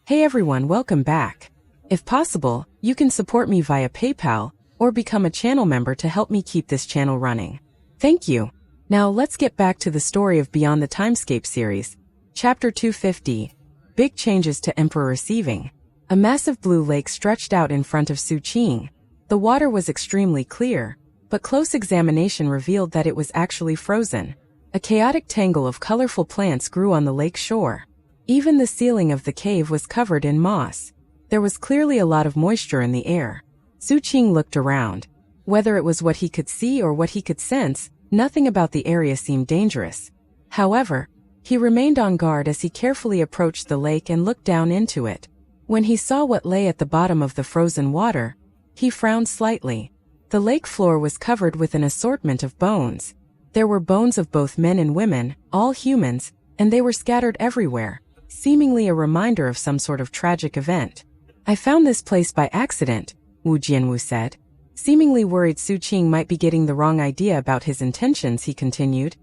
Hey everyone, welcome back. If possible, you can support me via PayPal or become a channel member to help me keep this channel running. Thank you. Now let's get back to the story of Beyond the Timescape series. Chapter 250. Big Changes to Emperor Receiving. A massive blue lake stretched out in front of Su Qing. The water was extremely clear, but close examination revealed that it was actually frozen. A chaotic tangle of colorful plants grew on the lake shore. Even the ceiling of the cave was covered in moss. There was clearly a lot of moisture in the air. Su Qing looked around. Whether it was what he could see or what he could sense, nothing about the area seemed dangerous. However, he remained on guard as he carefully approached the lake and looked down into it. When he saw what lay at the bottom of the frozen water, he frowned slightly. The lake floor was covered with an assortment of bones. There were bones of both men and women, all humans, and they were scattered everywhere, seemingly a reminder of some sort of tragic event. I found this place by accident, Wu Jianwu said. Seemingly worried Su Qing might be getting the wrong idea about his intentions, he continued.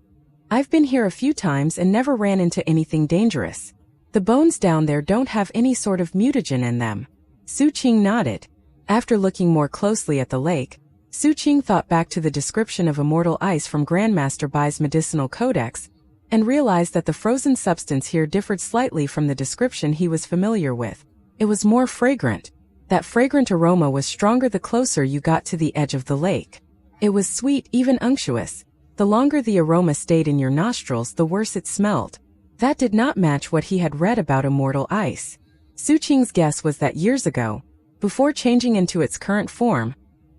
I've been here a few times and never ran into anything dangerous. The bones down there don't have any sort of mutagen in them. Su Qing nodded. After looking more closely at the lake, Su Qing thought back to the description of immortal ice from Grandmaster Bai's medicinal codex, and realized that the frozen substance here differed slightly from the description he was familiar with. It was more fragrant. That fragrant aroma was stronger the closer you got to the edge of the lake. It was sweet, even unctuous. The longer the aroma stayed in your nostrils, the worse it smelled. That did not match what he had read about immortal ice. Su Qing's guess was that years ago, before changing into its current form,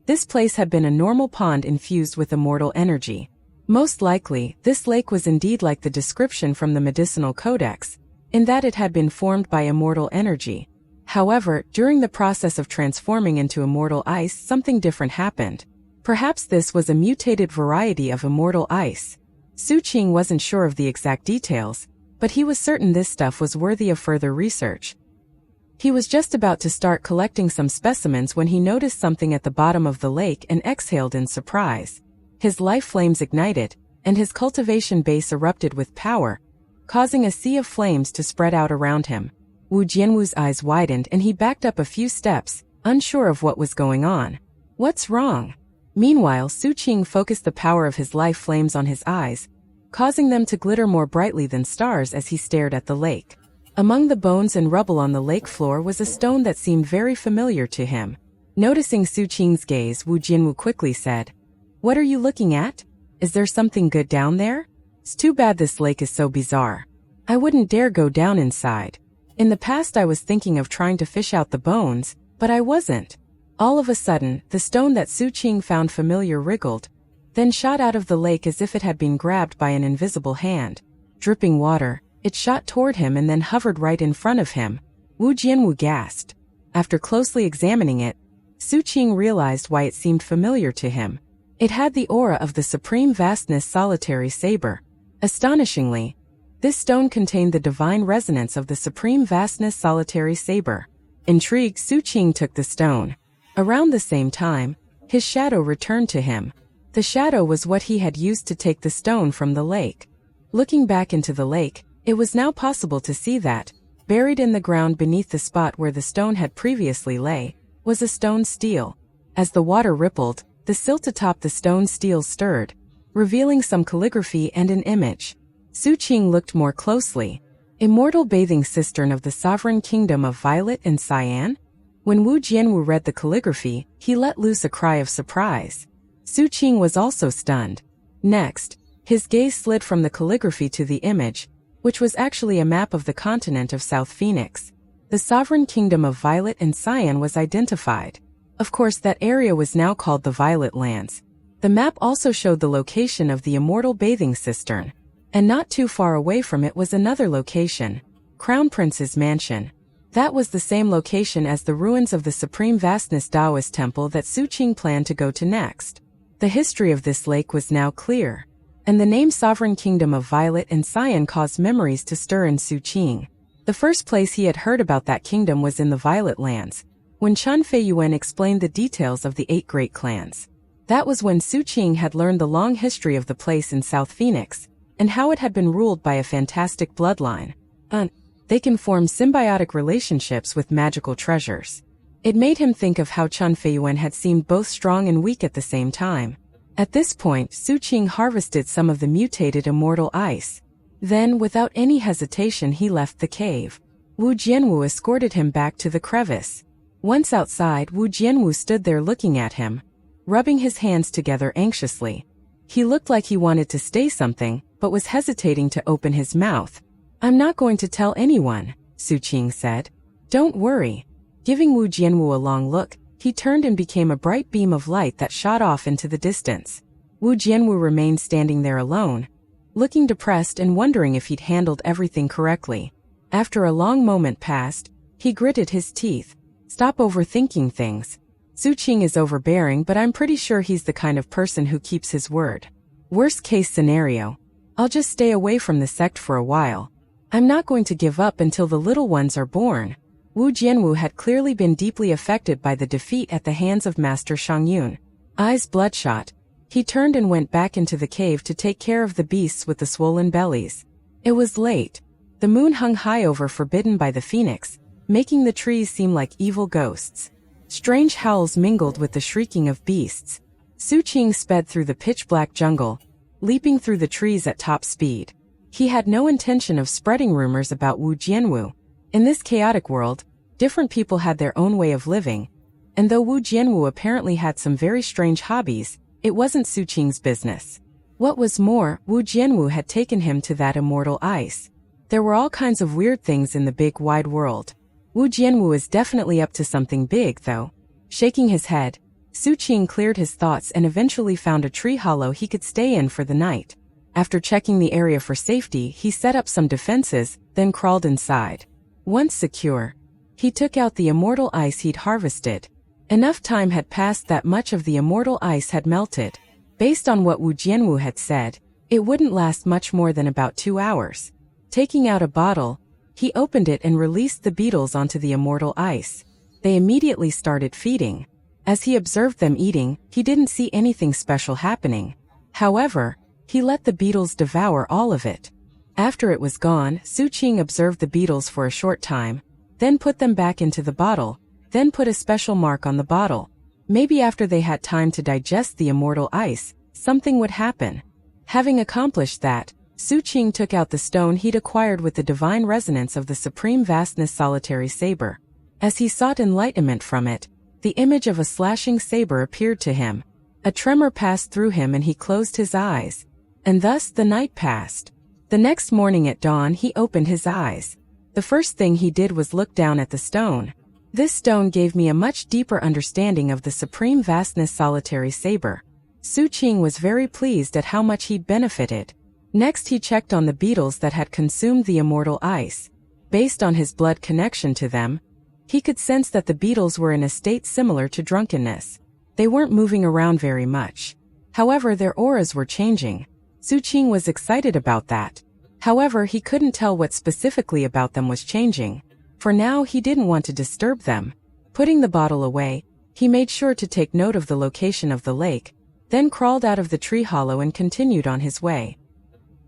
this place had been a normal pond infused with immortal energy. Most likely, this lake was indeed like the description from the medicinal codex, in that it had been formed by immortal energy. However, during the process of transforming into immortal ice, something different happened. Perhaps this was a mutated variety of immortal ice. Su Qing wasn't sure of the exact details, but he was certain this stuff was worthy of further research. He was just about to start collecting some specimens when he noticed something at the bottom of the lake and exhaled in surprise. His life flames ignited, and his cultivation base erupted with power, causing a sea of flames to spread out around him. Wu Jianwu's eyes widened and he backed up a few steps, unsure of what was going on. What's wrong? Meanwhile, Su Qing focused the power of his life flames on his eyes, causing them to glitter more brightly than stars as he stared at the lake. Among the bones and rubble on the lake floor was a stone that seemed very familiar to him. Noticing Su Qing's gaze, Wu Jianwu quickly said, "What are you looking at? Is there something good down there? It's too bad this lake is so bizarre. I wouldn't dare go down inside. In the past I was thinking of trying to fish out the bones, but I wasn't." All of a sudden, the stone that Su Qing found familiar wriggled, then shot out of the lake as if it had been grabbed by an invisible hand. Dripping water, it shot toward him and then hovered right in front of him. Wu Jianwu gasped. After closely examining it, Su Qing realized why it seemed familiar to him. It had the aura of the Supreme Vastness Solitary Saber. Astonishingly, this stone contained the divine resonance of the Supreme Vastness Solitary Saber. Intrigued, Su Qing took the stone. Around the same time, his shadow returned to him. The shadow was what he had used to take the stone from the lake. Looking back into the lake, it was now possible to see that, buried in the ground beneath the spot where the stone had previously lay, was a stone stele. As the water rippled, the silt atop the stone stele stirred, revealing some calligraphy and an image. Su Qing looked more closely. Immortal bathing cistern of the sovereign kingdom of Violet and Cyan? When Wu Jianwu read the calligraphy, he let loose a cry of surprise. Su Qing was also stunned. Next, his gaze slid from the calligraphy to the image, which was actually a map of the continent of South Phoenix. The sovereign kingdom of Violet and Cyan was identified. Of course, that area was now called the Violet Lands. The map also showed the location of the immortal bathing cistern. And not too far away from it was another location, Crown Prince's mansion. That was the same location as the ruins of the Supreme Vastness Taoist temple that Su Qing planned to go to next. The history of this lake was now clear, and the name Sovereign Kingdom of Violet and Cyan caused memories to stir in Su Qing. The first place he had heard about that kingdom was in the Violet Lands, when Chen Feiyuan explained the details of the 8 great clans. That was when Su Qing had learned the long history of the place in South Phoenix, and how it had been ruled by a fantastic bloodline. They can form symbiotic relationships with magical treasures. It made him think of how Chun Feiyuan had seemed both strong and weak at the same time. At this point, Su Qing harvested some of the mutated immortal ice. Then, without any hesitation, he left the cave. Wu Jianwu escorted him back to the crevice. Once outside, Wu Jianwu stood there looking at him, rubbing his hands together anxiously. He looked like he wanted to say something, but was hesitating to open his mouth. "I'm not going to tell anyone," Su Qing said. "Don't worry." Giving Wu Jianwu a long look, he turned and became a bright beam of light that shot off into the distance. Wu Jianwu remained standing there alone, looking depressed and wondering if he'd handled everything correctly. After a long moment passed, he gritted his teeth. "Stop overthinking things. Su Qing is overbearing, but I'm pretty sure he's the kind of person who keeps his word. Worst case scenario, I'll just stay away from the sect for a while. I'm not going to give up until the little ones are born." Wu Jianwu had clearly been deeply affected by the defeat at the hands of Master Shangyun. Eyes bloodshot, he turned and went back into the cave to take care of the beasts with the swollen bellies. It was late. The moon hung high over, forbidden by the phoenix, making the trees seem like evil ghosts. Strange howls mingled with the shrieking of beasts. Su Qing sped through the pitch-black jungle, leaping through the trees at top speed. He had no intention of spreading rumors about Wu Jianwu. In this chaotic world, different people had their own way of living, and though Wu Jianwu apparently had some very strange hobbies, it wasn't Su Qing's business. What was more, Wu Jianwu had taken him to that immortal ice. There were all kinds of weird things in the big wide world. Wu Jianwu is definitely up to something big, though. Shaking his head, Su Qing cleared his thoughts and eventually found a tree hollow he could stay in for the night. After checking the area for safety, he set up some defenses, then crawled inside. Once secure, he took out the immortal ice he'd harvested. Enough time had passed that much of the immortal ice had melted. Based on what Wu Jianwu had said, it wouldn't last much more than about 2 hours. Taking out a bottle, he opened it and released the beetles onto the immortal ice. They immediately started feeding. As he observed them eating, he didn't see anything special happening. However, he let the beetles devour all of it. After it was gone, Su Qing observed the beetles for a short time, then put them back into the bottle, then put a special mark on the bottle. Maybe after they had time to digest the immortal ice, something would happen. Having accomplished that, Su Qing took out the stone he'd acquired with the divine resonance of the Supreme Vastness Solitary Saber. As he sought enlightenment from it, the image of a slashing saber appeared to him. A tremor passed through him and he closed his eyes. And thus the night passed. The next morning at dawn he opened his eyes. The first thing he did was look down at the stone. "This stone gave me a much deeper understanding of the Supreme Vastness Solitary Saber." Su Qing was very pleased at how much he'd benefited. Next he checked on the beetles that had consumed the immortal ice. Based on his blood connection to them, he could sense that the beetles were in a state similar to drunkenness. They weren't moving around very much. However, their auras were changing. Su Qing was excited about that. However, he couldn't tell what specifically about them was changing. For now, he didn't want to disturb them. Putting the bottle away, he made sure to take note of the location of the lake, then crawled out of the tree hollow and continued on his way.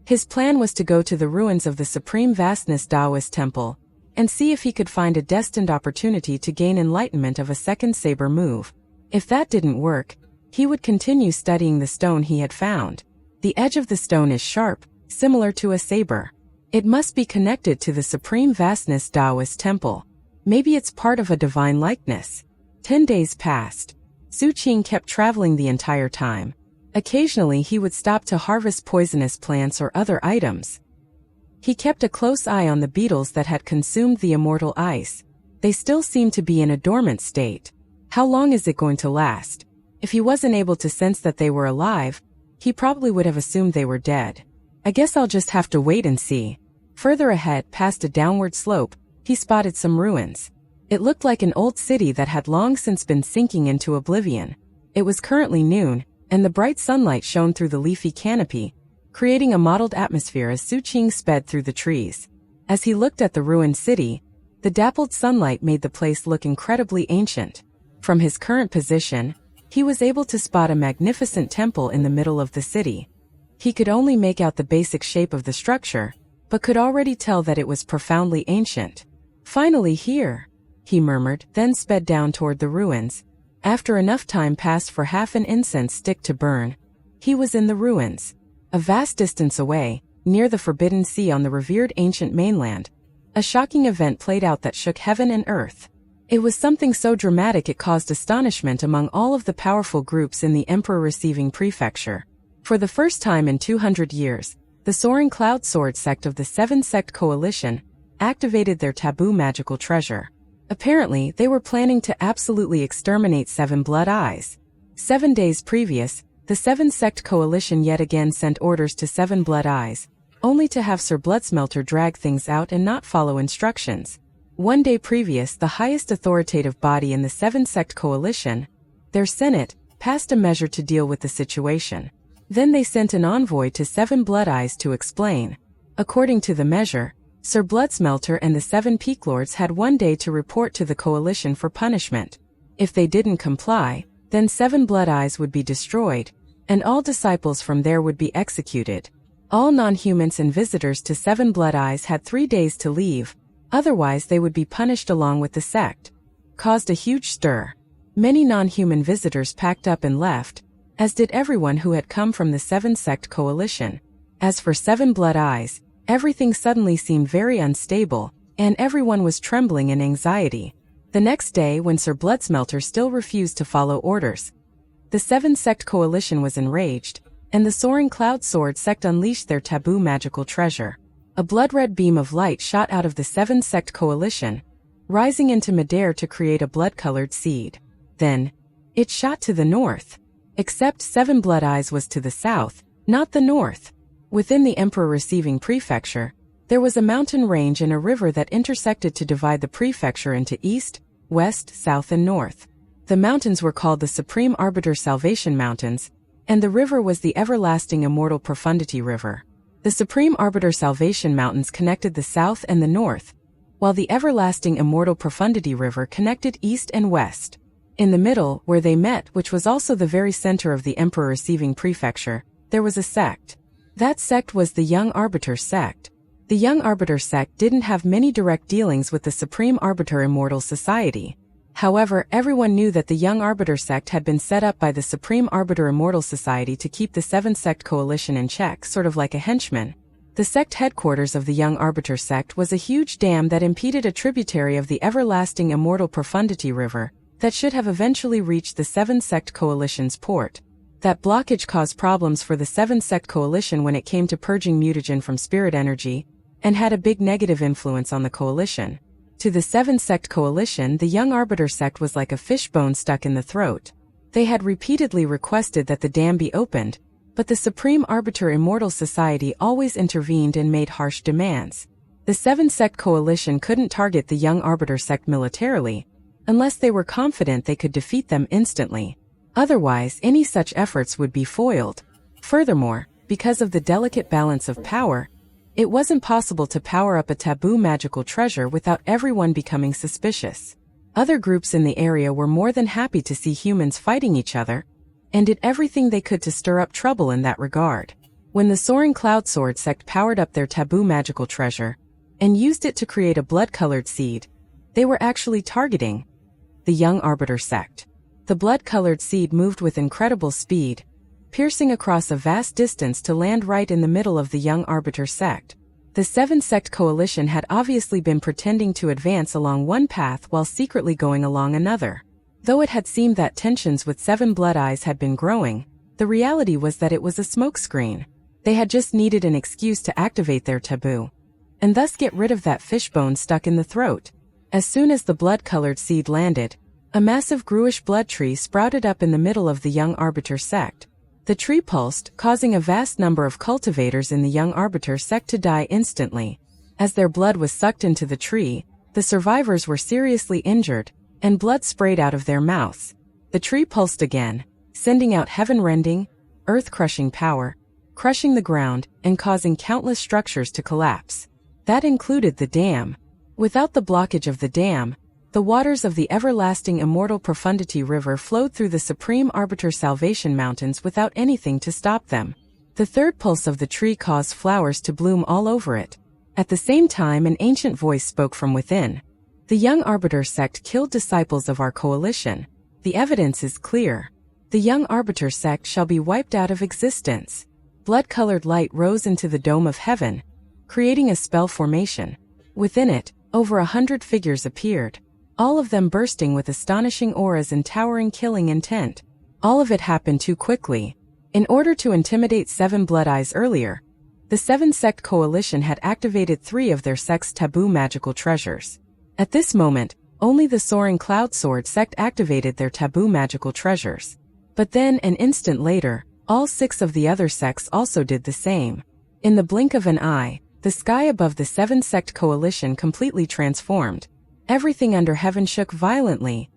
His plan was to go to the ruins of the Supreme Vastness Taoist Temple and see if he could find a destined opportunity to gain enlightenment of a second saber move. If that didn't work, he would continue studying the stone he had found. The edge of the stone is sharp, similar to a saber. It must be connected to the Supreme Vastness Taoist Temple. Maybe it's part of a divine likeness. 10 days passed. Su Qing kept traveling the entire time. Occasionally he would stop to harvest poisonous plants or other items. He kept a close eye on the beetles that had consumed the immortal ice. They still seemed to be in a dormant state. How long is it going to last? If he wasn't able to sense that they were alive, he probably would have assumed they were dead. I guess I'll just have to wait and see. Further ahead, past a downward slope, he spotted some ruins. It looked like an old city that had long since been sinking into oblivion. It was currently noon, and the bright sunlight shone through the leafy canopy, creating a mottled atmosphere as Su Qing sped through the trees. As he looked at the ruined city, the dappled sunlight made the place look incredibly ancient. From his current position, he was able to spot a magnificent temple in the middle of the city. He could only make out the basic shape of the structure, but could already tell that it was profoundly ancient. "Finally here," he murmured, then sped down toward the ruins. After enough time passed for half an incense stick to burn, he was in the ruins. A vast distance away, near the Forbidden Sea on the revered ancient mainland, a shocking event played out that shook heaven and earth. It was something so dramatic it caused astonishment among all of the powerful groups in the Emperor-receiving prefecture. For the first time in 200 years, the Soaring Cloud Sword sect of the Seven-Sect Coalition activated their taboo magical treasure. Apparently, they were planning to absolutely exterminate Seven Blood Eyes. 7 days previous, the Seven-Sect Coalition yet again sent orders to Seven Blood Eyes, only to have Sir Bloodsmelter drag things out and not follow instructions. 1 day previous, the highest authoritative body in the Seven-Sect Coalition, their Senate, passed a measure to deal with the situation. Then they sent an envoy to Seven Blood Eyes to explain. According to the measure, Sir Bloodsmelter and the 7 Peak Lords had 1 day to report to the coalition for punishment. If they didn't comply, then 7 Blood Eyes would be destroyed, and all disciples from there would be executed. All non-humans and visitors to 7 Blood Eyes had 3 days to leave, otherwise they would be punished along with the sect. Caused a huge stir. Many non-human visitors packed up and left, as did everyone who had come from the Seven-Sect Coalition. As for 7 Blood Eyes, everything suddenly seemed very unstable, and everyone was trembling in anxiety. The next day, when Sir Bloodsmelter still refused to follow orders, the Seven-Sect Coalition was enraged, and the Soaring Cloud Sword sect unleashed their taboo magical treasure. A blood-red beam of light shot out of the Seven-Sect Coalition, rising into midair to create a blood-colored seed. Then, it shot to the north. Except 7 Blood Eyes was to the south, not the north. Within the Emperor-receiving prefecture, there was a mountain range and a river that intersected to divide the prefecture into east, west, south, and north. The mountains were called the Supreme Arbiter Salvation Mountains, and the river was the Everlasting Immortal Profundity River. The Supreme Arbiter Salvation Mountains connected the south and the north, while the Everlasting Immortal Profundity River connected east and west. In the middle, where they met, which was also the very center of the Emperor-receiving prefecture, there was a sect. That sect was the Young Arbiter sect. The Young Arbiter sect didn't have many direct dealings with the Supreme Arbiter Immortal Society. However, everyone knew that the Young Arbiter sect had been set up by the Supreme Arbiter Immortal Society to keep the Seven-Sect Coalition in check, sort of like a henchman. The sect headquarters of the Young Arbiter sect was a huge dam that impeded a tributary of the Everlasting Immortal Profundity River that should have eventually reached the Seven-Sect Coalition's port. That blockage caused problems for the Seven-Sect Coalition when it came to purging mutagen from spirit energy, and had a big negative influence on the coalition. To the Seven-Sect Coalition, the Young Arbiter sect was like a fishbone stuck in the throat. They had repeatedly requested that the dam be opened, but the Supreme Arbiter Immortal Society always intervened and made harsh demands. The Seven-Sect Coalition couldn't target the Young Arbiter sect militarily, unless they were confident they could defeat them instantly. Otherwise, any such efforts would be foiled. Furthermore, because of the delicate balance of power, it wasn't possible to power up a taboo magical treasure without everyone becoming suspicious. Other groups in the area were more than happy to see humans fighting each other, and did everything they could to stir up trouble in that regard. When the Soaring Cloud Sword sect powered up their taboo magical treasure, and used it to create a blood-colored seed, they were actually targeting the Young Arbiter sect. The blood-colored seed moved with incredible speed, piercing across a vast distance to land right in the middle of the Young Arbiter sect. The Seven-Sect Coalition had obviously been pretending to advance along one path while secretly going along another. Though it had seemed that tensions with 7 Blood Eyes had been growing, the reality was that it was a smokescreen. They had just needed an excuse to activate their taboo, and thus get rid of that fishbone stuck in the throat. As soon as the blood-colored seed landed, a massive grewish blood tree sprouted up in the middle of the Young Arbiter sect. The tree pulsed, causing a vast number of cultivators in the Young Arbiter sect to die instantly. As their blood was sucked into the tree, the survivors were seriously injured, and blood sprayed out of their mouths. The tree pulsed again, sending out heaven-rending, earth-crushing power, crushing the ground, and causing countless structures to collapse. That included the dam. Without the blockage of the dam, the waters of the Everlasting Immortal Profundity River flowed through the Supreme Arbiter Salvation Mountains without anything to stop them. The third pulse of the tree caused flowers to bloom all over it, At the same time, an ancient voice spoke from within. The young Arbiter sect killed disciples of our coalition. The evidence is clear. The young Arbiter sect shall be wiped out of existence. Blood-colored light rose into the dome of heaven, creating a spell formation. Within it, over 100 figures appeared, all of them bursting with astonishing auras and towering killing intent. All of it happened too quickly. In order to intimidate 7 Blood Eyes earlier, the 7-sect coalition had activated 3 of their sect's taboo magical treasures. At this moment, only the Soaring Cloud Sword sect activated their taboo magical treasures. But then, an instant later, all 6 of the other sects also did the same. In the blink of an eye, the sky above the 7-sect coalition completely transformed. Everything under heaven shook violently.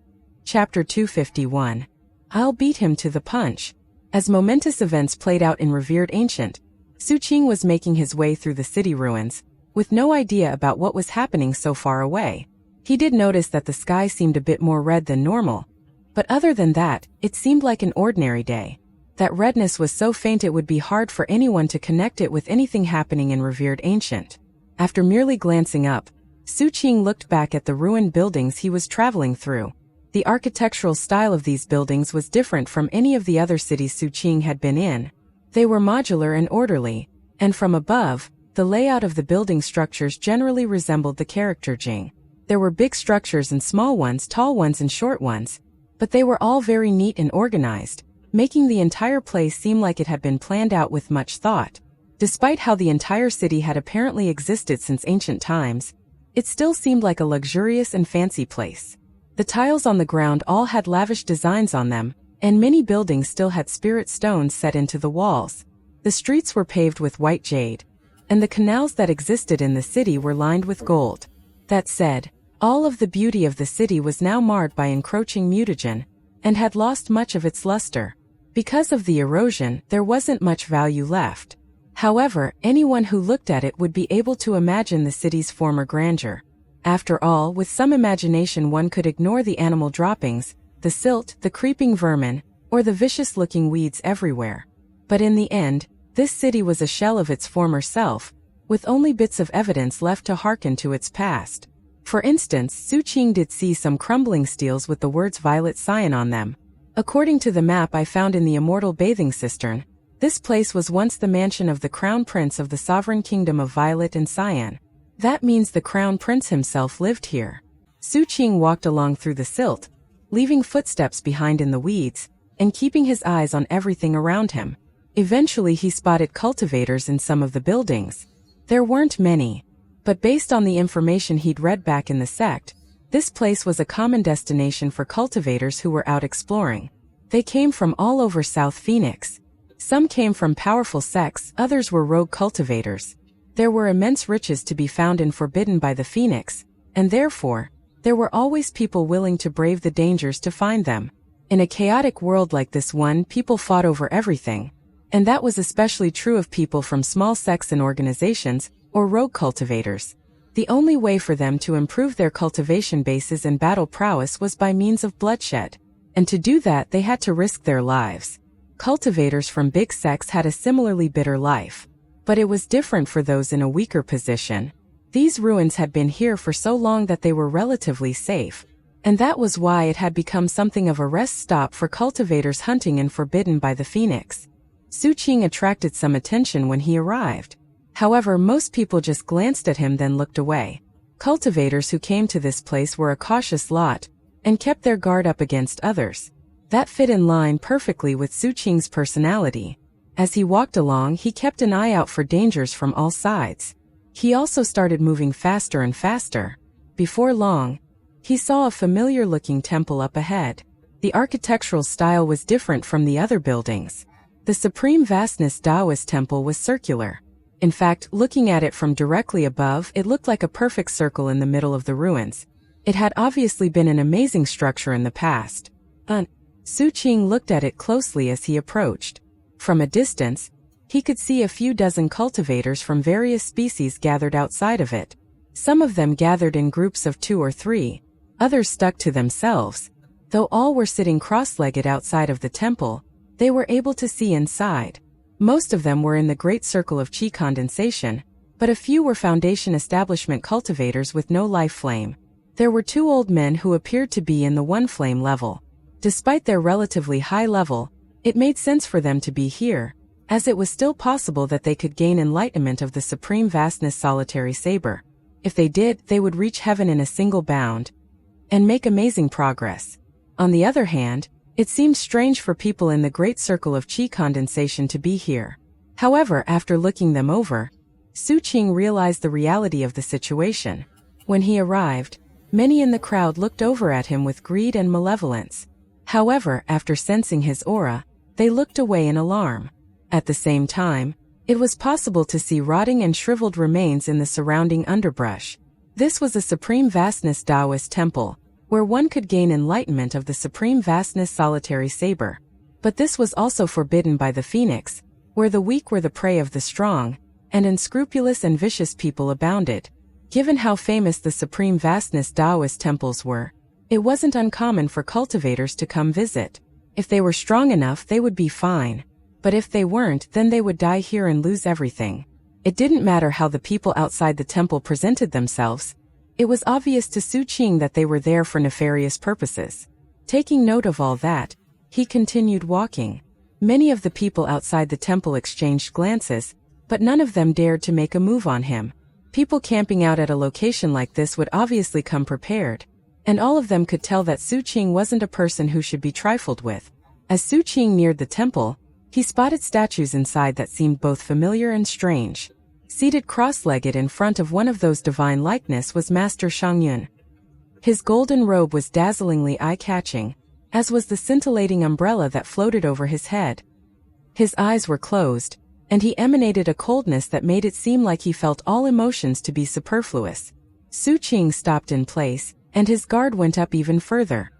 Chapter 251. I'll beat him to the punch. As momentous events played out in revered ancient, Su Qing was making his way through the city ruins, with no idea about what was happening so far away. He did notice that the sky seemed a bit more red than normal, but other than that, it seemed like an ordinary day. That redness was so faint it would be hard for anyone to connect it with anything happening in revered ancient. After merely glancing up, Su Qing looked back at the ruined buildings he was traveling through. The architectural style of these buildings was different from any of the other cities Su Qing had been in. They were modular and orderly, and from above, the layout of the building structures generally resembled the character Jing. There were big structures and small ones, tall ones and short ones, but they were all very neat and organized, making the entire place seem like it had been planned out with much thought. Despite how the entire city had apparently existed since ancient times, it still seemed like a luxurious and fancy place. The tiles on the ground all had lavish designs on them, and many buildings still had spirit stones set into the walls. The streets were paved with white jade, and the canals that existed in the city were lined with gold. That said, all of the beauty of the city was now marred by encroaching mutagen, and had lost much of its luster. Because of the erosion, there wasn't much value left. However, anyone who looked at it would be able to imagine the city's former grandeur. After all, with some imagination one could ignore the animal droppings, the silt, the creeping vermin, or the vicious-looking weeds everywhere. But in the end, this city was a shell of its former self, with only bits of evidence left to hearken to its past. For instance, Su Qing did see some crumbling steels with the words Violet Cyan on them. According to the map I found in the Immortal Bathing Cistern, this place was once the mansion of the Crown Prince of the Sovereign Kingdom of Violet and Cyan. That means the Crown Prince himself lived here. Su Qing walked along through the silt, leaving footsteps behind in the weeds, and keeping his eyes on everything around him. Eventually he spotted cultivators in some of the buildings. There weren't many, but based on the information he'd read back in the sect, this place was a common destination for cultivators who were out exploring. They came from all over South Phoenix. Some came from powerful sects, others were rogue cultivators. There were immense riches to be found in Forbidden by the Phoenix, and therefore, there were always people willing to brave the dangers to find them. In a chaotic world like this one, people fought over everything, and that was especially true of people from small sects and organizations, or rogue cultivators. The only way for them to improve their cultivation bases and battle prowess was by means of bloodshed, and to do that they had to risk their lives. Cultivators from big sects had a similarly bitter life, but it was different for those in a weaker position. These ruins had been here for so long that they were relatively safe, and that was why it had become something of a rest stop for cultivators hunting in Forbidden by the Phoenix. Su Qing attracted some attention when he arrived. However, most people just glanced at him then looked away. Cultivators who came to this place were a cautious lot, and kept their guard up against others. That fit in line perfectly with Su Qing's personality. As he walked along, he kept an eye out for dangers from all sides. He also started moving faster and faster. Before long, he saw a familiar-looking temple up ahead. The architectural style was different from the other buildings. The Supreme Vastness Taoist temple was circular. In fact, looking at it from directly above, it looked like a perfect circle in the middle of the ruins. It had obviously been an amazing structure in the past. Su Qing looked at it closely as he approached. From a distance, he could see a few dozen cultivators from various species gathered outside of it. Some of them gathered in groups of 2 or 3, others stuck to themselves. Though all were sitting cross-legged outside of the temple, they were able to see inside. Most of them were in the great circle of qi condensation, but a few were Foundation establishment cultivators with no life flame. There were 2 old men who appeared to be in the 1 flame level. Despite their relatively high level, it made sense for them to be here, as it was still possible that they could gain enlightenment of the Supreme Vastness Solitary Saber. If they did, they would reach heaven in a single bound and make amazing progress. On the other hand, it seemed strange for people in the Great Circle of Qi Condensation to be here. However, after looking them over, Su Qing realized the reality of the situation. When he arrived, many in the crowd looked over at him with greed and malevolence. However, after sensing his aura, they looked away in alarm. At the same time, it was possible to see rotting and shriveled remains in the surrounding underbrush. This was a Supreme Vastness Taoist temple, where one could gain enlightenment of the Supreme Vastness Solitary Saber. But this was also forbidden by the Phoenix, where the weak were the prey of the strong, and unscrupulous and vicious people abounded. Given how famous the Supreme Vastness Taoist temples were, it wasn't uncommon for cultivators to come visit. If they were strong enough, they would be fine. But if they weren't, then they would die here and lose everything. It didn't matter how the people outside the temple presented themselves. It was obvious to Su Qing that they were there for nefarious purposes. Taking note of all that, he continued walking. Many of the people outside the temple exchanged glances, but none of them dared to make a move on him. People camping out at a location like this would obviously come prepared, and all of them could tell that Su Qing wasn't a person who should be trifled with. As Su Qing neared the temple, he spotted statues inside that seemed both familiar and strange. Seated cross-legged in front of one of those divine likeness was Master Shangyun. His golden robe was dazzlingly eye-catching, as was the scintillating umbrella that floated over his head. His eyes were closed, and he emanated a coldness that made it seem like he felt all emotions to be superfluous. Su Qing stopped in place, and his guard went up even further.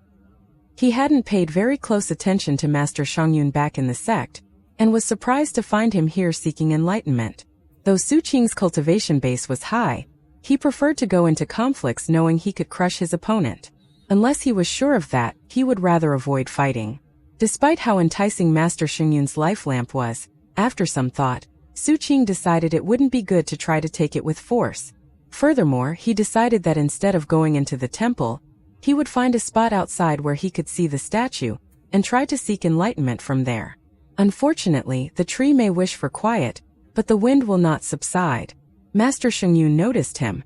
He hadn't paid very close attention to Master Shangyun back in the sect, and was surprised to find him here seeking enlightenment. Though Su Qing's cultivation base was high, he preferred to go into conflicts knowing he could crush his opponent. Unless he was sure of that, he would rather avoid fighting. Despite how enticing Master Shangyun's life lamp was, after some thought, Su Qing decided it wouldn't be good to try to take it with force. Furthermore, he decided that instead of going into the temple, he would find a spot outside where he could see the statue, and try to seek enlightenment from there. Unfortunately, the tree may wish for quiet, but the wind will not subside. Master Shangyun noticed him.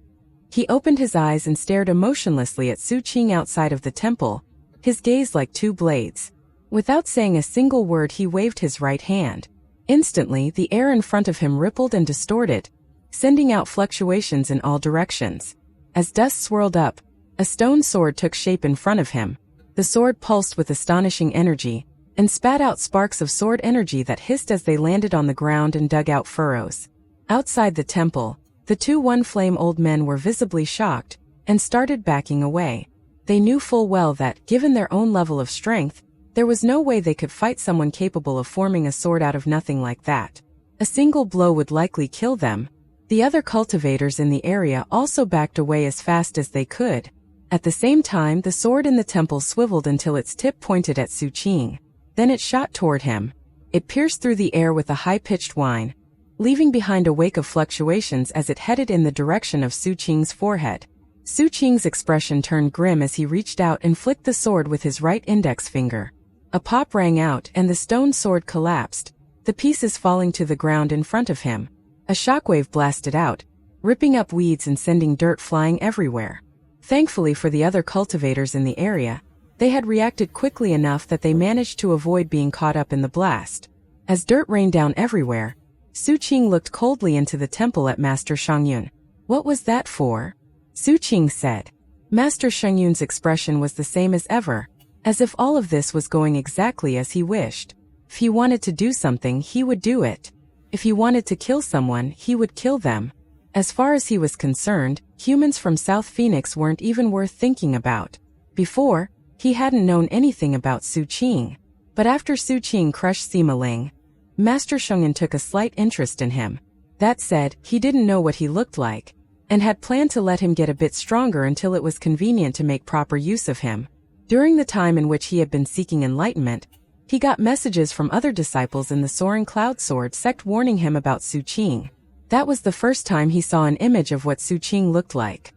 He opened his eyes and stared emotionlessly at Su Qing outside of the temple, his gaze like 2 blades. Without saying a single word, he waved his right hand. Instantly, the air in front of him rippled and distorted, sending out fluctuations in all directions. As dust swirled up, a stone sword took shape in front of him. The sword pulsed with astonishing energy, and spat out sparks of sword energy that hissed as they landed on the ground and dug out furrows. Outside the temple, the 2 one-flame old men were visibly shocked, and started backing away. They knew full well that, given their own level of strength, there was no way they could fight someone capable of forming a sword out of nothing like that. A single blow would likely kill them. The other cultivators in the area also backed away as fast as they could. At the same time, the sword in the temple swiveled until its tip pointed at Su Qing. Then it shot toward him. It pierced through the air with a high-pitched whine, leaving behind a wake of fluctuations as it headed in the direction of Su Qing's forehead. Su Qing's expression turned grim as he reached out and flicked the sword with his right index finger. A pop rang out and the stone sword collapsed, the pieces falling to the ground in front of him. A shockwave blasted out, ripping up weeds and sending dirt flying everywhere. Thankfully for the other cultivators in the area, they had reacted quickly enough that they managed to avoid being caught up in the blast. As dirt rained down everywhere, Su Qing looked coldly into the temple at Master Shangyun. "What was that for?" Su Qing said. Master Shangyun's expression was the same as ever, as if all of this was going exactly as he wished. If he wanted to do something, he would do it. If he wanted to kill someone, he would kill them. As far as he was concerned, humans from South Phoenix weren't even worth thinking about. Before, he hadn't known anything about Su Qing. But after Su Qing crushed Sima Ling, Master Shangyun took a slight interest in him. That said, he didn't know what he looked like, and had planned to let him get a bit stronger until it was convenient to make proper use of him. During the time in which he had been seeking enlightenment, he got messages from other disciples in the Soaring Cloud Sword sect warning him about Su Qing. That was the first time he saw an image of what Su Qing looked like.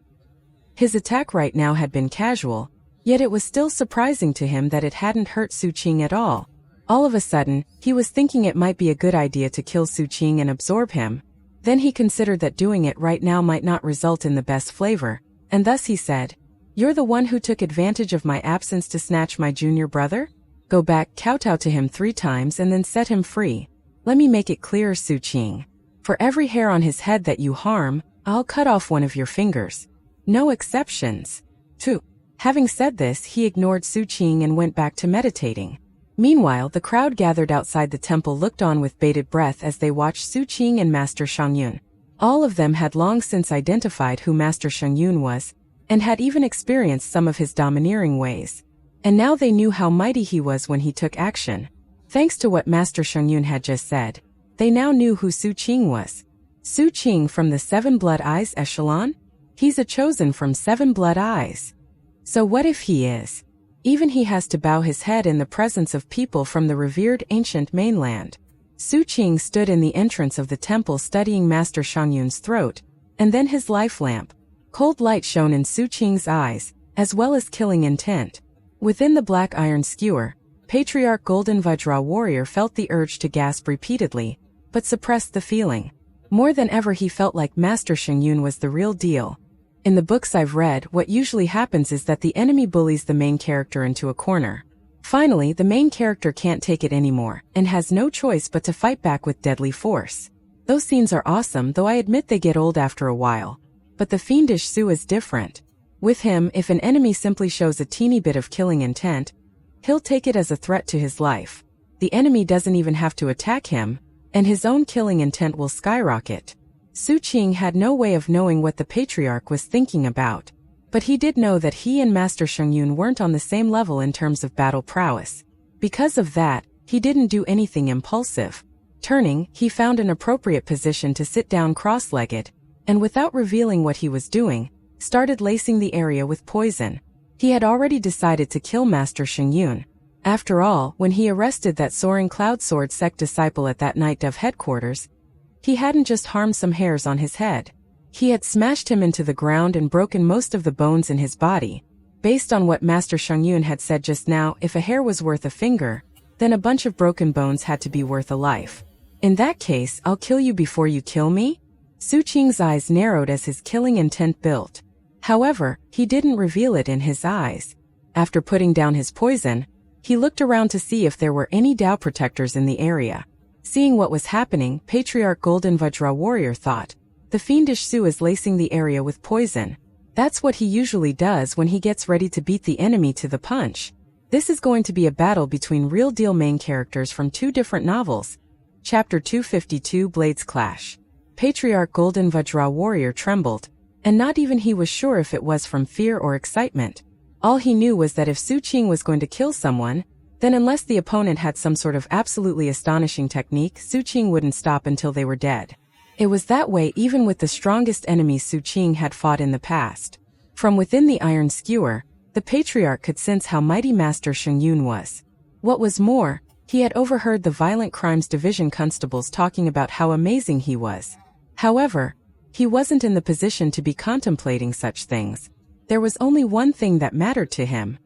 His attack right now had been casual, yet it was still surprising to him that it hadn't hurt Su Qing at all. All of a sudden, he was thinking it might be a good idea to kill Su Qing and absorb him. Then he considered that doing it right now might not result in the best flavor, and thus he said, "You're the one who took advantage of my absence to snatch my junior brother? Go back, kowtow to him 3 times and then set him free. Let me make it clear, Su Qing. For every hair on his head that you harm, I'll cut off one of your fingers. No exceptions." 2. Having said this, he ignored Su Qing and went back to meditating. Meanwhile, the crowd gathered outside the temple looked on with bated breath as they watched Su Qing and Master Shangyun. All of them had long since identified who Master Shangyun was, and had even experienced some of his domineering ways. And now they knew how mighty he was when he took action. Thanks to what Master Shangyun had just said, they now knew who Su Qing was. Su Qing from the 7 Blood Eyes echelon? He's a chosen from 7 Blood Eyes. So what if he is? Even he has to bow his head in the presence of people from the revered ancient mainland. Su Qing stood in the entrance of the temple studying Master Shangyun's throat, and then his life lamp. Cold light shone in Su Qing's eyes, as well as killing intent. Within the black iron skewer, Patriarch Golden Vajra Warrior felt the urge to gasp repeatedly, but suppressed the feeling. More than ever he felt like Master Shangyun was the real deal. In the books I've read, what usually happens is that the enemy bullies the main character into a corner. Finally, the main character can't take it anymore, and has no choice but to fight back with deadly force. Those scenes are awesome, though I admit they get old after a while. But the fiendish Su is different. With him, if an enemy simply shows a teeny bit of killing intent, he'll take it as a threat to his life. The enemy doesn't even have to attack him, and his own killing intent will skyrocket. Su Qing had no way of knowing what the Patriarch was thinking about, but he did know that he and Master Shangyun weren't on the same level in terms of battle prowess. Because of that, he didn't do anything impulsive. Turning, he found an appropriate position to sit down cross-legged, and without revealing what he was doing, started lacing the area with poison. He had already decided to kill Master Shangyun. After all, when he arrested that soaring Cloud Sword sect disciple at that Night Dove headquarters, he hadn't just harmed some hairs on his head. He had smashed him into the ground and broken most of the bones in his body. Based on what Master Shangyun had said just now, if a hair was worth a finger, then a bunch of broken bones had to be worth a life. In that case, I'll kill you before you kill me? Su Qing's eyes narrowed as his killing intent built. However, he didn't reveal it in his eyes. After putting down his poison, he looked around to see if there were any Dao protectors in the area. Seeing what was happening, Patriarch Golden Vajra Warrior thought, the fiendish Su is lacing the area with poison. That's what he usually does when he gets ready to beat the enemy to the punch. This is going to be a battle between real-deal main characters from 2 different novels. Chapter 252 Blades Clash. Patriarch Golden Vajra Warrior trembled, and not even he was sure if it was from fear or excitement. All he knew was that if Su Qing was going to kill someone, then unless the opponent had some sort of absolutely astonishing technique, Su Qing wouldn't stop until they were dead. It was that way even with the strongest enemies Su Qing had fought in the past. From within the iron skewer, the Patriarch could sense how mighty Master Shangyun was. What was more, he had overheard the Violent Crimes Division constables talking about how amazing he was. However, he wasn't in the position to be contemplating such things. There was only one thing that mattered to him.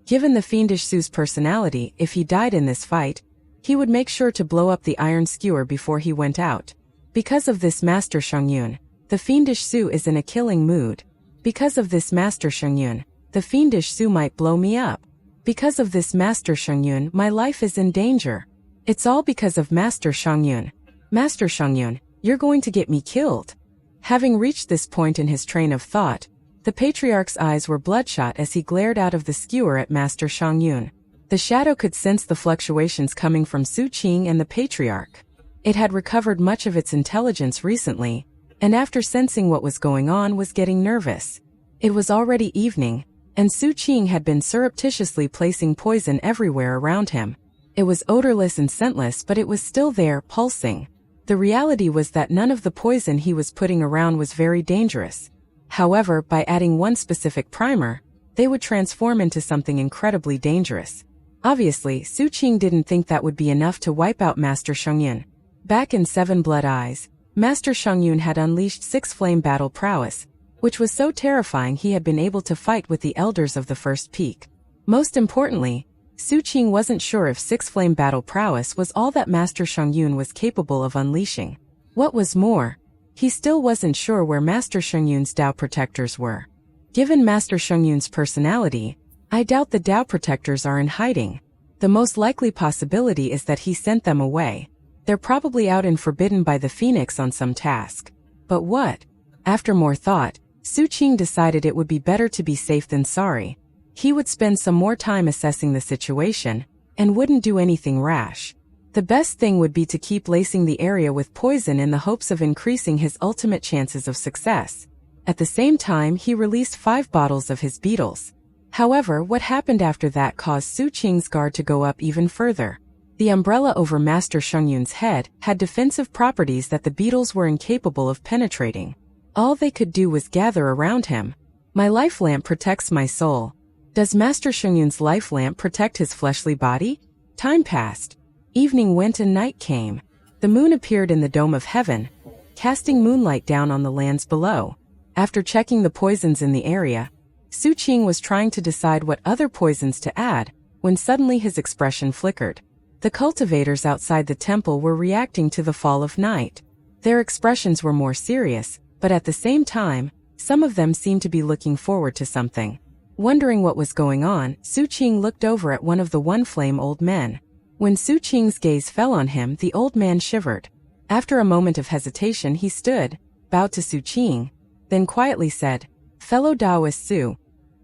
Given the fiendish Su's personality, if he died in this fight, he would make sure to blow up the iron skewer before he went out. Because of this, Master Shangyun, the fiendish Su is in a killing mood. Because of this, Master Shangyun, the fiendish Su might blow me up. Because of this, Master Shangyun, my life is in danger. It's all because of Master Shangyun. Master Shangyun, you're going to get me killed. Having reached this point in his train of thought, the Patriarch's eyes were bloodshot as he glared out of the skewer at Master Shangyun. The shadow could sense the fluctuations coming from Su Qing and the Patriarch. It had recovered much of its intelligence recently, and after sensing what was going on was getting nervous. It was already evening, and Su Qing had been surreptitiously placing poison everywhere around him. It was odorless and scentless, but it was still there, pulsing. The reality was that none of the poison he was putting around was very dangerous. However, by adding one specific primer, they would transform into something incredibly dangerous. Obviously, Su Qing didn't think that would be enough to wipe out Master Shangyun. Back in 7 Blood Eyes, Master Shongyun had unleashed 6-flame battle prowess, which was so terrifying he had been able to fight with the elders of the first peak. Most importantly, Su Qing wasn't sure if 6-flame battle prowess was all that Master Shongyun was capable of unleashing. What was more, he still wasn't sure where Master Shongyun's Dao protectors were. Given Master Shongyun's personality, I doubt the Dao protectors are in hiding. The most likely possibility is that he sent them away. They're probably out and forbidden by the Phoenix on some task. But what? After more thought, Su Qing decided it would be better to be safe than sorry. He would spend some more time assessing the situation, and wouldn't do anything rash. The best thing would be to keep lacing the area with poison in the hopes of increasing his ultimate chances of success. At the same time, he released 5 bottles of his beetles. However, what happened after that caused Su Qing's guard to go up even further. The umbrella over Master Shongyun's head had defensive properties that the beetles were incapable of penetrating. All they could do was gather around him. My life lamp protects my soul. Does Master Shongyun's life lamp protect his fleshly body? Time passed. Evening went and night came. The moon appeared in the dome of heaven, casting moonlight down on the lands below. After checking the poisons in the area, Su Qing was trying to decide what other poisons to add, when suddenly his expression flickered. The cultivators outside the temple were reacting to the fall of night. Their expressions were more serious, but at the same time, some of them seemed to be looking forward to something. Wondering what was going on, Su Qing looked over at one of the one-flame old men. When Su Qing's gaze fell on him, the old man shivered. After a moment of hesitation, he stood, bowed to Su Qing, then quietly said, "Fellow Taoist Su,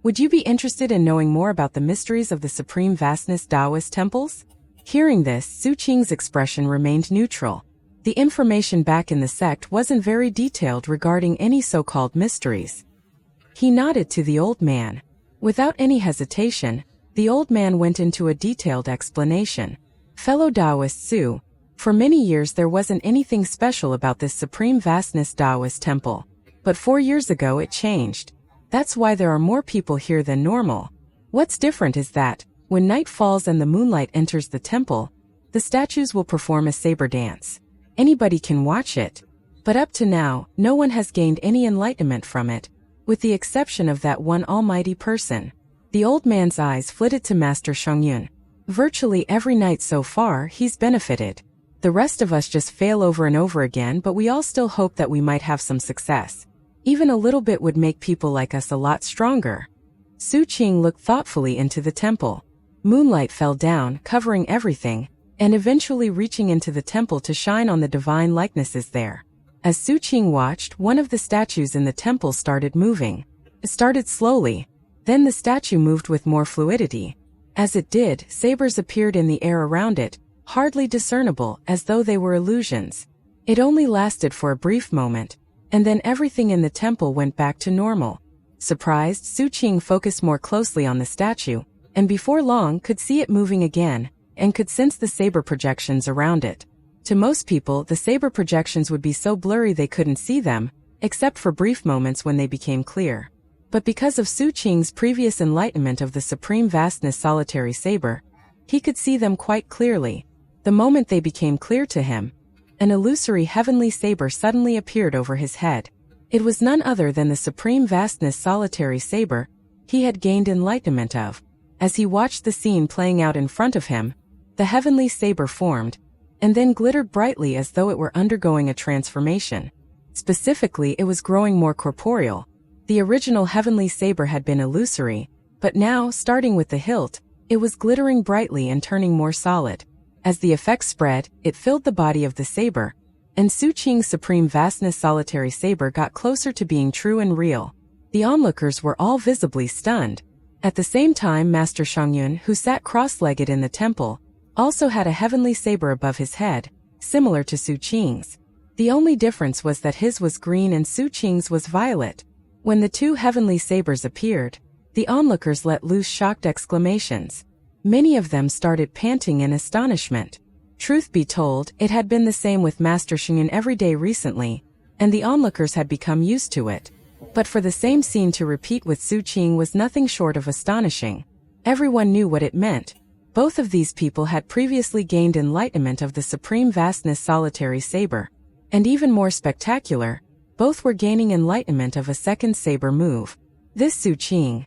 would you be interested in knowing more about the mysteries of the Supreme Vastness Taoist temples?" Hearing this, Su Qing's expression remained neutral. The information back in the sect wasn't very detailed regarding any so-called mysteries. He nodded to the old man. Without any hesitation, the old man went into a detailed explanation. "Fellow Taoist Su, for many years there wasn't anything special about this Supreme Vastness Taoist temple. But 4 years ago it changed. That's why there are more people here than normal. What's different is that, when night falls and the moonlight enters the temple, the statues will perform a saber dance. Anybody can watch it. But up to now, no one has gained any enlightenment from it, with the exception of that one almighty person." The old man's eyes flitted to Master Shongyun. "Virtually every night so far, he's benefited. The rest of us just fail over and over again, but we all still hope that we might have some success. Even a little bit would make people like us a lot stronger." Su Qing looked thoughtfully into the temple. Moonlight fell down, covering everything, and eventually reaching into the temple to shine on the divine likenesses there. As Su Qing watched, one of the statues in the temple started moving. It started slowly, then the statue moved with more fluidity. As it did, sabers appeared in the air around it, hardly discernible, as though they were illusions. It only lasted for a brief moment, and then everything in the temple went back to normal. Surprised, Su Qing focused more closely on the statue, and before long could see it moving again, and could sense the saber projections around it. To most people, the saber projections would be so blurry they couldn't see them, except for brief moments when they became clear. But because of Su Qing's previous enlightenment of the Supreme Vastness Solitary Saber, he could see them quite clearly. The moment they became clear to him, an illusory heavenly saber suddenly appeared over his head. It was none other than the Supreme Vastness Solitary Saber he had gained enlightenment of. As he watched the scene playing out in front of him, the heavenly saber formed, and then glittered brightly as though it were undergoing a transformation. Specifically, it was growing more corporeal. The original heavenly saber had been illusory, but now, starting with the hilt, it was glittering brightly and turning more solid. As the effect spread, it filled the body of the saber, and Su Qing's Supreme Vastness Solitary Saber got closer to being true and real. The onlookers were all visibly stunned. At the same time, Master Shongyun, who sat cross-legged in the temple, also had a heavenly saber above his head, similar to Su Qing's. The only difference was that his was green and Su Qing's was violet. When the two heavenly sabers appeared, the onlookers let loose shocked exclamations. Many of them started panting in astonishment. Truth be told, it had been the same with Master Shongyun every day recently, and the onlookers had become used to it. But for the same scene to repeat with Su Qing was nothing short of astonishing. Everyone knew what it meant. Both of these people had previously gained enlightenment of the Supreme Vastness Solitary Saber. And even more spectacular, both were gaining enlightenment of a second saber move. This Su Qing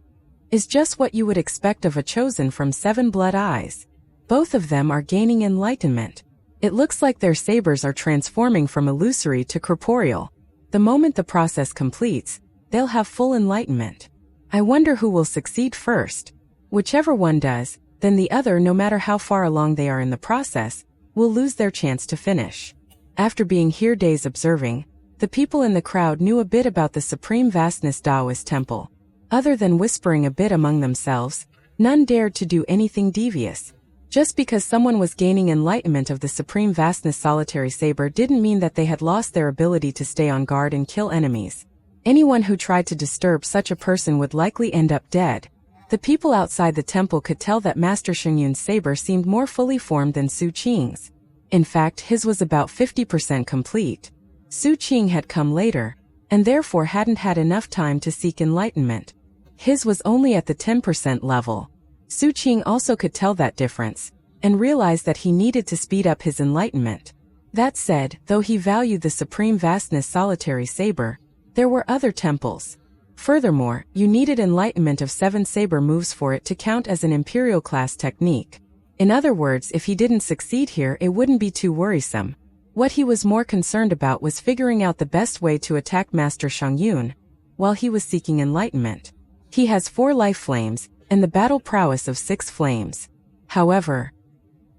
is just what you would expect of a chosen from Seven Blood Eyes. Both of them are gaining enlightenment. It looks like their sabers are transforming from illusory to corporeal. The moment the process completes, they'll have full enlightenment. I wonder who will succeed first. Whichever one does, then the other, no matter how far along they are in the process, will lose their chance to finish. After being here days observing, the people in the crowd knew a bit about the Supreme Vastness Taoist Temple. Other than whispering a bit among themselves, none dared to do anything devious. Just because someone was gaining enlightenment of the Supreme Vastness Solitary Saber didn't mean that they had lost their ability to stay on guard and kill enemies. Anyone who tried to disturb such a person would likely end up dead. The people outside the temple could tell that Master Shengyun's saber seemed more fully formed than Su Qing's. In fact, his was about 50% complete. Su Qing had come later, and therefore hadn't had enough time to seek enlightenment. His was only at the 10% level. Su Qing also could tell that difference, and realized that he needed to speed up his enlightenment. That said, though he valued the Supreme Vastness Solitary Saber, there were other temples. Furthermore, you needed enlightenment of 7 saber moves for it to count as an imperial class technique. In other words, if he didn't succeed here, it wouldn't be too worrisome. What he was more concerned about was figuring out the best way to attack Master Shengyun, while he was seeking enlightenment. He has 4 life flames, and the battle prowess of 6 flames. However,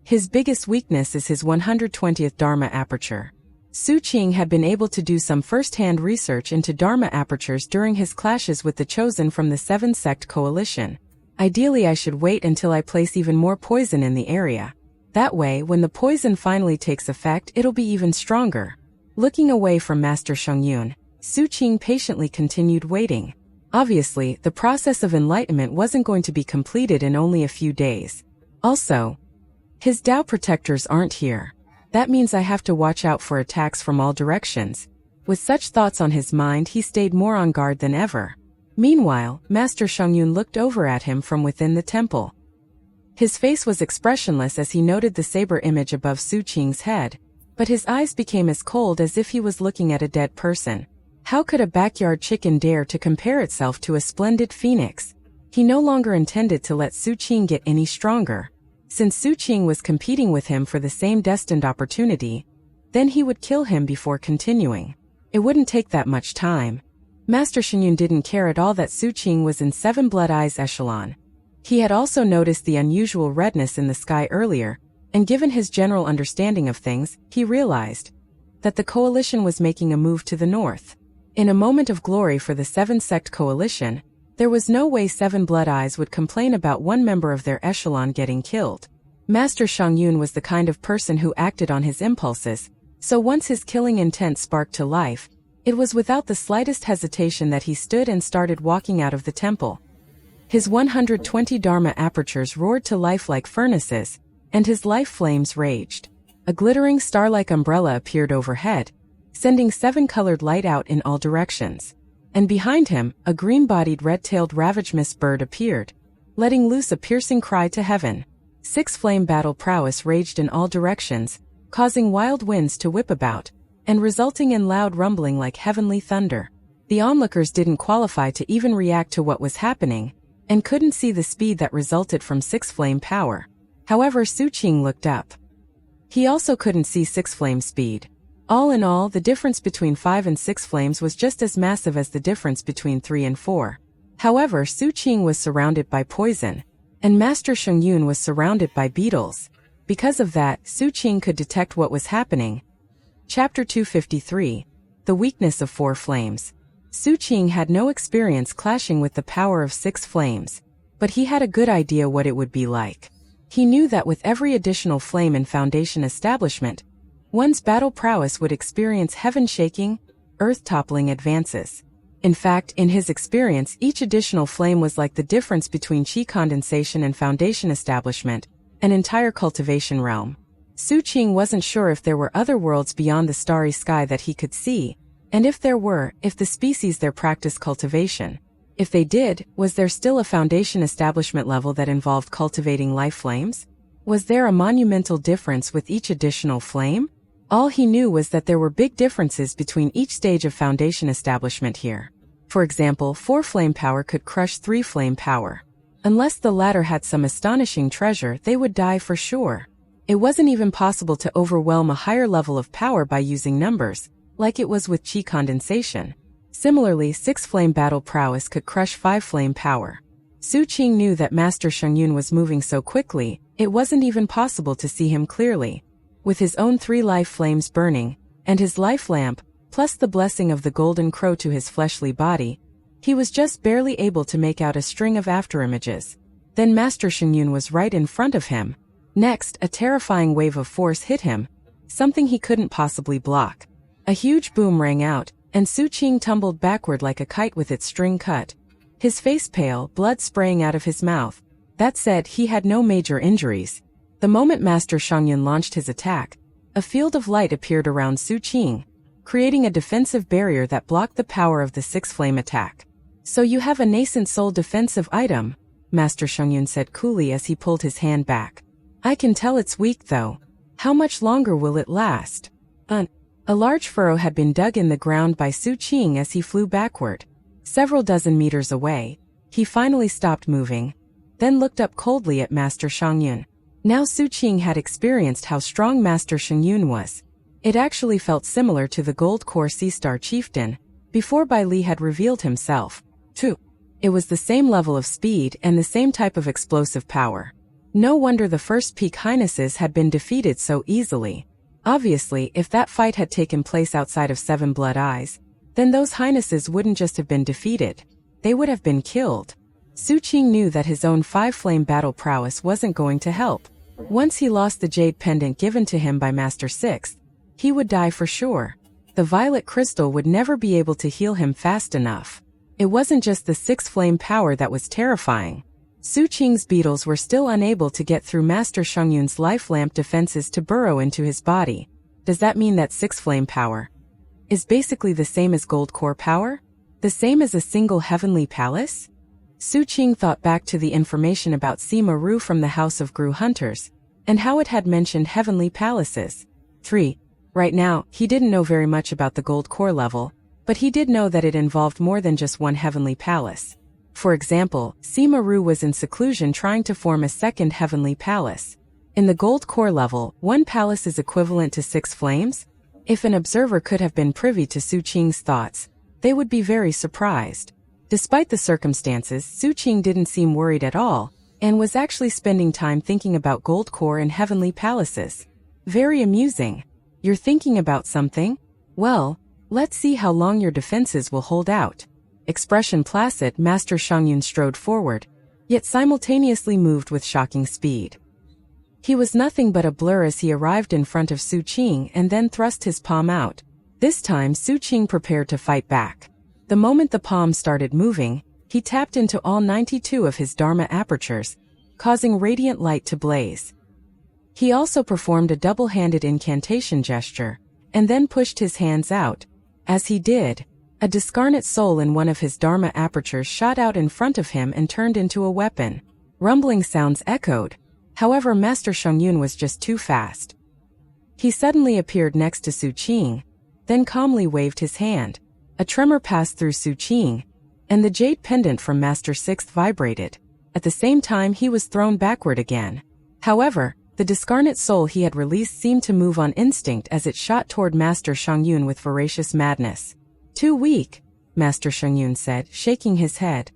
his biggest weakness is his 120th Dharma aperture. Su Qing had been able to do some first-hand research into Dharma apertures during his clashes with the chosen from the 7-sect coalition. Ideally, I should wait until I place even more poison in the area. That way, when the poison finally takes effect, it'll be even stronger. Looking away from Master Shengyun, Su Qing patiently continued waiting. Obviously, the process of enlightenment wasn't going to be completed in only a few days. Also, his Tao protectors aren't here. That means I have to watch out for attacks from all directions. With such thoughts on his mind, he stayed more on guard than ever. Meanwhile, Master Shengyun looked over at him from within the temple. His face was expressionless as he noted the saber image above Su Qing's head, but his eyes became as cold as if he was looking at a dead person. How could a backyard chicken dare to compare itself to a splendid phoenix? He no longer intended to let Su Qing get any stronger. Since Su Qing was competing with him for the same destined opportunity, then he would kill him before continuing. It wouldn't take that much time. Master Shengyun didn't care at all that Su Qing was in 7 Blood Eyes echelon. He had also noticed the unusual redness in the sky earlier, and given his general understanding of things, he realized that the coalition was making a move to the north. In a moment of glory for the 7-sect coalition, there was no way 7 Blood Eyes would complain about one member of their echelon getting killed. Master Shengyun was the kind of person who acted on his impulses, so once his killing intent sparked to life, it was without the slightest hesitation that he stood and started walking out of the temple. His 120 Dharma apertures roared to life like furnaces, and his life flames raged. A glittering star-like umbrella appeared overhead, sending 7-colored light out in all directions. And behind him, a green-bodied red-tailed ravaged bird appeared, letting loose a piercing cry to heaven. 6 flame battle prowess raged in all directions, causing wild winds to whip about, and resulting in loud rumbling like heavenly thunder. The onlookers didn't qualify to even react to what was happening, and couldn't see the speed that resulted from 6 flame power. However, Su Qing looked up. He also couldn't see 6 flame speed. All in all, the difference between 5 and 6 flames was just as massive as the difference between 3 and 4. However, Su Qing was surrounded by poison, and Master Shengyun was surrounded by beetles. Because of that, Su Qing could detect what was happening. Chapter 253. The Weakness of 4 Flames. Su Qing had no experience clashing with the power of 6 flames, but he had a good idea what it would be like. He knew that with every additional flame in Foundation establishment, one's battle prowess would experience heaven-shaking, earth-toppling advances. In fact, in his experience, each additional flame was like the difference between Qi condensation and Foundation establishment, an entire cultivation realm. Su Qing wasn't sure if there were other worlds beyond the starry sky that he could see, and if there were, if the species there practiced cultivation. If they did, was there still a Foundation establishment level that involved cultivating life flames? Was there a monumental difference with each additional flame? All he knew was that there were big differences between each stage of foundation establishment here. For example, 4 flame power could crush 3 flame power. Unless the latter had some astonishing treasure, they would die for sure. It wasn't even possible to overwhelm a higher level of power by using numbers, like it was with qi condensation. Similarly, 6 flame battle prowess could crush 5 flame power. Su Qing knew that Master Shengyun was moving so quickly, it wasn't even possible to see him clearly. With his own 3 life flames burning, and his life lamp, plus the blessing of the golden crow to his fleshly body, he was just barely able to make out a string of afterimages. Then Master Shengyun was right in front of him. Next, a terrifying wave of force hit him, something he couldn't possibly block. A huge boom rang out, and Su Qing tumbled backward like a kite with its string cut. His face pale, blood spraying out of his mouth. That said, he had no major injuries. The moment Master Shengyun launched his attack, a field of light appeared around Su Qing, creating a defensive barrier that blocked the power of the 6 flame attack. So you have a nascent soul defensive item, Master Shengyun said coolly as he pulled his hand back. I can tell it's weak though. How much longer will it last? A large furrow had been dug in the ground by Su Qing as he flew backward. Several dozen meters away, he finally stopped moving, then looked up coldly at Master Shengyun. Now Su Qing had experienced how strong Master Shengyun was. It actually felt similar to the Gold Core Sea Star Chieftain, before Bai Li had revealed himself, too. It was the same level of speed and the same type of explosive power. No wonder the first Peak Highnesses had been defeated so easily. Obviously, if that fight had taken place outside of 7 Blood Eyes, then those Highnesses wouldn't just have been defeated, they would have been killed. Su Qing knew that his own 5 flame battle prowess wasn't going to help. Once he lost the jade pendant given to him by Master Sixth, he would die for sure. The violet crystal would never be able to heal him fast enough. It wasn't just the 6 flame power that was terrifying. Su Qing's beetles were still unable to get through Master Shengyun's life lamp defenses to burrow into his body. Does that mean that 6 flame power is basically the same as gold core power? The same as a single heavenly palace? Su Qing thought back to the information about Sima Ru from the House of Gru Hunters, and how it had mentioned heavenly palaces. 3. Right now, he didn't know very much about the gold core level, but he did know that it involved more than just one heavenly palace. For example, Sima Ru was in seclusion trying to form a second heavenly palace. In the gold core level, one palace is equivalent to 6 flames? If an observer could have been privy to Su Qing's thoughts, they would be very surprised. Despite the circumstances, Su Qing didn't seem worried at all, and was actually spending time thinking about gold core and heavenly palaces. Very amusing. You're thinking about something? Well, let's see how long your defenses will hold out. Expression placid, Master Shengyun strode forward, yet simultaneously moved with shocking speed. He was nothing but a blur as he arrived in front of Su Qing and then thrust his palm out. This time Su Qing prepared to fight back. The moment the palm started moving, he tapped into all 92 of his Dharma apertures, causing radiant light to blaze. He also performed a double-handed incantation gesture, and then pushed his hands out. As he did, a discarnate soul in one of his Dharma apertures shot out in front of him and turned into a weapon. Rumbling sounds echoed. However, Master Shengyun was just too fast. He suddenly appeared next to Su Qing, then calmly waved his hand. A tremor passed through Su Qing, and the jade pendant from Master Sixth vibrated. At the same time, he was thrown backward again. However, the discarnate soul he had released seemed to move on instinct as it shot toward Master Shengyun with voracious madness. Too weak, Master Shengyun said, shaking his head.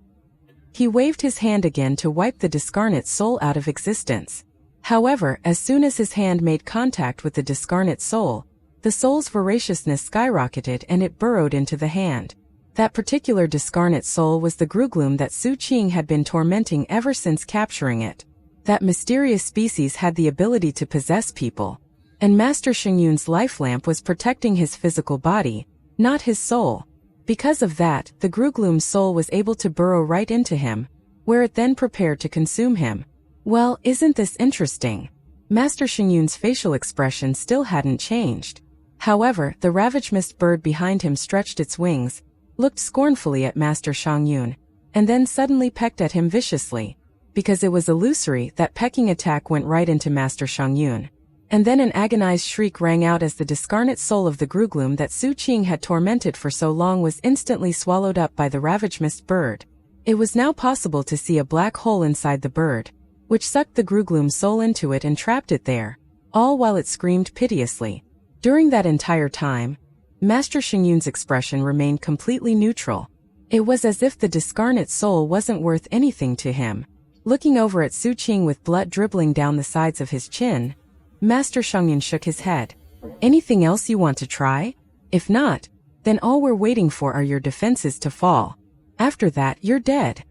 He waved his hand again to wipe the discarnate soul out of existence. However, as soon as his hand made contact with the discarnate soul, the soul's voraciousness skyrocketed and it burrowed into the hand. That particular discarnate soul was the Gruglum that Su Qing had been tormenting ever since capturing it. That mysterious species had the ability to possess people, and Master Shengyun's life lamp was protecting his physical body, not his soul. Because of that, the Gruglum's soul was able to burrow right into him, where it then prepared to consume him. Well, isn't this interesting? Master Shengyun's facial expression still hadn't changed. However, the ravaged bird behind him stretched its wings, looked scornfully at Master Shengyun, and then suddenly pecked at him viciously. Because it was illusory, that pecking attack went right into Master Shengyun. And then an agonized shriek rang out as the discarnate soul of the Gruglum that Su Qing had tormented for so long was instantly swallowed up by the ravaged bird. It was now possible to see a black hole inside the bird, which sucked the Gruglum's soul into it and trapped it there, all while it screamed piteously. During that entire time, Master Xingyun's expression remained completely neutral. It was as if the discarnate soul wasn't worth anything to him. Looking over at Su Qing with blood dribbling down the sides of his chin, Master Xingyun shook his head. Anything else you want to try? If not, then all we're waiting for are your defenses to fall. After that, you're dead.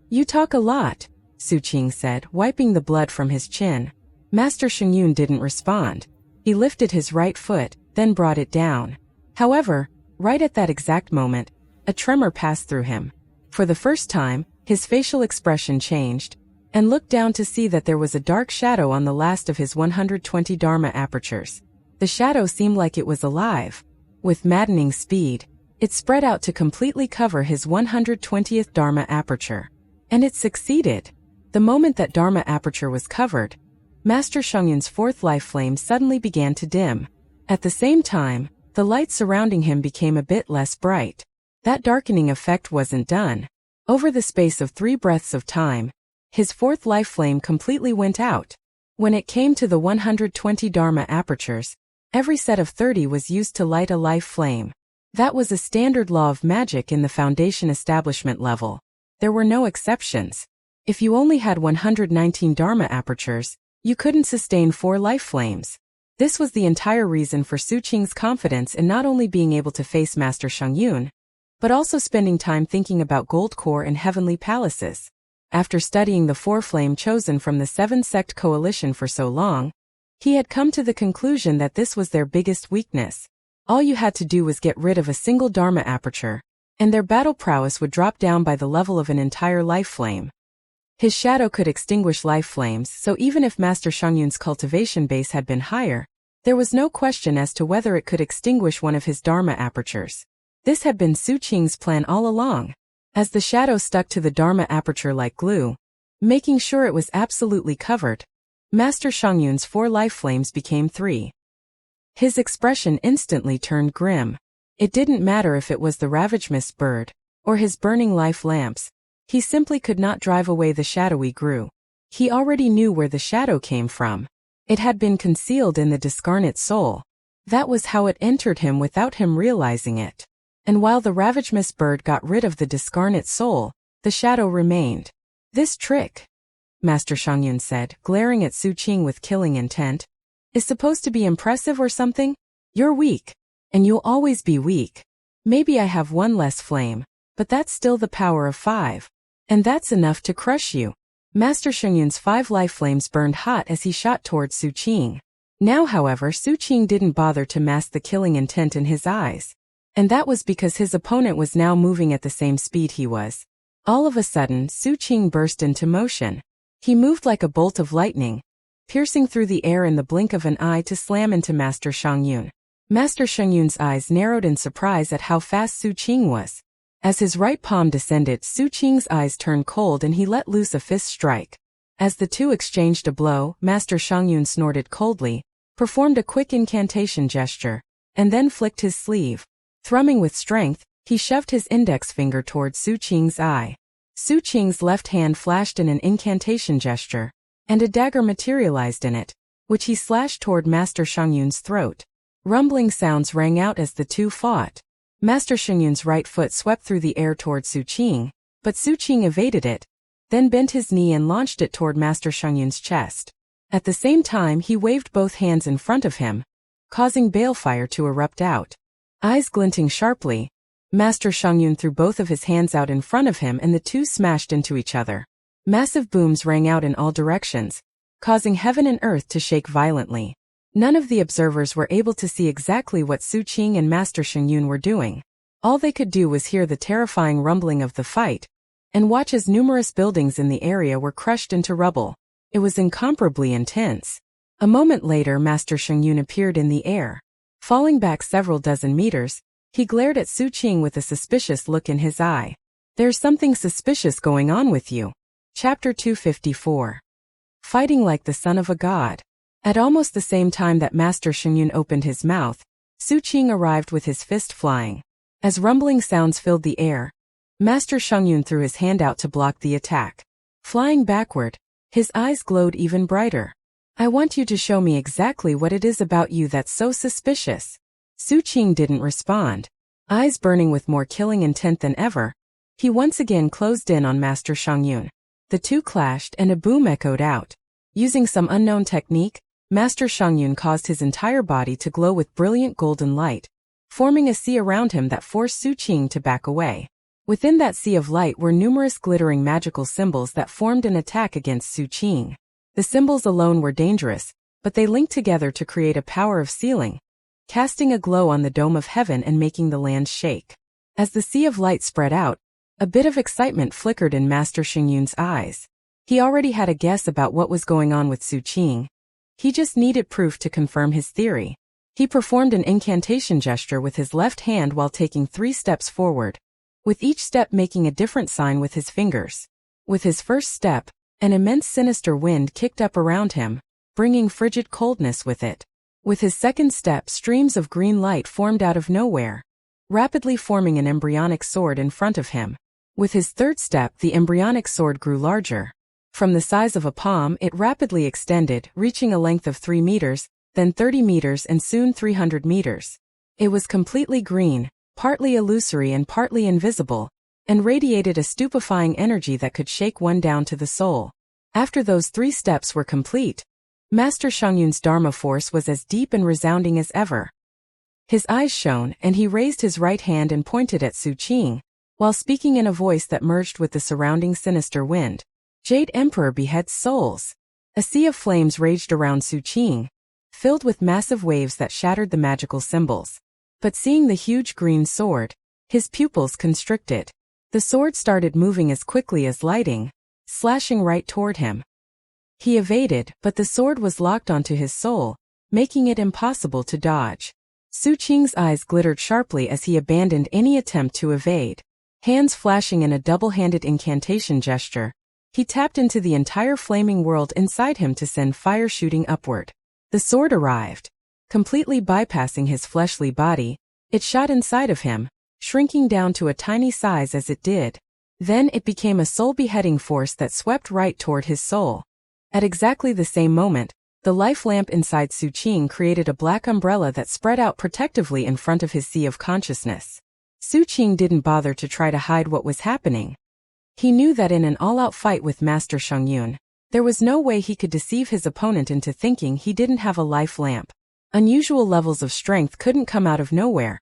You talk a lot, Su Qing said, wiping the blood from his chin. Master Xingyun didn't respond. He lifted his right foot, then brought it down. However, right at that exact moment, a tremor passed through him. For the first time, his facial expression changed, and looked down to see that there was a dark shadow on the last of his 120 Dharma apertures. The shadow seemed like it was alive. With maddening speed, it spread out to completely cover his 120th Dharma aperture. And it succeeded. The moment that Dharma aperture was covered, Master Xingyun's fourth life flame suddenly began to dim. At the same time, the light surrounding him became a bit less bright. That darkening effect wasn't done. Over the space of 3 breaths of time, his fourth life flame completely went out. When it came to the 120 Dharma apertures, every set of 30 was used to light a life flame. That was a standard law of magic in the Foundation establishment level. There were no exceptions. If you only had 119 Dharma apertures, you couldn't sustain 4 life flames. This was the entire reason for Su Qing's confidence in not only being able to face Master Xingyun, but also spending time thinking about Gold Core and Heavenly Palaces. After studying the 4 flame chosen from the 7-sect coalition for so long, he had come to the conclusion that this was their biggest weakness. All you had to do was get rid of a single Dharma aperture, and their battle prowess would drop down by the level of an entire life flame. His shadow could extinguish life flames, so even if Master Xingyun's cultivation base had been higher, there was no question as to whether it could extinguish one of his Dharma apertures. This had been Su Qing's plan all along. As the shadow stuck to the Dharma aperture like glue, making sure it was absolutely covered, Master Xingyun's 4 life flames became 3. His expression instantly turned grim. It didn't matter if it was the ravaged bird, or his burning life lamps. He simply could not drive away the shadowy glue. He already knew where the shadow came from. It had been concealed in the discarnate soul. That was how it entered him without him realizing it. And while the ravaged bird got rid of the discarnate soul, the shadow remained. This trick, Master Xingyun said, glaring at Su Qing with killing intent, is supposed to be impressive or something? You're weak. And you'll always be weak. Maybe I have 1 less flame, but that's still the power of 5. And that's enough to crush you. Master Xingyun's 5 life flames burned hot as he shot towards Su Qing. Now, however, Su Qing didn't bother to mask the killing intent in his eyes. And that was because his opponent was now moving at the same speed he was. All of a sudden, Su Qing burst into motion. He moved like a bolt of lightning, piercing through the air in the blink of an eye to slam into Master Xingyun. Master Xingyun's eyes narrowed in surprise at how fast Su Qing was. As his right palm descended, Su Qing's eyes turned cold and he let loose a fist strike. As the two exchanged a blow, Master Xingyun snorted coldly, performed a quick incantation gesture, and then flicked his sleeve. Thrumming with strength, he shoved his index finger towards Su Qing's eye. Su Qing's left hand flashed in an incantation gesture, and a dagger materialized in it, which he slashed toward Master Xingyun's throat. Rumbling sounds rang out as the two fought. Master Xingyun's right foot swept through the air toward Su Qing, but Su Qing evaded it, then bent his knee and launched it toward Master Xingyun's chest. At the same time, he waved both hands in front of him, causing balefire to erupt out. Eyes glinting sharply, Master Xingyun threw both of his hands out in front of him and the two smashed into each other. Massive booms rang out in all directions, causing heaven and earth to shake violently. None of the observers were able to see exactly what Su Qing and Master Xingyun were doing. All they could do was hear the terrifying rumbling of the fight, and watch as numerous buildings in the area were crushed into rubble. It was incomparably intense. A moment later, Master Xingyun appeared in the air. Falling back several dozen meters, he glared at Su Qing with a suspicious look in his eye. "There's something suspicious going on with you." Chapter 254. Fighting like the son of a god. At almost the same time that Master Shengyun opened his mouth, Su Qing arrived with his fist flying. As rumbling sounds filled the air, Master Shengyun threw his hand out to block the attack. Flying backward, his eyes glowed even brighter. I want you to show me exactly what it is about you that's so suspicious. Su Qing didn't respond. Eyes burning with more killing intent than ever, he once again closed in on Master Shengyun. The two clashed and a boom echoed out. Using some unknown technique, Master Shengyun caused his entire body to glow with brilliant golden light, forming a sea around him that forced Su Qing to back away. Within that sea of light were numerous glittering magical symbols that formed an attack against Su Qing. The symbols alone were dangerous, but they linked together to create a power of sealing, casting a glow on the dome of heaven and making the land shake. As the sea of light spread out, a bit of excitement flickered in Master Shengyun's eyes. He already had a guess about what was going on with Su Qing. He just needed proof to confirm his theory. He performed an incantation gesture with his left hand while taking 3 steps forward, with each step making a different sign with his fingers. With his first step, an immense sinister wind kicked up around him, bringing frigid coldness with it. With his second step, streams of green light formed out of nowhere, rapidly forming an embryonic sword in front of him. With his third step, the embryonic sword grew larger. From the size of a palm, it rapidly extended, reaching a length of 3 meters, then 30 meters and soon 300 meters. It was completely green, partly illusory and partly invisible, and radiated a stupefying energy that could shake one down to the soul. After those 3 steps were complete, Master Shengyun's Dharma force was as deep and resounding as ever. His eyes shone, and he raised his right hand and pointed at Su Qing, while speaking in a voice that merged with the surrounding sinister wind. Jade Emperor beheads souls. A sea of flames raged around Su Qing, filled with massive waves that shattered the magical symbols. But seeing the huge green sword, his pupils constricted. The sword started moving as quickly as lightning, slashing right toward him. He evaded, but the sword was locked onto his soul, making it impossible to dodge. Su Qing's eyes glittered sharply as he abandoned any attempt to evade. Hands flashing in a double-handed incantation gesture, he tapped into the entire flaming world inside him to send fire shooting upward. The sword arrived. Completely bypassing his fleshly body, it shot inside of him, shrinking down to a tiny size as it did. Then it became a soul-beheading force that swept right toward his soul. At exactly the same moment, the life lamp inside Su Qing created a black umbrella that spread out protectively in front of his sea of consciousness. Su Qing didn't bother to try to hide what was happening. He knew that in an all-out fight with Master Shengyun, there was no way he could deceive his opponent into thinking he didn't have a life lamp. Unusual levels of strength couldn't come out of nowhere.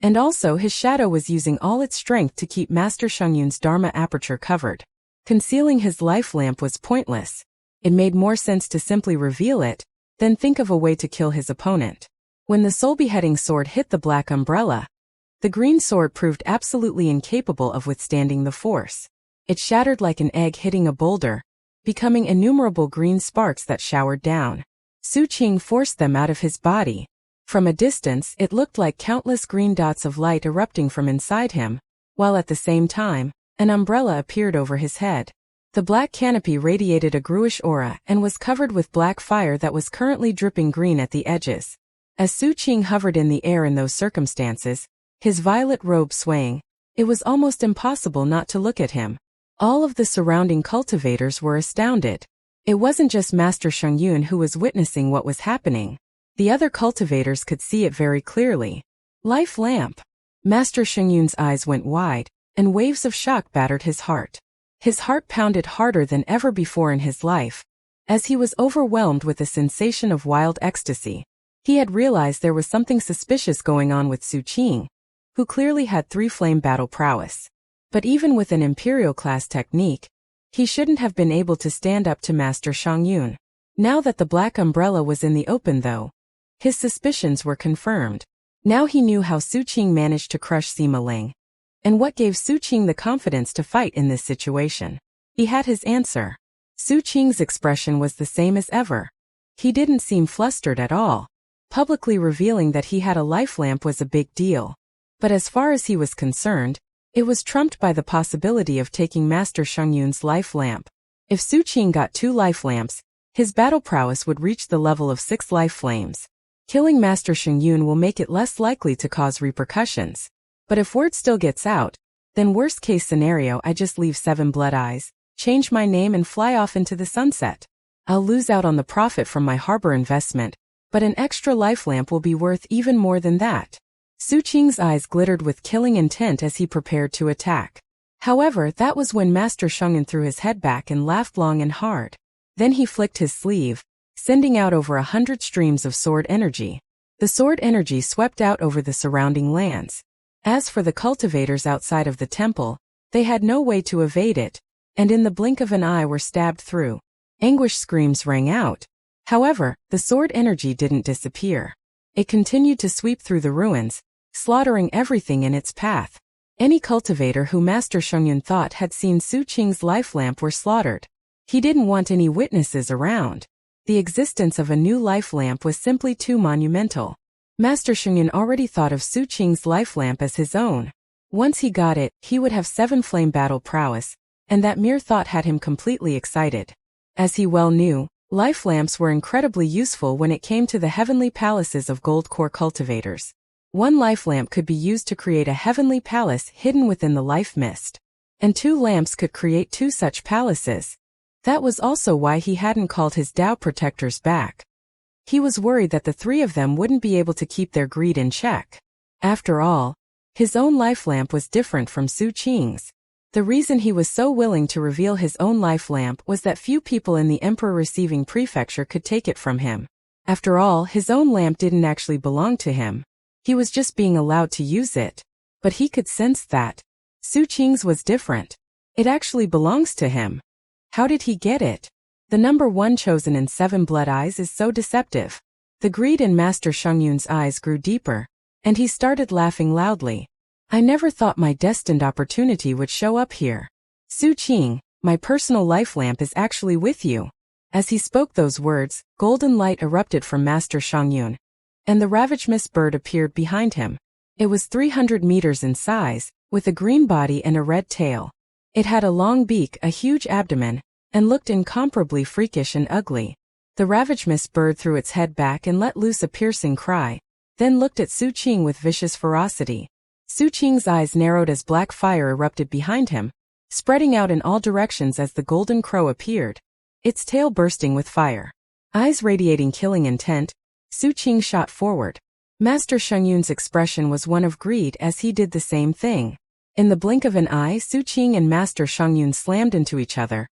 And also his shadow was using all its strength to keep Master Shengyun's Dharma aperture covered. Concealing his life lamp was pointless. It made more sense to simply reveal it, than think of a way to kill his opponent. When the soul-beheading sword hit the black umbrella, the green sword proved absolutely incapable of withstanding the force. It shattered like an egg hitting a boulder, becoming innumerable green sparks that showered down. Su Qing forced them out of his body. From a distance, it looked like countless green dots of light erupting from inside him, while at the same time, an umbrella appeared over his head. The black canopy radiated a greenish aura and was covered with black fire that was currently dripping green at the edges. As Su Qing hovered in the air in those circumstances, his violet robe swaying, it was almost impossible not to look at him. All of the surrounding cultivators were astounded. It wasn't just Master Shengyun who was witnessing what was happening. The other cultivators could see it very clearly. Life lamp. Master Shengyun's eyes went wide, and waves of shock battered his heart. His heart pounded harder than ever before in his life, as he was overwhelmed with a sensation of wild ecstasy. He had realized there was something suspicious going on with Su Qing, who clearly had 3 flame battle prowess. But even with an imperial-class technique, he shouldn't have been able to stand up to Master Shengyun. Now that the black umbrella was in the open though, his suspicions were confirmed. Now he knew how Su Qing managed to crush Sima Ling. And what gave Su Qing the confidence to fight in this situation? He had his answer. Su Qing's expression was the same as ever. He didn't seem flustered at all. Publicly revealing that he had a life lamp was a big deal. But as far as he was concerned, it was trumped by the possibility of taking Master Shengyun's life lamp. If Su Qing got 2 life lamps, his battle prowess would reach the level of 6 life flames. Killing Master Xingyun will make it less likely to cause repercussions. But if word still gets out, then worst case scenario I just leave 7 blood eyes, change my name and fly off into the sunset. I'll lose out on the profit from my harbor investment, but an extra life lamp will be worth even more than that. Su Qing's eyes glittered with killing intent as he prepared to attack. However, that was when Master Xingyun threw his head back and laughed long and hard. Then he flicked his sleeve, sending out over 100 streams of sword energy. The sword energy swept out over the surrounding lands. As for the cultivators outside of the temple, they had no way to evade it, and in the blink of an eye were stabbed through. Anguish screams rang out. However, the sword energy didn't disappear. It continued to sweep through the ruins, slaughtering everything in its path. Any cultivator who Master Xingyun thought had seen Su Qing's life lamp were slaughtered. He didn't want any witnesses around. The existence of a new life lamp was simply too monumental. Master Xingyun already thought of Su Qing's life lamp as his own. Once he got it, he would have 7 flame battle prowess, and that mere thought had him completely excited. As he well knew, life lamps were incredibly useful when it came to the heavenly palaces of gold core cultivators. One life lamp could be used to create a heavenly palace hidden within the life mist. And 2 lamps could create 2 such palaces. That was also why he hadn't called his Tao protectors back. He was worried that the 3 of them wouldn't be able to keep their greed in check. After all, his own life lamp was different from Su Qing's. The reason he was so willing to reveal his own life lamp was that few people in the Emperor Receiving Prefecture could take it from him. After all, his own lamp didn't actually belong to him. He was just being allowed to use it. But he could sense that Su Qing's was different. It actually belongs to him. How did he get it? The number 1 chosen in 7 blood eyes is so deceptive. The greed in Master Xingyun's eyes grew deeper, and he started laughing loudly. I never thought my destined opportunity would show up here. Su Qing, my personal life lamp is actually with you. As he spoke those words, golden light erupted from Master Xingyun, and the Ravaged bird appeared behind him. It was 300 meters in size, with a green body and a red tail. It had a long beak, a huge abdomen, and looked incomparably freakish and ugly. The Ravaged bird threw its head back and let loose a piercing cry, then looked at Su Qing with vicious ferocity. Su Qing's eyes narrowed as black fire erupted behind him, spreading out in all directions as the golden crow appeared, its tail bursting with fire. Eyes radiating killing intent, Su Qing shot forward. Master Xingyun's expression was one of greed as he did the same thing. In the blink of an eye, Su Qing and Master Xingyun slammed into each other,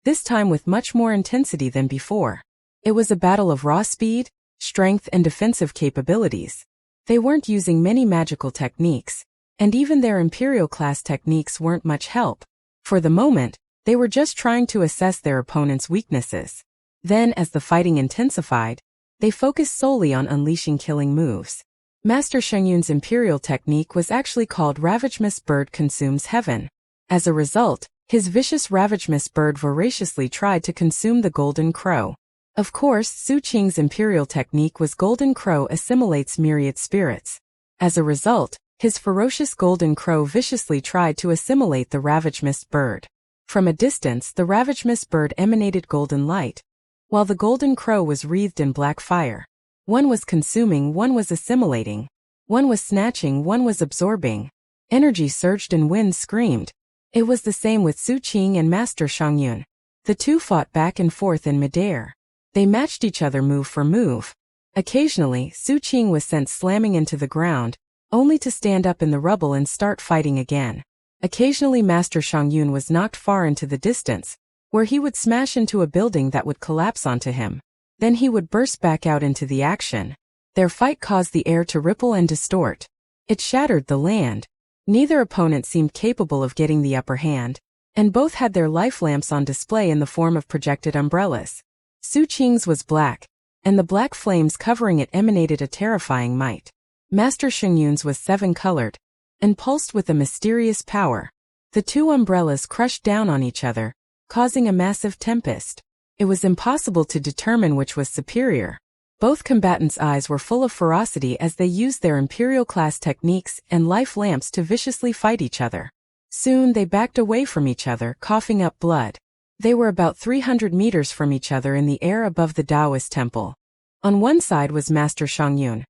this time with much more intensity than before. It was a battle of raw speed, strength and defensive capabilities. They weren't using many magical techniques, and even their Imperial-class techniques weren't much help. For the moment, they were just trying to assess their opponent's weaknesses. Then, as the fighting intensified, they focused solely on unleashing killing moves. Master Xingyun's Imperial technique was actually called Ravaged Bird Consumes Heaven. As a result, his vicious Ravaged bird voraciously tried to consume the Golden Crow. Of course, Su Qing's Imperial technique was Golden Crow assimilates myriad spirits. As a result, his ferocious Golden Crow viciously tried to assimilate the Ravaged bird. From a distance, the Ravaged bird emanated golden light, while the Golden Crow was wreathed in black fire. One was consuming, one was assimilating. One was snatching, one was absorbing. Energy surged and wind screamed. It was the same with Su Qing and Master Xingyun. The 2 fought back and forth in midair. They matched each other move for move. Occasionally, Su Qing was sent slamming into the ground, only to stand up in the rubble and start fighting again. Occasionally Master Xingyun was knocked far into the distance, where he would smash into a building that would collapse onto him. Then he would burst back out into the action. Their fight caused the air to ripple and distort. It shattered the land. Neither opponent seemed capable of getting the upper hand, and both had their life lamps on display in the form of projected umbrellas. Su Qing's was black, and the black flames covering it emanated a terrifying might. Master Xingyun's was 7-colored, and pulsed with a mysterious power. The 2 umbrellas crushed down on each other, causing a massive tempest. It was impossible to determine which was superior. Both combatants' eyes were full of ferocity as they used their Imperial-class techniques and life lamps to viciously fight each other. Soon they backed away from each other, coughing up blood. They were about 300 meters from each other in the air above the Taoist temple. On one side was Master Shangyun,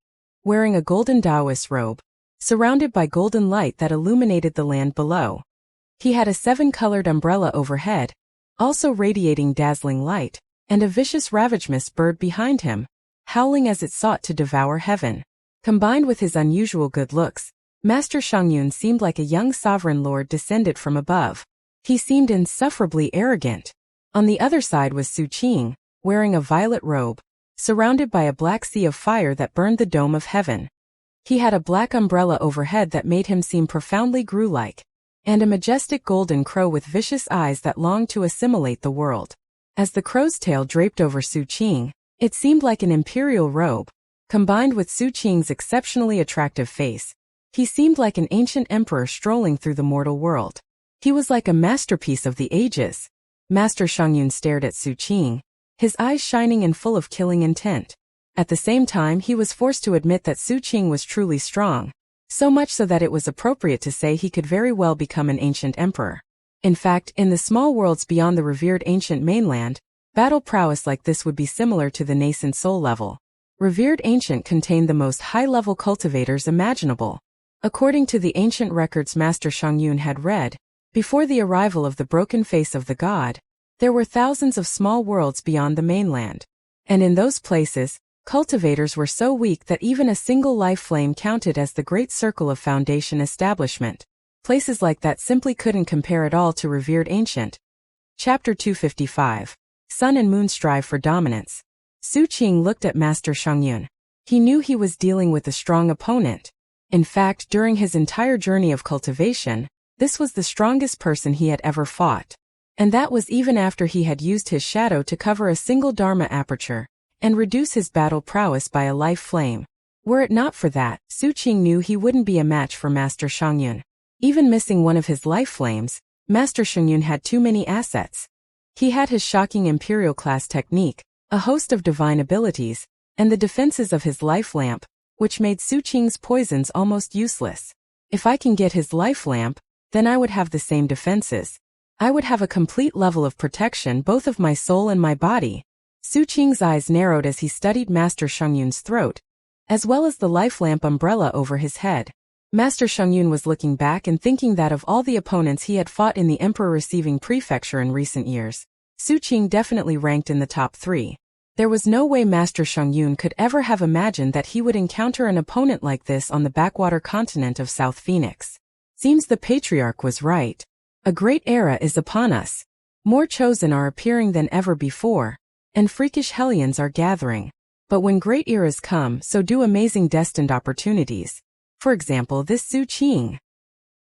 wearing a golden Taoist robe, surrounded by golden light that illuminated the land below. He had a 7-colored umbrella overhead, also radiating dazzling light, and a vicious ravenous bird behind him, howling as it sought to devour heaven. Combined with his unusual good looks, Master Shangyun seemed like a young sovereign lord descended from above. He seemed insufferably arrogant. On the other side was Su Qing, wearing a violet robe, surrounded by a black sea of fire that burned the dome of heaven. He had a black umbrella overhead that made him seem profoundly Gru-like, and a majestic golden crow with vicious eyes that longed to assimilate the world. As the crow's tail draped over Su Qing, it seemed like an imperial robe. Combined with Su Qing's exceptionally attractive face, he seemed like an ancient emperor strolling through the mortal world. He was like a masterpiece of the ages. Master Shangyun stared at Su Qing, his eyes shining and full of killing intent. At the same time, he was forced to admit that Su Qing was truly strong, so much so that it was appropriate to say he could very well become an ancient emperor. In fact, in the small worlds beyond the revered ancient mainland, battle prowess like this would be similar to the nascent soul level. Revered Ancient contained the most high-level cultivators imaginable. According to the ancient records Master Shangyun had read, before the arrival of the broken face of the god, there were thousands of small worlds beyond the mainland. And in those places, cultivators were so weak that even a single life flame counted as the great circle of foundation establishment. Places like that simply couldn't compare at all to Revered Ancient. Chapter 255. Sun and Moon Strive for Dominance. Su Qing looked at Master Shangyun. He knew he was dealing with a strong opponent. In fact, during his entire journey of cultivation, this was the strongest person he had ever fought. And that was even after he had used his shadow to cover a single Dharma aperture and reduce his battle prowess by a life flame. Were it not for that, Su Qing knew he wouldn't be a match for Master Shangyun. Even missing one of his life flames, Master Shangyun had too many assets. He had his shocking imperial class technique, a host of divine abilities, and the defenses of his life lamp, which made Su Qing's poisons almost useless. If I can get his life lamp, then I would have the same defenses. I would have a complete level of protection both of my soul and my body. Su Qing's eyes narrowed as he studied Master Shangyun's throat, as well as the life lamp umbrella over his head. Master Shangyun was looking back and thinking that of all the opponents he had fought in the Emperor Receiving Prefecture in recent years, Su Qing definitely ranked in the top 3. There was no way Master Shangyun could ever have imagined that he would encounter an opponent like this on the backwater continent of South Phoenix. Seems the patriarch was right. A great era is upon us. More chosen are appearing than ever before, and freakish hellions are gathering. But when great eras come, so do amazing destined opportunities. For example, this Su Qing.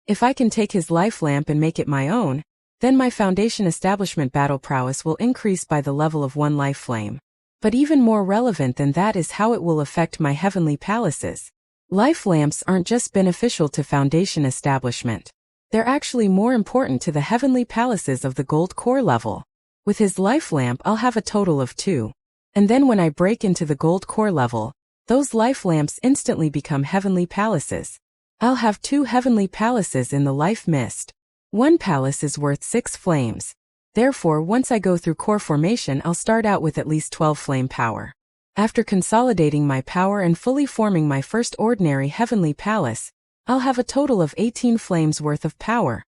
If I can take his life lamp and make it my own, then my foundation establishment battle prowess will increase by the level of 1 life flame. But even more relevant than that is how it will affect my heavenly palaces. Life lamps aren't just beneficial to foundation establishment. They're actually more important to the heavenly palaces of the gold core level. With his life lamp I'll have a total of 2. And then when I break into the gold core level, those life lamps instantly become heavenly palaces. I'll have 2 heavenly palaces in the life mist. 1 palace is worth 6 flames. Therefore, once I go through core formation, I'll start out with at least 12 flame power. After consolidating my power and fully forming my first ordinary heavenly palace, I'll have a total of 18 flames worth of power.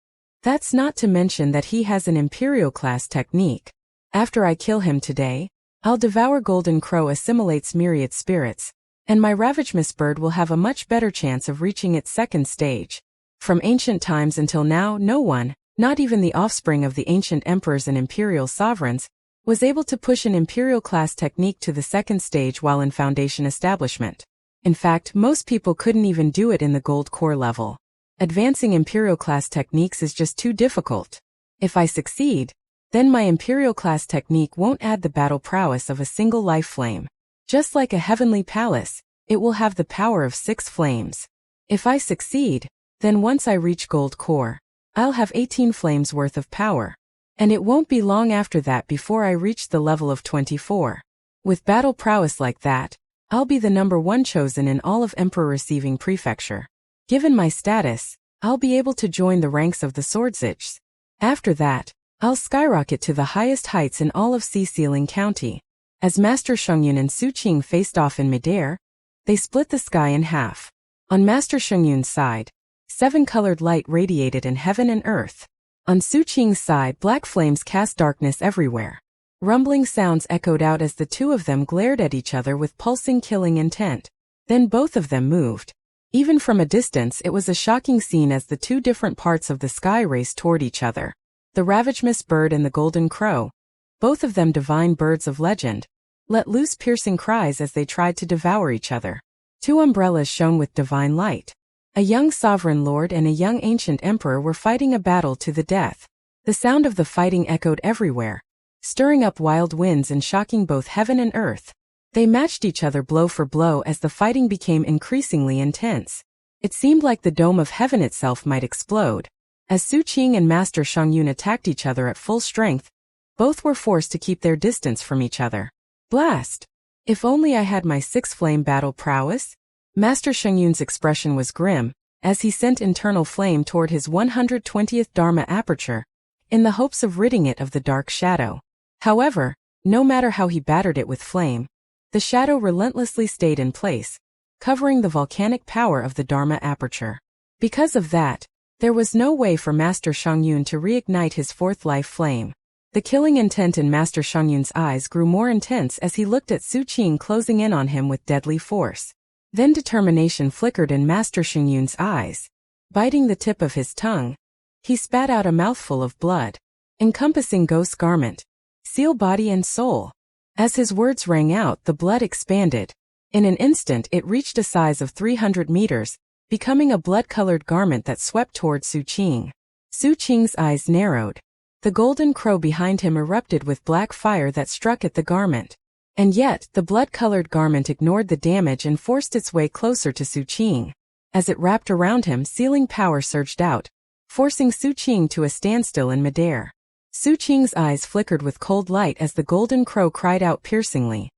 That's not to mention that he has an imperial class technique. After I kill him today, I'll devour Golden Crow assimilates myriad spirits, and my ravenous bird will have a much better chance of reaching its 2nd stage. From ancient times until now, no one, not even the offspring of the ancient emperors and imperial sovereigns, was able to push an imperial class technique to the 2nd stage while in foundation establishment. In fact, most people couldn't even do it in the gold core level. Advancing imperial class techniques is just too difficult. If I succeed, then my imperial class technique won't add the battle prowess of a single life flame. Just like a heavenly palace, it will have the power of 6 flames. If I succeed, then once I reach gold core, I'll have 18 flames worth of power. And it won't be long after that before I reach the level of 24. With battle prowess like that, I'll be the number 1 chosen in all of Emperor Receiving Prefecture. Given my status, I'll be able to join the ranks of the Swordsage. After that, I'll skyrocket to the highest heights in all of Sealing County. As Master Shungyun and Su Qing faced off in midair, they split the sky in half. On Master Shungyun's side, 7-colored light radiated in heaven and earth. On Su Qing's side, black flames cast darkness everywhere. Rumbling sounds echoed out as the two of them glared at each other with pulsing, killing intent. Then both of them moved. Even from a distance, it was a shocking scene as the two different parts of the sky raced toward each other. The ravenous bird and the golden crow, both of them divine birds of legend, let loose piercing cries as they tried to devour each other. Two umbrellas shone with divine light. A young sovereign lord and a young ancient emperor were fighting a battle to the death. The sound of the fighting echoed everywhere, stirring up wild winds and shocking both heaven and earth. They matched each other blow for blow as the fighting became increasingly intense. It seemed like the dome of heaven itself might explode. As Su Qing and Master Shungyun attacked each other at full strength, both were forced to keep their distance from each other. Blast! If only I had my 6-flame battle prowess? Master Shungyun's expression was grim, as he sent internal flame toward his 120th Dharma aperture, in the hopes of ridding it of the dark shadow. However, no matter how he battered it with flame, the shadow relentlessly stayed in place, covering the volcanic power of the Dharma aperture. Because of that, there was no way for Master Shungyun to reignite his 4th life flame. The killing intent in Master Shungyun's eyes grew more intense as he looked at Su Qing closing in on him with deadly force. Then determination flickered in Master Shungyun's eyes. Biting the tip of his tongue, he spat out a mouthful of blood, encompassing Ghost's garment, seal body and soul. As his words rang out, the blood expanded. In an instant it reached a size of 300 meters, becoming a blood-colored garment that swept toward Su Qing. Su Qing's eyes narrowed. The golden crow behind him erupted with black fire that struck at the garment. And yet, the blood-colored garment ignored the damage and forced its way closer to Su Qing. As it wrapped around him, sealing power surged out, forcing Su Qing to a standstill in midair. Su Qing's eyes flickered with cold light as the golden crow cried out piercingly.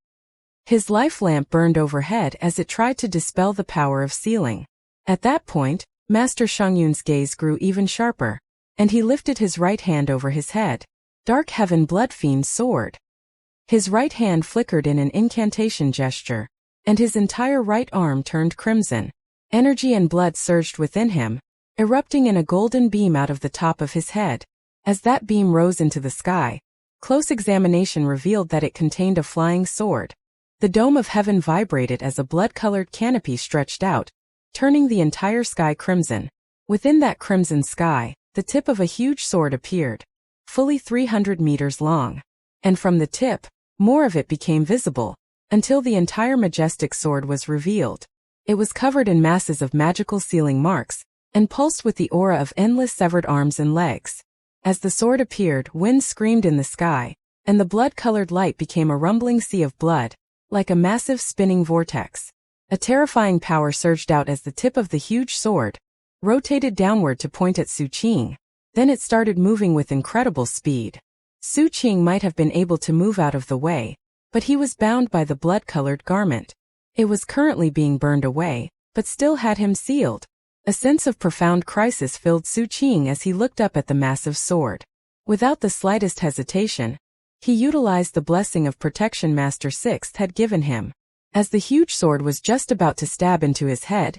His life lamp burned overhead as it tried to dispel the power of sealing. At that point, Master Shungyun's gaze grew even sharper, and he lifted his right hand over his head. Dark Heaven Blood Fiend's sword. His right hand flickered in an incantation gesture, and his entire right arm turned crimson. Energy and blood surged within him, erupting in a golden beam out of the top of his head. As that beam rose into the sky, close examination revealed that it contained a flying sword. The dome of heaven vibrated as a blood-colored canopy stretched out, turning the entire sky crimson. Within that crimson sky, the tip of a huge sword appeared, fully 300 meters long. And from the tip, more of it became visible, until the entire majestic sword was revealed. It was covered in masses of magical sealing marks, and pulsed with the aura of endless severed arms and legs. As the sword appeared, wind screamed in the sky, and the blood-colored light became a rumbling sea of blood, like a massive spinning vortex. A terrifying power surged out as the tip of the huge sword rotated downward to point at Su Qing. Then it started moving with incredible speed. Su Qing might have been able to move out of the way, but he was bound by the blood-colored garment. It was currently being burned away, but still had him sealed. A sense of profound crisis filled Su Qing as he looked up at the massive sword. Without the slightest hesitation, he utilized the blessing of protection Master Sixth had given him. As the huge sword was just about to stab into his head,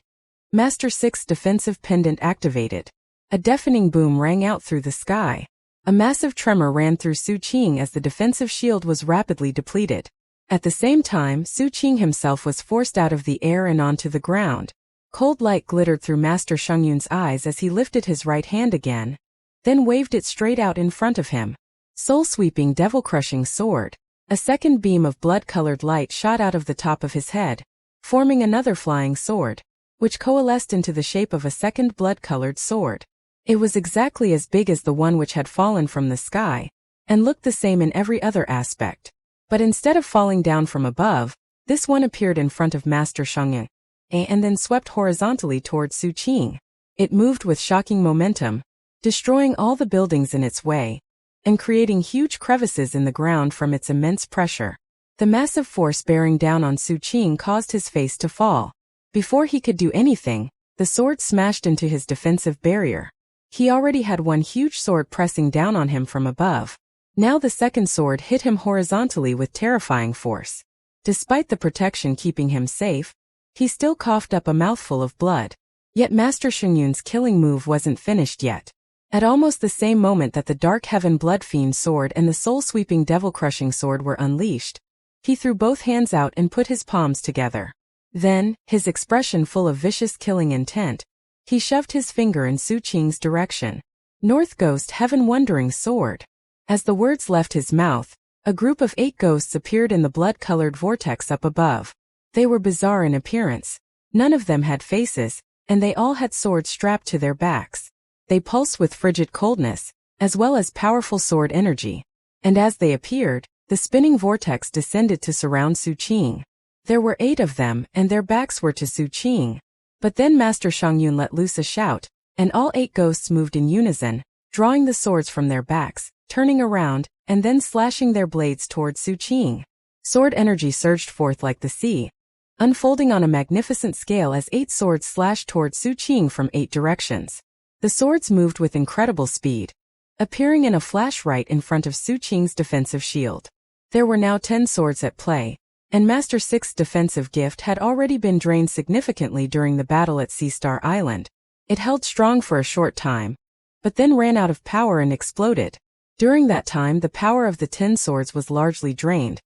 Master Sixth's defensive pendant activated. A deafening boom rang out through the sky. A massive tremor ran through Su Qing as the defensive shield was rapidly depleted. At the same time, Su Qing himself was forced out of the air and onto the ground. Cold light glittered through Master Shungyun's eyes as he lifted his right hand again, then waved it straight out in front of him. Soul-sweeping, devil-crushing sword. A second beam of blood-colored light shot out of the top of his head, forming another flying sword, which coalesced into the shape of a second blood-colored sword. It was exactly as big as the one which had fallen from the sky, and looked the same in every other aspect. But instead of falling down from above, this one appeared in front of Master Shungyun, and then swept horizontally towards Su Qing. It moved with shocking momentum, destroying all the buildings in its way, and creating huge crevices in the ground from its immense pressure. The massive force bearing down on Su Qing caused his face to fall. Before he could do anything, the sword smashed into his defensive barrier. He already had one huge sword pressing down on him from above. Now the second sword hit him horizontally with terrifying force. Despite the protection keeping him safe, he still coughed up a mouthful of blood. Yet Master Shengyun's killing move wasn't finished yet. At almost the same moment that the Dark Heaven Blood Fiend sword and the soul-sweeping devil-crushing sword were unleashed, he threw both hands out and put his palms together. Then, his expression full of vicious killing intent, he shoved his finger in Su Qing's direction. North Ghost Heaven Wandering Sword. As the words left his mouth, a group of 8 ghosts appeared in the blood-colored vortex up above. They were bizarre in appearance. None of them had faces, and they all had swords strapped to their backs. They pulsed with frigid coldness, as well as powerful sword energy. And as they appeared, the spinning vortex descended to surround Su Qing. There were 8 of them, and their backs were to Su Qing. But then Master Shengyun let loose a shout, and all 8 ghosts moved in unison, drawing the swords from their backs, turning around, and then slashing their blades toward Su Qing. Sword energy surged forth like the sea, unfolding on a magnificent scale as 8 swords slashed toward Su Qing from 8 directions. The swords moved with incredible speed, appearing in a flash right in front of Su Qing's defensive shield. There were now 10 swords at play, and Master Six's defensive gift had already been drained significantly during the battle at Sea Star Island. It held strong for a short time, but then ran out of power and exploded. During that time the power of the 10 swords was largely drained,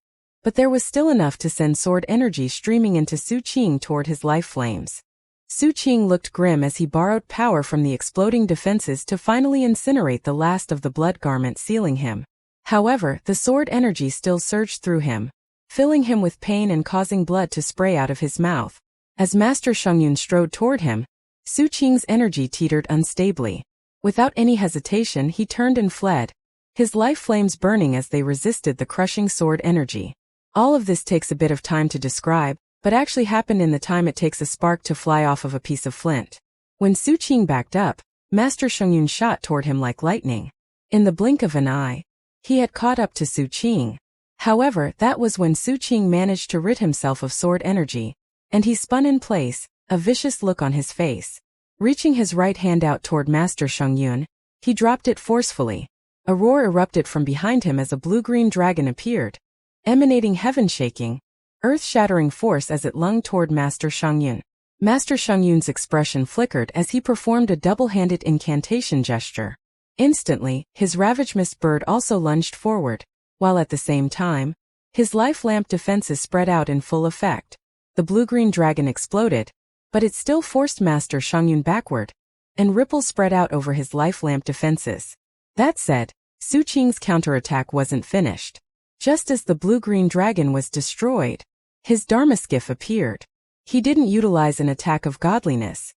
but there was still enough to send sword energy streaming into Su Qing toward his life flames. Su Qing looked grim as he borrowed power from the exploding defenses to finally incinerate the last of the blood garment sealing him. However, the sword energy still surged through him, filling him with pain and causing blood to spray out of his mouth. As Master Shengyun strode toward him, Su Qing's energy teetered unstably. Without any hesitation he turned and fled, his life flames burning as they resisted the crushing sword energy. All of this takes a bit of time to describe, but actually happened in the time it takes a spark to fly off of a piece of flint. When Su Qing backed up, Master Shengyun shot toward him like lightning. In the blink of an eye, he had caught up to Su Qing. However, that was when Su Qing managed to rid himself of sword energy, and he spun in place, a vicious look on his face. Reaching his right hand out toward Master Shengyun, he dropped it forcefully. A roar erupted from behind him as a blue-green dragon appeared, emanating heaven-shaking, earth-shattering force as it lunged toward Master Shengyun. Master Shengyun's expression flickered as he performed a double-handed incantation gesture. Instantly, his ravaged bird also lunged forward, while at the same time, his life lamp defenses spread out in full effect. The blue-green dragon exploded, but it still forced Master Shengyun backward, and ripples spread out over his life lamp defenses. That said, Su Qing's counterattack wasn't finished. Just as the blue-green dragon was destroyed, his Dharmaskiff appeared. He didn't utilize an attack of godliness.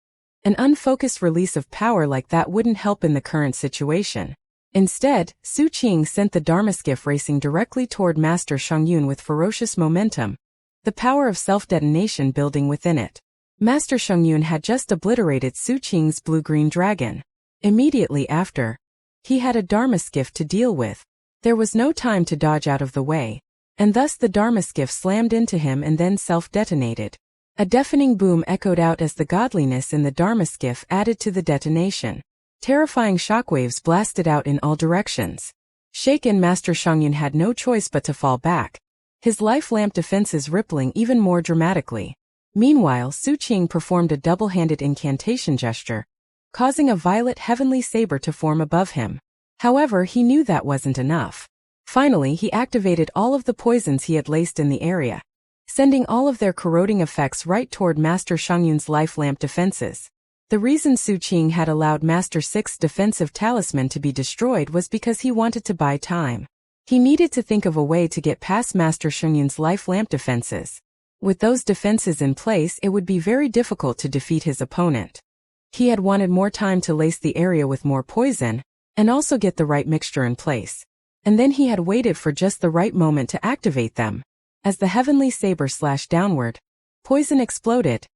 An unfocused release of power like that wouldn't help in the current situation. Instead, Su Qing sent the Dharmaskiff racing directly toward Master Shengyun with ferocious momentum, the power of self-detonation building within it. Master Shengyun had just obliterated Su Qing's blue-green dragon. Immediately after, he had a Dharmaskiff to deal with. There was no time to dodge out of the way, and thus the Dharmaskiff slammed into him and then self-detonated. A deafening boom echoed out as the godliness in the Dharmaskiff added to the detonation. Terrifying shockwaves blasted out in all directions. Shaken, Master Shengyun had no choice but to fall back, his life lamp defenses rippling even more dramatically. Meanwhile, Su Qing performed a double-handed incantation gesture, causing a violet heavenly saber to form above him. However, he knew that wasn't enough. Finally, he activated all of the poisons he had laced in the area, sending all of their corroding effects right toward Master Shengyun's life lamp defenses. The reason Su Qing had allowed Master Six's defensive talisman to be destroyed was because he wanted to buy time. He needed to think of a way to get past Master Shengyun's life lamp defenses. With those defenses in place, it would be very difficult to defeat his opponent. He had wanted more time to lace the area with more poison, and also get the right mixture in place. And then he had waited for just the right moment to activate them. As the heavenly saber slashed downward, poison exploded.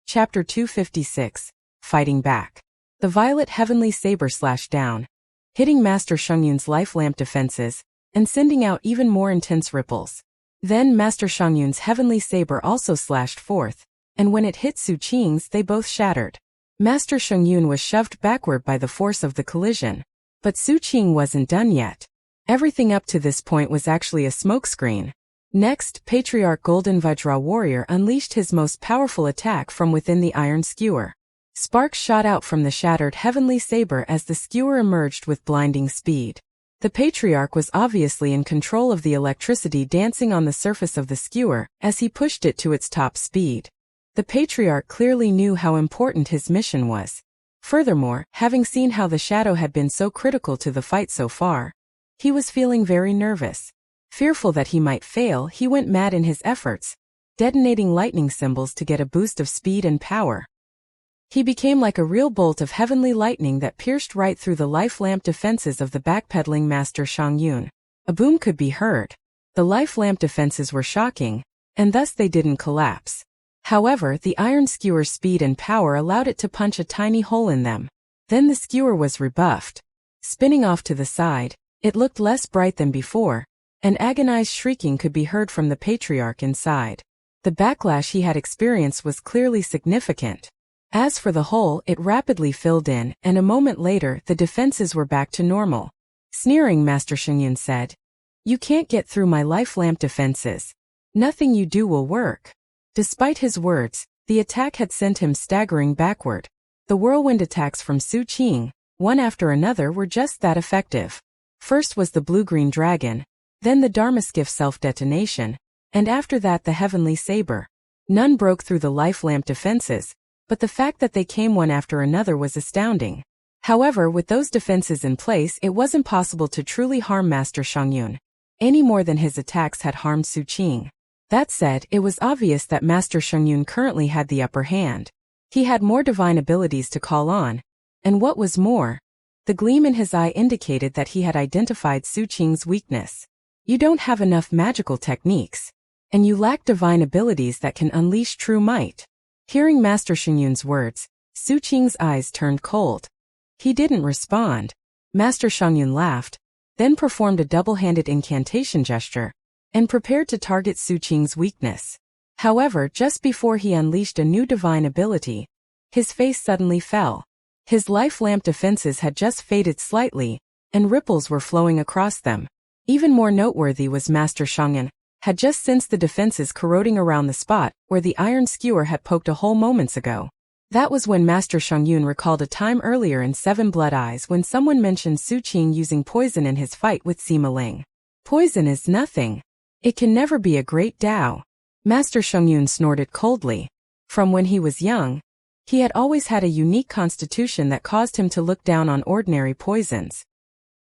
Chapter 256, Fighting Back. The violet heavenly saber slashed down, hitting Master Shengyun's life lamp defenses, and sending out even more intense ripples. Then Master Shengyun's heavenly saber also slashed forth, and when it hit Su Qing's, they both shattered. Master Sheng was shoved backward by the force of the collision. But Su Qing wasn't done yet. Everything up to this point was actually a smokescreen. Next, Patriarch Golden Vajra Warrior unleashed his most powerful attack from within the iron skewer. Sparks shot out from the shattered heavenly saber as the skewer emerged with blinding speed. The Patriarch was obviously in control of the electricity dancing on the surface of the skewer as he pushed it to its top speed. The Patriarch clearly knew how important his mission was. Furthermore, having seen how the shadow had been so critical to the fight so far, he was feeling very nervous. Fearful that he might fail, he went mad in his efforts, detonating lightning symbols to get a boost of speed and power. He became like a real bolt of heavenly lightning that pierced right through the life lamp defenses of the backpedaling Master Shang. A boom could be heard. The life lamp defenses were shocking, and thus they didn't collapse. However, the iron skewer's speed and power allowed it to punch a tiny hole in them. Then the skewer was rebuffed. Spinning off to the side, it looked less bright than before, and agonized shrieking could be heard from the Patriarch inside. The backlash he had experienced was clearly significant. As for the hole, it rapidly filled in, and a moment later the defenses were back to normal. Sneering, Master Sheng said, "You can't get through my life lamp defenses. Nothing you do will work." Despite his words, the attack had sent him staggering backward. The whirlwind attacks from Su Qing, one after another, were just that effective. First was the blue-green dragon, then the Dharmaskiff self-detonation, and after that the heavenly saber. None broke through the life lamp defenses, but the fact that they came one after another was astounding. However, with those defenses in place, it wasn't possible to truly harm Master Shang any more than his attacks had harmed Su Qing. That said, it was obvious that Master Sheng currently had the upper hand. He had more divine abilities to call on, and what was more, the gleam in his eye indicated that he had identified Su Qing's weakness. You don't have enough magical techniques, and you lack divine abilities that can unleash true might. Hearing Master Sheng's words, Su Qing's eyes turned cold. He didn't respond. Master Sheng laughed, then performed a double-handed incantation gesture, and prepared to target Su Qing's weakness. However, just before he unleashed a new divine ability, his face suddenly fell. His life lamp defenses had just faded slightly, and ripples were flowing across them. Even more noteworthy was Master Sheng had just sensed the defenses corroding around the spot where the iron skewer had poked a hole moments ago. That was when Master Sheng recalled a time earlier in Seven Blood Eyes when someone mentioned Su Qing using poison in his fight with Sima Ling. Poison is nothing. It can never be a great Dao. Master Sheng snorted coldly. From when he was young, he had always had a unique constitution that caused him to look down on ordinary poisons.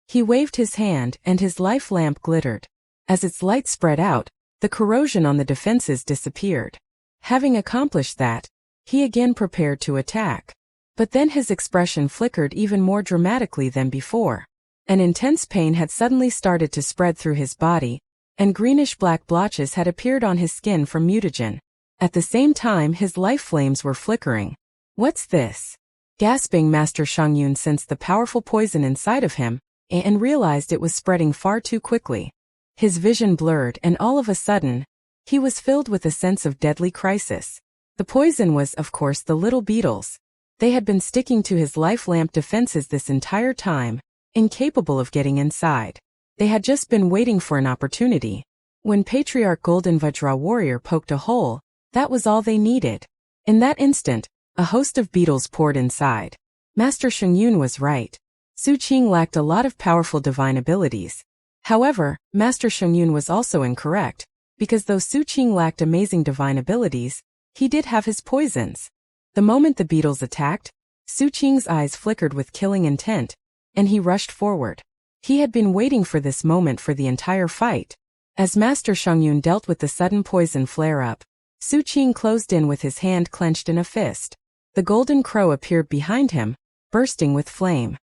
He waved his hand, and his life lamp glittered. As its light spread out, the corrosion on the defenses disappeared. Having accomplished that, he again prepared to attack. But then his expression flickered even more dramatically than before. An intense pain had suddenly started to spread through his body, and greenish-black blotches had appeared on his skin from mutagen. At the same time, his life flames were flickering. "What's this?" Gasping, Master Sheng sensed the powerful poison inside of him, and realized it was spreading far too quickly. His vision blurred, and all of a sudden, he was filled with a sense of deadly crisis. The poison was, of course, the little beetles. They had been sticking to his life lamp defenses this entire time, incapable of getting inside. They had just been waiting for an opportunity. When Patriarch Golden Vajra Warrior poked a hole, that was all they needed. In that instant, a host of beetles poured inside. Master Sheng was right. Su Qing lacked a lot of powerful divine abilities. However, Master Sheng was also incorrect, because though Su Qing lacked amazing divine abilities, he did have his poisons. The moment the beetles attacked, Su Qing's eyes flickered with killing intent, and he rushed forward. He had been waiting for this moment for the entire fight. As Master Sheng dealt with the sudden poison flare-up, Su Qing closed in with his hand clenched in a fist. The golden crow appeared behind him, bursting with flame.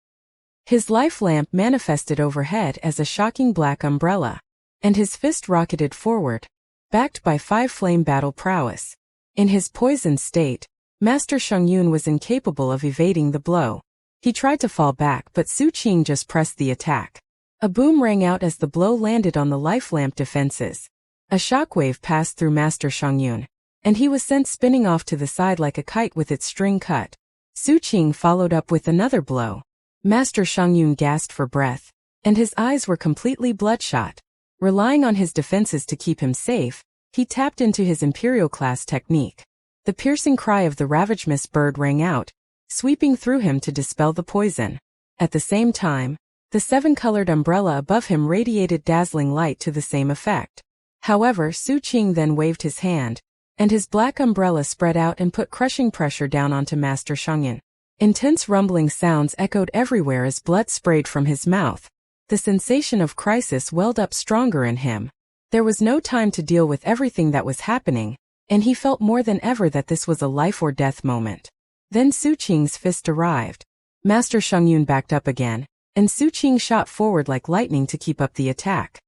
His life lamp manifested overhead as a shocking black umbrella, and his fist rocketed forward, backed by 5 flame battle prowess. In his poisoned state, Master Sheng was incapable of evading the blow. He tried to fall back, but Su Qing just pressed the attack. A boom rang out as the blow landed on the life lamp defenses. A shockwave passed through Master Sheng, and he was sent spinning off to the side like a kite with its string cut. Su Qing followed up with another blow. Master Shangyun gasped for breath, and his eyes were completely bloodshot. Relying on his defenses to keep him safe, he tapped into his imperial class technique. The piercing cry of the ravenous bird rang out, sweeping through him to dispel the poison. At the same time, the seven-colored umbrella above him radiated dazzling light to the same effect. However, Su Qing then waved his hand, and his black umbrella spread out and put crushing pressure down onto Master Shangyun. Intense rumbling sounds echoed everywhere as blood sprayed from his mouth. The sensation of crisis welled up stronger in him. There was no time to deal with everything that was happening, and he felt more than ever that this was a life-or-death moment. Then Su Qing's fist arrived. Master Shangyun backed up again, and Su Qing shot forward like lightning to keep up the attack.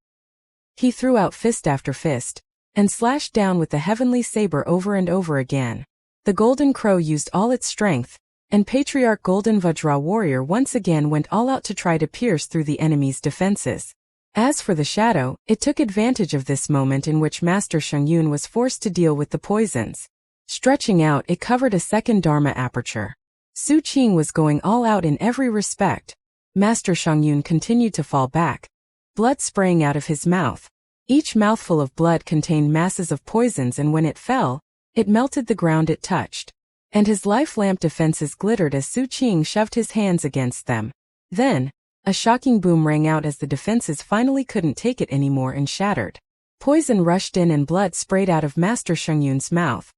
He threw out fist after fist, and slashed down with the heavenly saber over and over again. The Golden Crow used all its strength, and Patriarch Golden Vajra Warrior once again went all out to try to pierce through the enemy's defenses. As for the shadow, it took advantage of this moment in which Master Shangyun was forced to deal with the poisons. Stretching out, it covered a second Dharma aperture. Su Qing was going all out in every respect. Master Shangyun continued to fall back, blood spraying out of his mouth. Each mouthful of blood contained masses of poisons, and when it fell, it melted the ground it touched. And his life lamp defenses glittered as Su Qing shoved his hands against them. Then, a shocking boom rang out as the defenses finally couldn't take it anymore and shattered. Poison rushed in and blood sprayed out of Master Shangyun's mouth.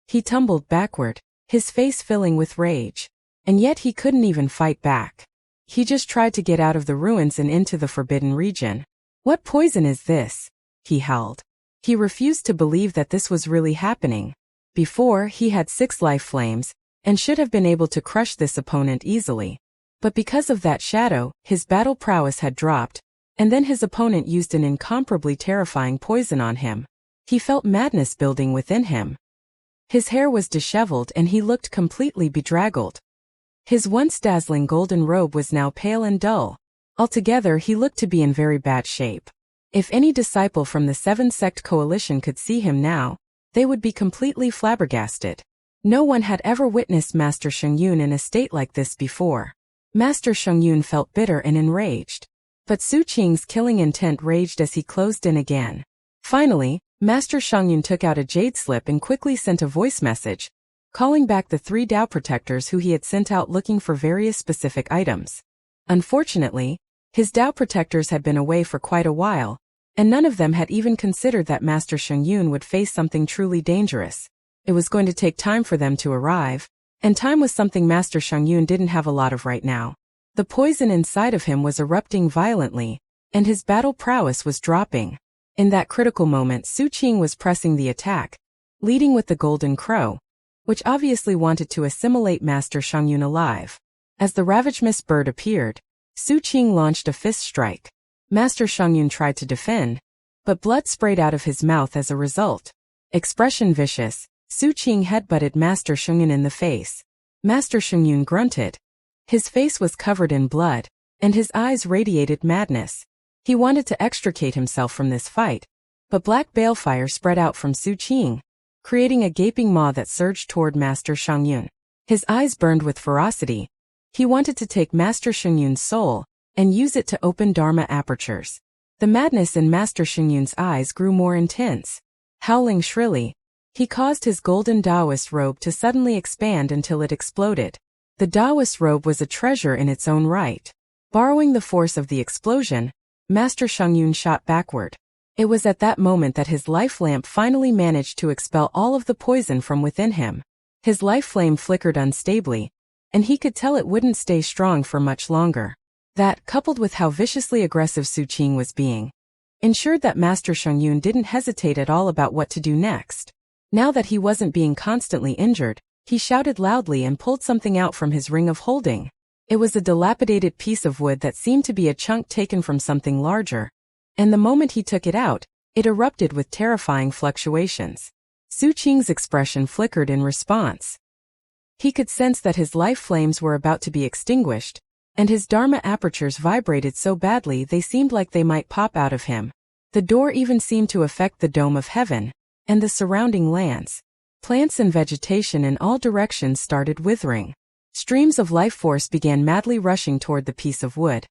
He tumbled backward, his face filling with rage. And yet he couldn't even fight back. He just tried to get out of the ruins and into the forbidden region. What poison is this? He howled. He refused to believe that this was really happening. Before, he had 6 life flames, and should have been able to crush this opponent easily. But because of that shadow, his battle prowess had dropped, and then his opponent used an incomparably terrifying poison on him. He felt madness building within him. His hair was disheveled and he looked completely bedraggled. His once dazzling golden robe was now pale and dull. Altogether, he looked to be in very bad shape. If any disciple from the 7-sect coalition could see him now, they would be completely flabbergasted. No one had ever witnessed Master Shangyun in a state like this before. Master Shangyun felt bitter and enraged. But Su Qing's killing intent raged as he closed in again. Finally, Master Shangyun took out a jade slip and quickly sent a voice message, calling back the 3 Dao protectors who he had sent out looking for various specific items. Unfortunately, his Dao protectors had been away for quite a while, and none of them had even considered that Master Shangyun would face something truly dangerous. It was going to take time for them to arrive, and time was something Master Shangyun didn't have a lot of right now. The poison inside of him was erupting violently, and his battle prowess was dropping. In that critical moment, Su Qing was pressing the attack, leading with the Golden Crow, which obviously wanted to assimilate Master Shangyun alive. As the ravenous bird appeared, Su Qing launched a fist strike. Master Shangyun tried to defend, but blood sprayed out of his mouth as a result. Expression vicious, Su Qing headbutted Master Shangyun in the face. Master Shangyun grunted. His face was covered in blood, and his eyes radiated madness. He wanted to extricate himself from this fight, but black balefire spread out from Su Qing, creating a gaping maw that surged toward Master Shangyun. His eyes burned with ferocity. He wanted to take Master Shangyun's soul and use it to open Dharma apertures. The madness in Master Shangyun's eyes grew more intense. Howling shrilly, he caused his golden Taoist robe to suddenly expand until it exploded. The Taoist robe was a treasure in its own right. Borrowing the force of the explosion, Master Shangyun shot backward. It was at that moment that his life lamp finally managed to expel all of the poison from within him. His life flame flickered unstably, and he could tell it wouldn't stay strong for much longer. That, coupled with how viciously aggressive Su Qing was being, ensured that Master Shangyun didn't hesitate at all about what to do next. Now that he wasn't being constantly injured, he shouted loudly and pulled something out from his ring of holding. It was a dilapidated piece of wood that seemed to be a chunk taken from something larger, and the moment he took it out, it erupted with terrifying fluctuations. Su Qing's expression flickered in response. He could sense that his life flames were about to be extinguished, and his Dharma apertures vibrated so badly they seemed like they might pop out of him. The door even seemed to affect the dome of heaven, and the surrounding lands. Plants and vegetation in all directions started withering. Streams of life force began madly rushing toward the piece of wood,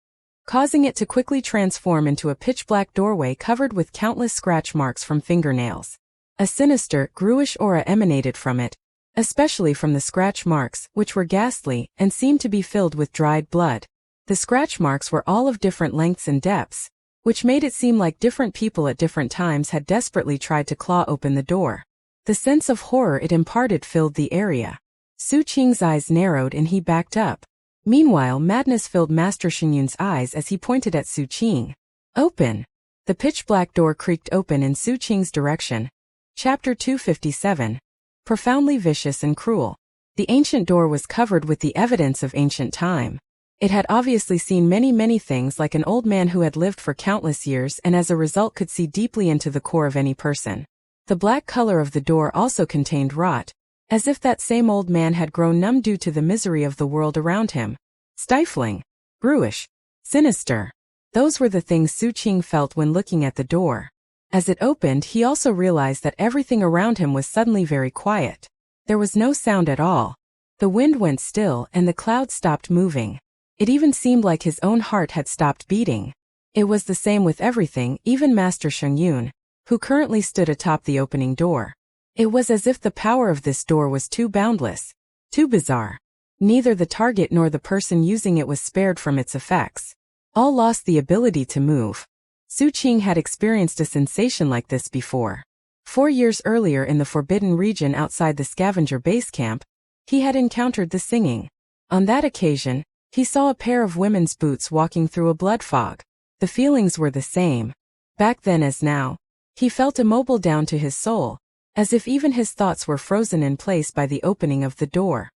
causing it to quickly transform into a pitch-black doorway covered with countless scratch marks from fingernails. A sinister, gruish aura emanated from it, especially from the scratch marks, which were ghastly and seemed to be filled with dried blood. The scratch marks were all of different lengths and depths, which made it seem like different people at different times had desperately tried to claw open the door. The sense of horror it imparted filled the area. Su Qing's eyes narrowed and he backed up. Meanwhile, madness filled Master Shengyun's eyes as he pointed at Su Qing. Open! The pitch-black door creaked open in Su Qing's direction. Chapter 257. Profoundly vicious and cruel. The ancient door was covered with the evidence of ancient time. It had obviously seen many things, like an old man who had lived for countless years and as a result could see deeply into the core of any person. The black color of the door also contained rot, as if that same old man had grown numb due to the misery of the world around him. Stifling, gruish, sinister. Those were the things Su Qing felt when looking at the door. As it opened, he also realized that everything around him was suddenly very quiet. There was no sound at all. The wind went still and the clouds stopped moving. It even seemed like his own heart had stopped beating. It was the same with everything, even Master Shengyun, who currently stood atop the opening door. It was as if the power of this door was too boundless, too bizarre. Neither the target nor the person using it was spared from its effects. All lost the ability to move. Su Qing had experienced a sensation like this before. 4 years earlier in the forbidden region outside the scavenger base camp, he had encountered the singing. On that occasion, he saw a pair of women's boots walking through a blood fog. The feelings were the same. Back then as now, he felt immobile down to his soul, as if even his thoughts were frozen in place by the opening of the door.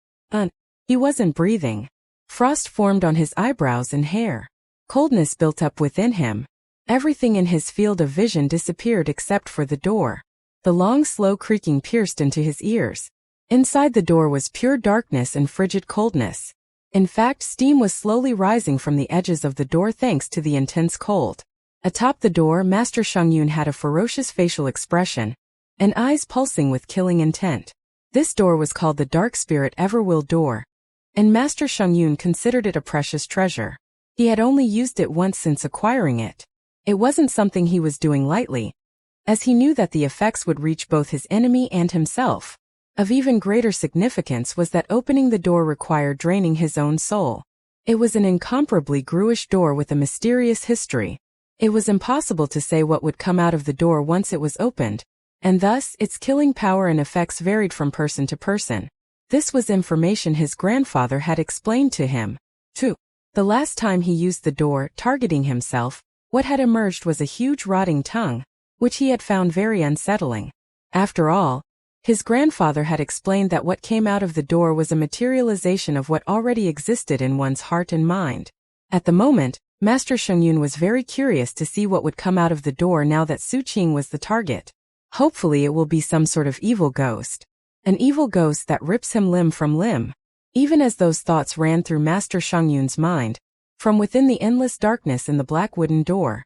He wasn't breathing. Frost formed on his eyebrows and hair. Coldness built up within him. Everything in his field of vision disappeared except for the door. The long, slow creaking pierced into his ears. Inside the door was pure darkness and frigid coldness. In fact, steam was slowly rising from the edges of the door thanks to the intense cold. Atop the door, Master Shengyun had a ferocious facial expression, and eyes pulsing with killing intent. This door was called the Dark Spirit Everwill Door, and Master Shengyun considered it a precious treasure. He had only used it once since acquiring it. It wasn't something he was doing lightly, as he knew that the effects would reach both his enemy and himself. Of even greater significance was that opening the door required draining his own soul. It was an incomparably gruish door with a mysterious history. It was impossible to say what would come out of the door once it was opened, and thus its killing power and effects varied from person to person. This was information his grandfather had explained to him. 2. The last time he used the door, targeting himself, what had emerged was a huge rotting tongue, which he had found very unsettling. After all, his grandfather had explained that what came out of the door was a materialization of what already existed in one's heart and mind. At the moment, Master Shengyun was very curious to see what would come out of the door now that Su Qing was the target. Hopefully it will be some sort of evil ghost. An evil ghost that rips him limb from limb. Even as those thoughts ran through Master Shengyun's mind, from within the endless darkness in the black wooden door,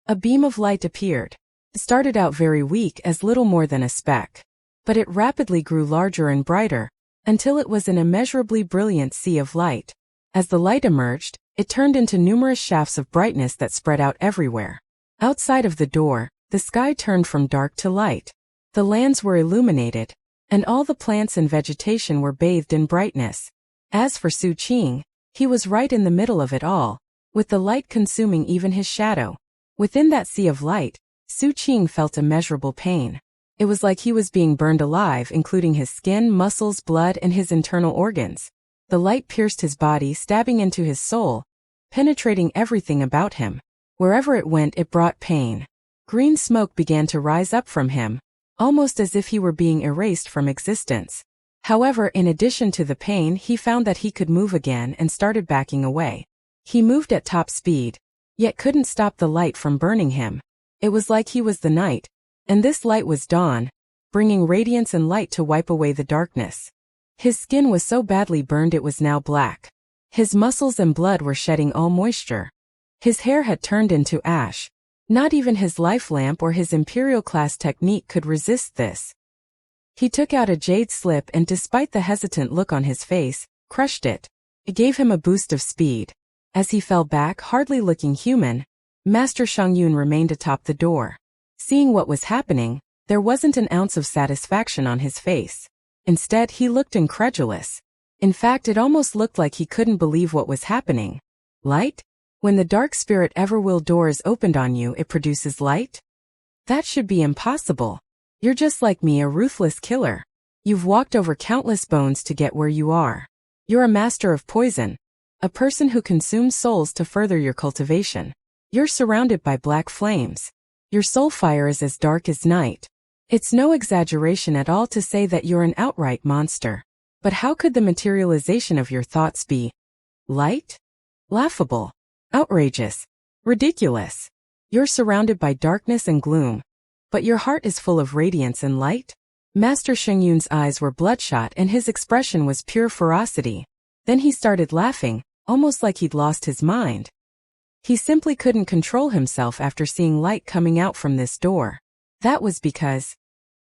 a beam of light appeared. It started out very weak as little more than a speck, but it rapidly grew larger and brighter, until it was an immeasurably brilliant sea of light. As the light emerged, it turned into numerous shafts of brightness that spread out everywhere. Outside of the door, the sky turned from dark to light. The lands were illuminated, and all the plants and vegetation were bathed in brightness. As for Su Qing, he was right in the middle of it all, with the light consuming even his shadow. Within that sea of light, Su Qing felt immeasurable pain. It was like he was being burned alive, including his skin, muscles, blood, and his internal organs. The light pierced his body, stabbing into his soul, penetrating everything about him. Wherever it went, it brought pain. Green smoke began to rise up from him, almost as if he were being erased from existence. However, in addition to the pain, he found that he could move again and started backing away. He moved at top speed, yet couldn't stop the light from burning him. It was like he was the night, and this light was dawn, bringing radiance and light to wipe away the darkness. His skin was so badly burned it was now black. His muscles and blood were shedding all moisture. His hair had turned into ash. Not even his life lamp or his imperial class technique could resist this. He took out a jade slip and despite the hesitant look on his face, crushed it. It gave him a boost of speed. As he fell back, hardly looking human, Master Shangyun remained atop the door. Seeing what was happening, there wasn't an ounce of satisfaction on his face. Instead, he looked incredulous. In fact, it almost looked like he couldn't believe what was happening. Light? When the dark spirit Everwill door is opened on you, it produces light? That should be impossible. You're just like me, a ruthless killer. You've walked over countless bones to get where you are. You're a master of poison. A person who consumes souls to further your cultivation. You're surrounded by black flames. Your soul fire is as dark as night. It's no exaggeration at all to say that you're an outright monster. But how could the materialization of your thoughts be light? Laughable. Outrageous. Ridiculous. You're surrounded by darkness and gloom. But your heart is full of radiance and light? Master Shangyun's eyes were bloodshot and his expression was pure ferocity. Then he started laughing, almost like he'd lost his mind. He simply couldn't control himself after seeing light coming out from this door. That was because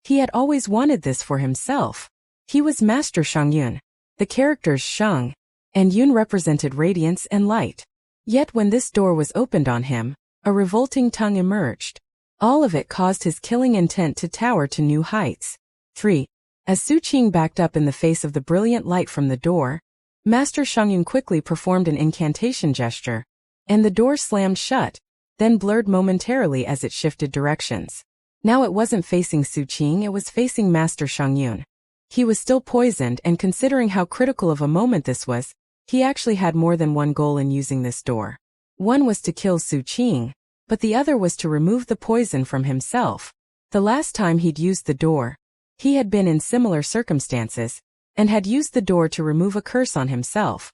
he had always wanted this for himself. He was Master Shangyun. The characters Shang and Yun represented radiance and light. Yet when this door was opened on him, a revolting tongue emerged. All of it caused his killing intent to tower to new heights. 3. As Su Qing backed up in the face of the brilliant light from the door, Master Shangyun quickly performed an incantation gesture, and the door slammed shut, then blurred momentarily as it shifted directions. Now it wasn't facing Su Qing, it was facing Master Shangyun. He was still poisoned, and considering how critical of a moment this was, he actually had more than one goal in using this door. One was to kill Su Qing, but the other was to remove the poison from himself. The last time he'd used the door, he had been in similar circumstances, and had used the door to remove a curse on himself.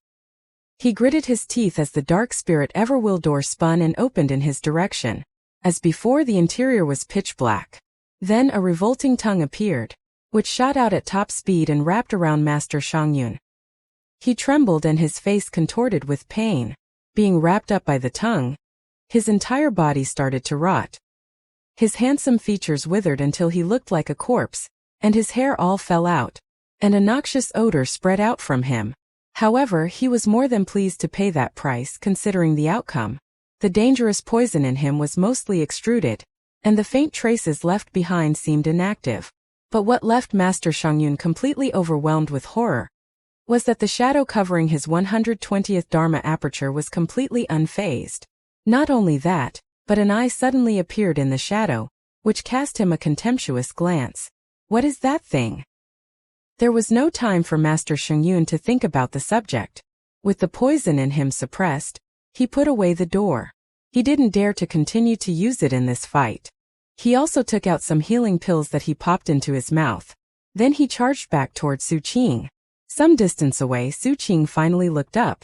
He gritted his teeth as the dark spirit Everwill door spun and opened in his direction. As before, the interior was pitch black. Then a revolting tongue appeared, which shot out at top speed and wrapped around Master Shangyun. He trembled and his face contorted with pain. Being wrapped up by the tongue, his entire body started to rot. His handsome features withered until he looked like a corpse, and his hair all fell out, and a noxious odor spread out from him. However, he was more than pleased to pay that price considering the outcome. The dangerous poison in him was mostly extruded, and the faint traces left behind seemed inactive. But what left Master Shangyun completely overwhelmed with horror was that the shadow covering his 120th Dharma aperture was completely unfazed. Not only that, but an eye suddenly appeared in the shadow, which cast him a contemptuous glance. What is that thing? There was no time for Master Shangyun to think about the subject. With the poison in him suppressed, he put away the door. He didn't dare to continue to use it in this fight. He also took out some healing pills that he popped into his mouth. Then he charged back toward Su Qing. Some distance away, Su Qing finally looked up.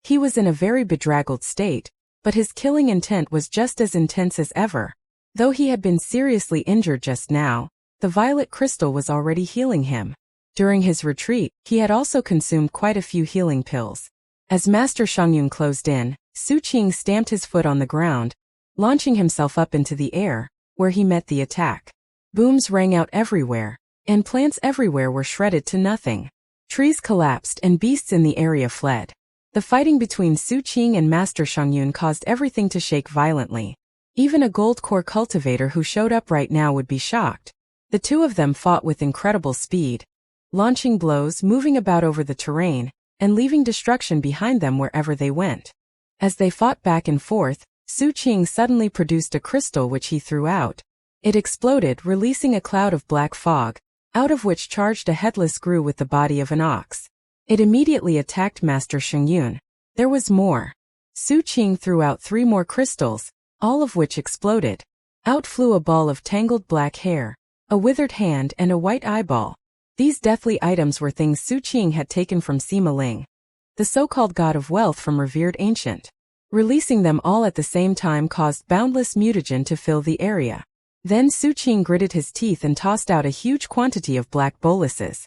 He was in a very bedraggled state, but his killing intent was just as intense as ever. Though he had been seriously injured just now, the violet crystal was already healing him. During his retreat, he had also consumed quite a few healing pills. As Master Shangyun closed in, Su Qing stamped his foot on the ground, launching himself up into the air, where he met the attack. Booms rang out everywhere, and plants everywhere were shredded to nothing. Trees collapsed and beasts in the area fled. The fighting between Su Qing and Master Shangyun caused everything to shake violently. Even a gold core cultivator who showed up right now would be shocked. The two of them fought with incredible speed, launching blows, moving about over the terrain, and leaving destruction behind them wherever they went. As they fought back and forth, Su Qing suddenly produced a crystal which he threw out. It exploded, releasing a cloud of black fog, out of which charged a headless grue with the body of an ox. It immediately attacked Master Shangyun. There was more. Su Qing threw out 3 more crystals, all of which exploded. Out flew a ball of tangled black hair, a withered hand and a white eyeball. These deathly items were things Su Qing had taken from Sima Ling, the so-called god of wealth from revered ancient. Releasing them all at the same time caused boundless mutagen to fill the area. Then Su Qing gritted his teeth and tossed out a huge quantity of black boluses.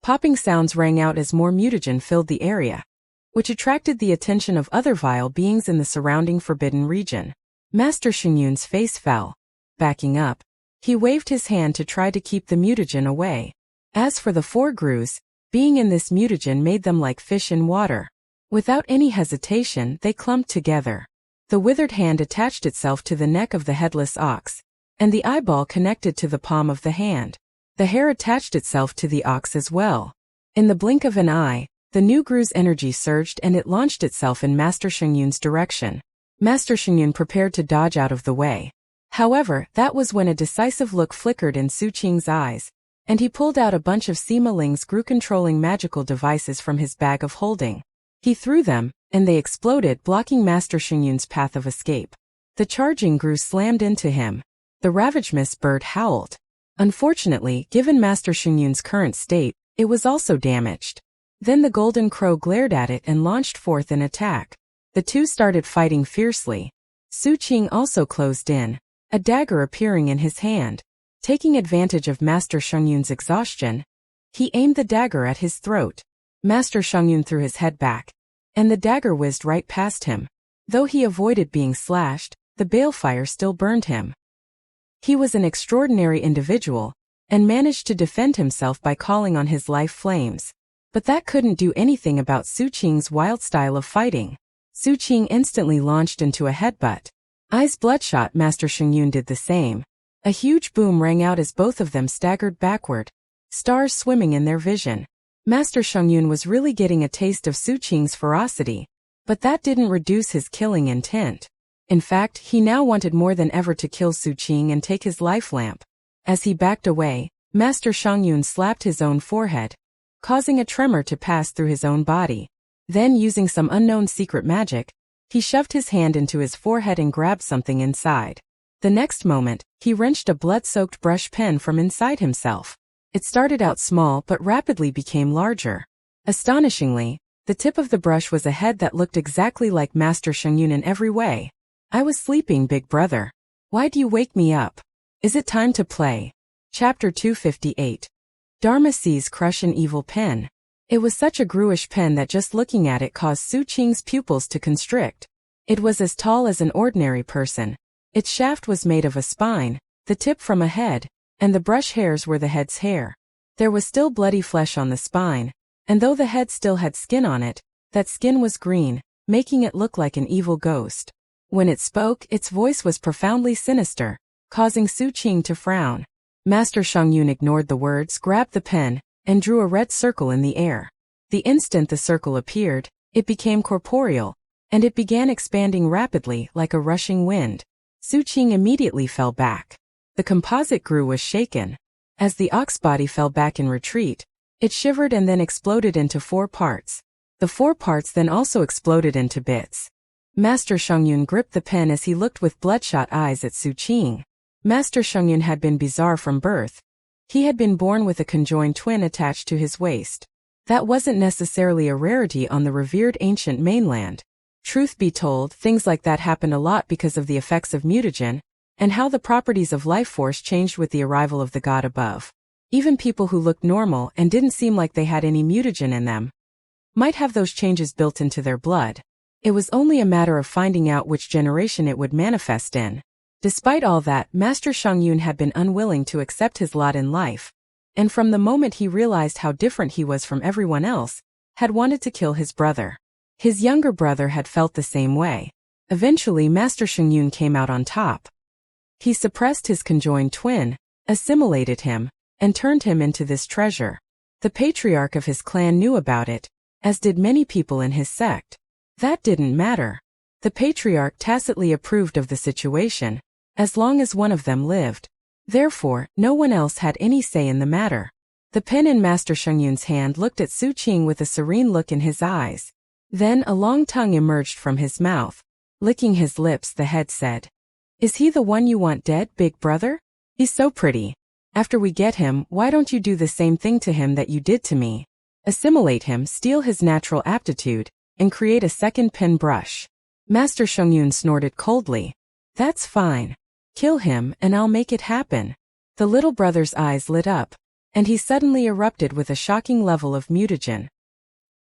Popping sounds rang out as more mutagen filled the area, which attracted the attention of other vile beings in the surrounding forbidden region. Master Shangyun's face fell. Backing up, he waved his hand to try to keep the mutagen away. As for the 4 grues, Being in this mutagen made them like fish in water. Without any hesitation, they clumped together. The withered hand attached itself to the neck of the headless ox, and the eyeball connected to the palm of the hand. The hair attached itself to the ox as well. In the blink of an eye, the new Gru's energy surged and it launched itself in Master Shengyun's direction. Master Shengyun prepared to dodge out of the way. However, that was when a decisive look flickered in Su Qing's eyes, and he pulled out a bunch of Sima Ling's Gru-controlling magical devices from his bag of holding. He threw them, and they exploded, blocking Master Shengyun's path of escape. The charging Gru slammed into him. The Ravagemiss bird howled. Unfortunately, given Master Shengyun's current state, it was also damaged. Then the golden crow glared at it and launched forth an attack. The two started fighting fiercely. Su Qing also closed in, a dagger appearing in his hand. Taking advantage of Master Shengyun's exhaustion, he aimed the dagger at his throat. Master Shengyun threw his head back, and the dagger whizzed right past him. Though he avoided being slashed, the balefire still burned him. He was an extraordinary individual, and managed to defend himself by calling on his life flames. But that couldn't do anything about Su Qing's wild style of fighting. Su Qing instantly launched into a headbutt. Eyes bloodshot, Master Shengyun did the same. A huge boom rang out as both of them staggered backward, stars swimming in their vision. Master Shengyun was really getting a taste of Su Qing's ferocity, but that didn't reduce his killing intent. In fact, he now wanted more than ever to kill Su Qing and take his life lamp. As he backed away, Master Shengyun slapped his own forehead, causing a tremor to pass through his own body. Then, using some unknown secret magic, he shoved his hand into his forehead and grabbed something inside. The next moment, he wrenched a blood-soaked brush pen from inside himself. It started out small but rapidly became larger. Astonishingly, the tip of the brush was a head that looked exactly like Master Shengyun in every way. "I was sleeping, big brother. Why do you wake me up? Is it time to play?" Chapter 258. Dharma sees crush an evil pen. It was such a gruish pen that just looking at it caused Su Qing's pupils to constrict. It was as tall as an ordinary person. Its shaft was made of a spine, the tip from a head, and the brush hairs were the head's hair. There was still bloody flesh on the spine, and though the head still had skin on it, that skin was green, making it look like an evil ghost. When it spoke, its voice was profoundly sinister, causing Su Qing to frown. Master Shengyun ignored the words, grabbed the pen, and drew a red circle in the air. The instant the circle appeared, it became corporeal, and it began expanding rapidly like a rushing wind. Su Qing immediately fell back. The composite Gru was shaken. As the ox body fell back in retreat, it shivered and then exploded into 4 parts. The 4 parts then also exploded into bits. Master Shengyun gripped the pen as he looked with bloodshot eyes at Su Qing. Master Shengyun had been bizarre from birth. He had been born with a conjoined twin attached to his waist. That wasn't necessarily a rarity on the revered ancient mainland. Truth be told, things like that happened a lot because of the effects of mutagen, and how the properties of life force changed with the arrival of the god above. Even people who looked normal and didn't seem like they had any mutagen in them might have those changes built into their blood. It was only a matter of finding out which generation it would manifest in. Despite all that, Master Shengyun had been unwilling to accept his lot in life, and from the moment he realized how different he was from everyone else, had wanted to kill his brother. His younger brother had felt the same way. Eventually, Master Shengyun came out on top. He suppressed his conjoined twin, assimilated him, and turned him into this treasure. The patriarch of his clan knew about it, as did many people in his sect. That didn't matter. The patriarch tacitly approved of the situation, as long as one of them lived. Therefore, no one else had any say in the matter. The pen in Master Shengyun's hand looked at Su Qing with a serene look in his eyes. Then a long tongue emerged from his mouth. Licking his lips, the head said, "Is he the one you want dead, big brother? He's so pretty. After we get him, why don't you do the same thing to him that you did to me? Assimilate him, steal his natural aptitude, and create a second pen brush." Master Shengyun snorted coldly. "That's fine. Kill him and I'll make it happen." The little brother's eyes lit up, and he suddenly erupted with a shocking level of mutagen.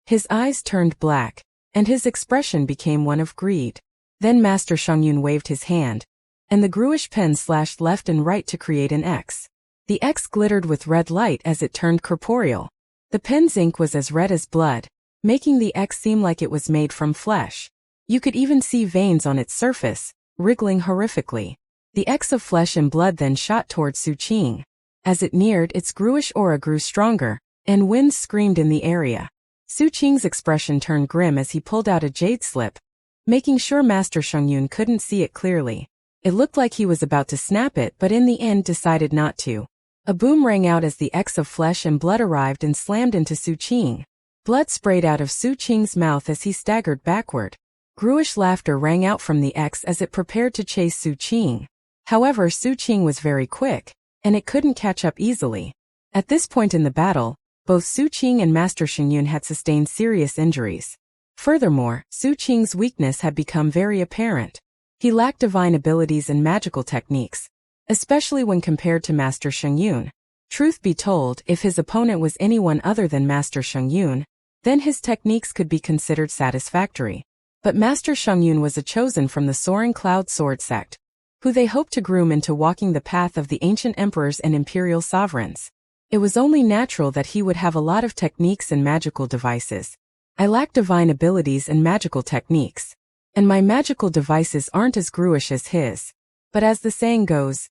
His eyes turned black, and his expression became one of greed. Then Master Shengyun waved his hand, and the gruish pen slashed left and right to create an X. The X glittered with red light as it turned corporeal. The pen's ink was as red as blood, making the X seem like it was made from flesh. You could even see veins on its surface, wriggling horrifically. The X of flesh and blood then shot towards Su Qing. As it neared, its gruish aura grew stronger, and winds screamed in the area. Su Qing's expression turned grim as he pulled out a jade slip, making sure Master Shungyun couldn't see it clearly. It looked like he was about to snap it, but in the end decided not to. A boom rang out as the X of flesh and blood arrived and slammed into Su Qing. Blood sprayed out of Su Qing's mouth as he staggered backward. Gruish laughter rang out from the X as it prepared to chase Su Qing. However, Su Qing was very quick, and it couldn't catch up easily. At this point in the battle, both Su Qing and Master Shungyun had sustained serious injuries. Furthermore, Su Qing's weakness had become very apparent. He lacked divine abilities and magical techniques, especially when compared to Master Shungyun. Truth be told, if his opponent was anyone other than Master Shungyun, then his techniques could be considered satisfactory. But Master Shungyun was a chosen from the Soaring Cloud Sword sect, who they hoped to groom into walking the path of the ancient emperors and imperial sovereigns. It was only natural that he would have a lot of techniques and magical devices. I lack divine abilities and magical techniques, and my magical devices aren't as gruish as his. But as the saying goes,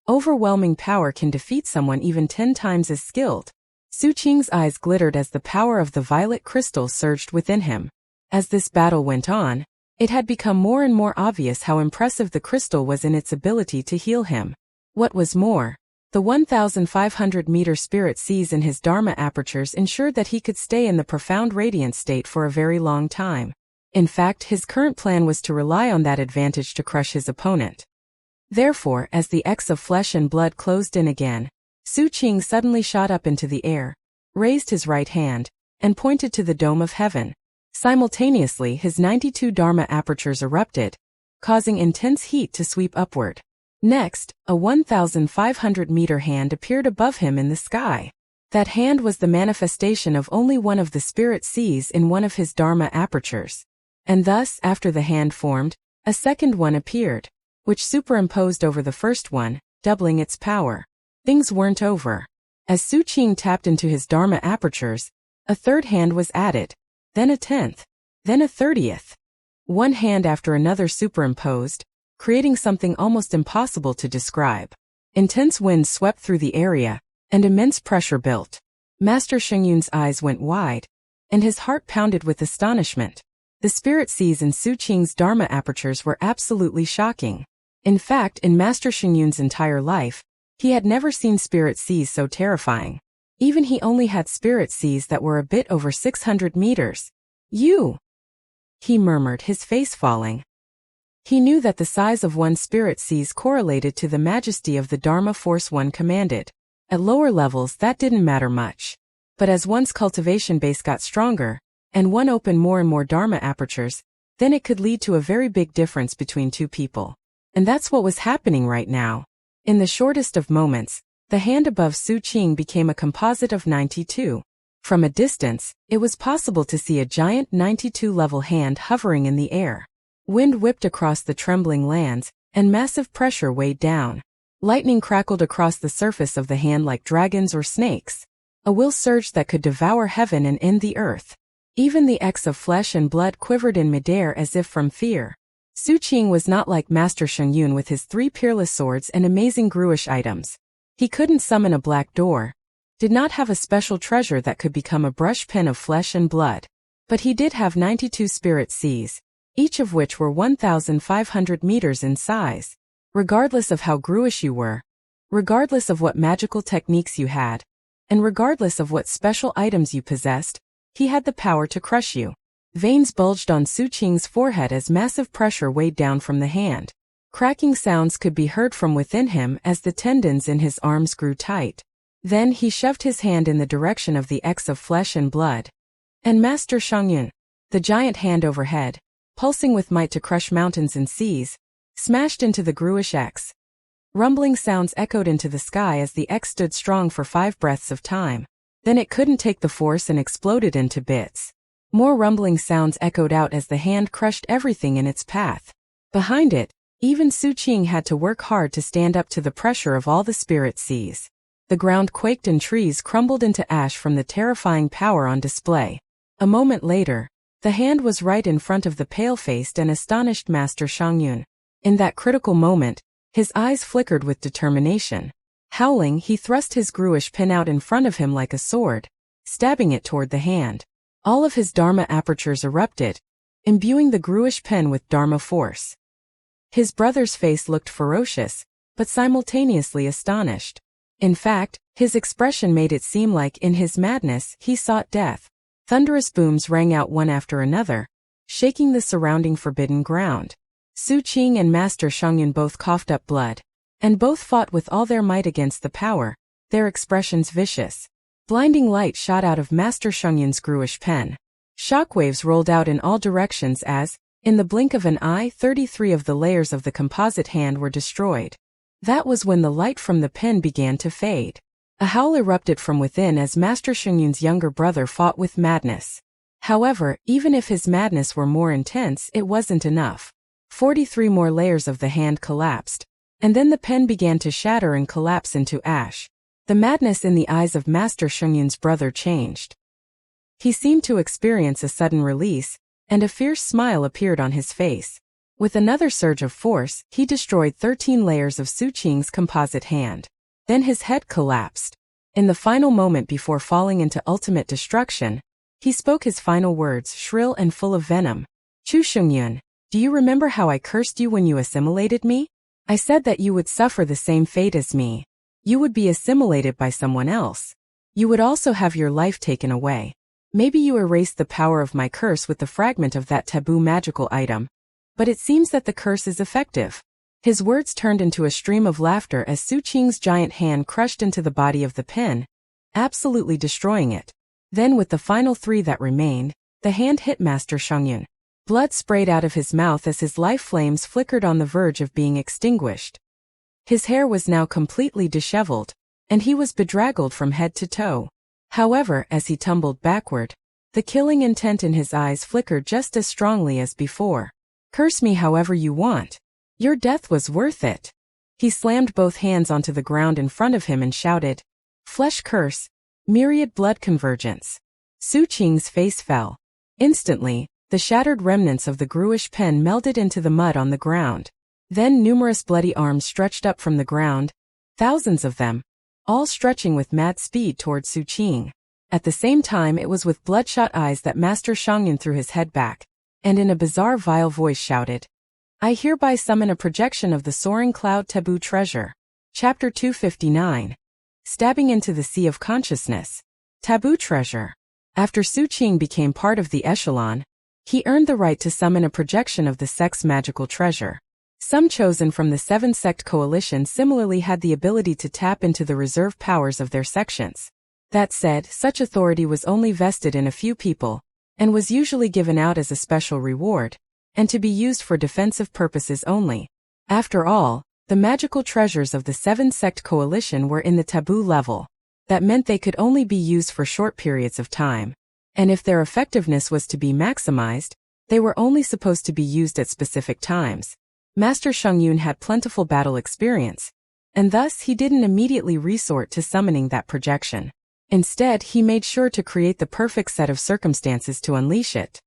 overwhelming power can defeat someone even 10 times as skilled. Su Qing's eyes glittered as the power of the violet crystal surged within him. As this battle went on, it had become more and more obvious how impressive the crystal was in its ability to heal him. What was more, the 1,500-meter spirit seas in his Dharma apertures ensured that he could stay in the profound radiant state for a very long time. In fact, his current plan was to rely on that advantage to crush his opponent. Therefore, as the X of flesh and blood closed in again, Su Qing suddenly shot up into the air, raised his right hand, and pointed to the dome of heaven. Simultaneously, his 92 Dharma apertures erupted, causing intense heat to sweep upward. Next, a 1,500-meter hand appeared above him in the sky. That hand was the manifestation of only one of the spirit seas in one of his Dharma apertures. And thus, after the hand formed, a second one appeared, which superimposed over the first one, doubling its power. Things weren't over. As Su Qing tapped into his Dharma apertures, a third hand was added, then a 10th, then a 30th. One hand after another superimposed, creating something almost impossible to describe. Intense winds swept through the area, and immense pressure built. Master Shungyun's eyes went wide, and his heart pounded with astonishment. The spirit seas in Su Qing's Dharma apertures were absolutely shocking. In fact, in Master Shungyun's entire life, he had never seen spirit seas so terrifying. Even he only had spirit seas that were a bit over 600 meters. "You!" he murmured, his face falling. He knew that the size of one spirit seas correlated to the majesty of the Dharma force one commanded. At lower levels that didn't matter much. But as one's cultivation base got stronger, and one opened more and more Dharma apertures, then it could lead to a very big difference between two people. And that's what was happening right now. In the shortest of moments, the hand above Su Qing became a composite of 92. From a distance, it was possible to see a giant 92-level hand hovering in the air. Wind whipped across the trembling lands, and massive pressure weighed down. Lightning crackled across the surface of the hand like dragons or snakes. A will surged that could devour heaven and end the earth. Even the X of flesh and blood quivered in midair as if from fear. Su Qing was not like Master Shungyun with his 3 peerless swords and amazing gruish items. He couldn't summon a black door, did not have a special treasure that could become a brush pen of flesh and blood. But he did have 92 spirit seas, each of which were 1,500 meters in size. Regardless of how gruish you were, regardless of what magical techniques you had, and regardless of what special items you possessed, he had the power to crush you. Veins bulged on Su Qing's forehead as massive pressure weighed down from the hand. Cracking sounds could be heard from within him as the tendons in his arms grew tight. Then he shoved his hand in the direction of the X of flesh and blood. And Master Shungyun, the giant hand overhead, pulsing with might to crush mountains and seas, smashed into the gruish X. Rumbling sounds echoed into the sky as the X stood strong for 5 breaths of time. Then it couldn't take the force and exploded into bits. More rumbling sounds echoed out as the hand crushed everything in its path. Behind it, even Su Qing had to work hard to stand up to the pressure of all the spirit seas. The ground quaked and trees crumbled into ash from the terrifying power on display. A moment later, the hand was right in front of the pale-faced and astonished Master Shangyun. In that critical moment, his eyes flickered with determination. Howling, he thrust his gruish pen out in front of him like a sword, stabbing it toward the hand. All of his Dharma apertures erupted, imbuing the gruish pen with Dharma force. His brother's face looked ferocious, but simultaneously astonished. In fact, his expression made it seem like in his madness he sought death. Thunderous booms rang out one after another, shaking the surrounding forbidden ground. Su Qing and Master Shangyun both coughed up blood, and both fought with all their might against the power, their expressions vicious. Blinding light shot out of Master Shangyun's gruish pen. Shockwaves rolled out in all directions as, in the blink of an eye, 33 of the layers of the composite hand were destroyed. That was when the light from the pen began to fade. A howl erupted from within as Master Shangyun's younger brother fought with madness. However, even if his madness were more intense, it wasn't enough. 43 more layers of the hand collapsed, and then the pen began to shatter and collapse into ash. The madness in the eyes of Master Shangyun's brother changed. He seemed to experience a sudden release, and a fierce smile appeared on his face. With another surge of force, he destroyed 13 layers of Su Qing's composite hand. Then his head collapsed. In the final moment before falling into ultimate destruction, he spoke his final words, shrill and full of venom. Chu Shangyun, do you remember how I cursed you when you assimilated me? I said that you would suffer the same fate as me. You would be assimilated by someone else. You would also have your life taken away. Maybe you erased the power of my curse with the fragment of that taboo magical item. But it seems that the curse is effective. His words turned into a stream of laughter as Su Qing's giant hand crushed into the body of the pen, absolutely destroying it. Then with the final 3 that remained, the hand hit Master Shangyun. Blood sprayed out of his mouth as his life flames flickered on the verge of being extinguished. His hair was now completely disheveled, and he was bedraggled from head to toe. However, as he tumbled backward, the killing intent in his eyes flickered just as strongly as before. Curse me however you want. Your death was worth it. He slammed both hands onto the ground in front of him and shouted, Flesh curse, myriad blood convergence. Su Qing's face fell. Instantly, the shattered remnants of the gruish pen melted into the mud on the ground. Then numerous bloody arms stretched up from the ground, thousands of them, all stretching with mad speed toward Su Qing. At the same time, it was with bloodshot eyes that Master Shangyun threw his head back, and in a bizarre vile voice shouted, I hereby summon a projection of the soaring cloud taboo treasure. Chapter 259. Stabbing into the Sea of Consciousness. Taboo treasure. After Su Qing became part of the echelon, he earned the right to summon a projection of the sect's magical treasure. Some chosen from the 7-sect coalition similarly had the ability to tap into the reserve powers of their sections. That said, such authority was only vested in a few people, and was usually given out as a special reward, and to be used for defensive purposes only. After all, the magical treasures of the 7-sect coalition were in the taboo level. That meant they could only be used for short periods of time. And if their effectiveness was to be maximized, they were only supposed to be used at specific times. Master Shangyun had plentiful battle experience, and thus he didn't immediately resort to summoning that projection. Instead, he made sure to create the perfect set of circumstances to unleash it.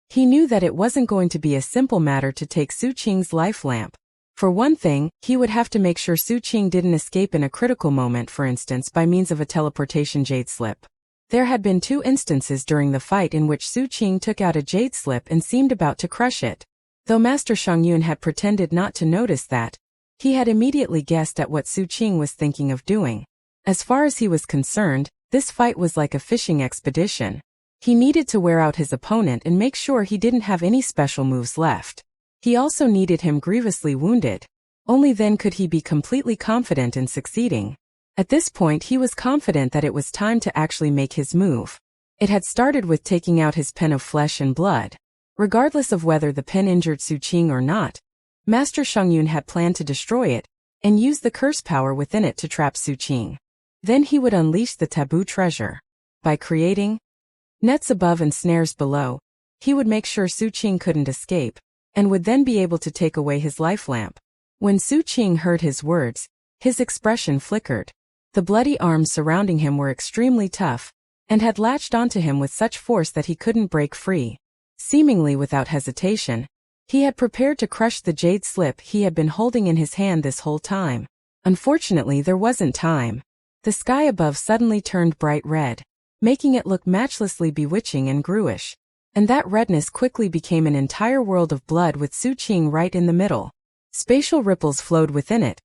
He knew that it wasn't going to be a simple matter to take Su Qing's life lamp. For one thing, he would have to make sure Su Qing didn't escape in a critical moment, for instance by means of a teleportation jade slip. There had been 2 instances during the fight in which Su Qing took out a jade slip and seemed about to crush it. Though Master Shangyun had pretended not to notice that, he had immediately guessed at what Su Qing was thinking of doing. As far as he was concerned, this fight was like a fishing expedition. He needed to wear out his opponent and make sure he didn't have any special moves left. He also needed him grievously wounded. Only then could he be completely confident in succeeding. At this point he was confident that it was time to actually make his move. It had started with taking out his pen of flesh and blood. Regardless of whether the pen injured Su Qing or not, Master Shangyun had planned to destroy it, and use the curse power within it to trap Su Qing. Then he would unleash the taboo treasure. By creating nets above and snares below, he would make sure Su Qing couldn't escape, and would then be able to take away his life lamp. When Su Qing heard his words, his expression flickered. The bloody arms surrounding him were extremely tough, and had latched onto him with such force that he couldn't break free. Seemingly without hesitation, he had prepared to crush the jade slip he had been holding in his hand this whole time. Unfortunately, there wasn't time. The sky above suddenly turned bright red, making it look matchlessly bewitching and gruish. And that redness quickly became an entire world of blood with Su Qing right in the middle. Spatial ripples flowed within it,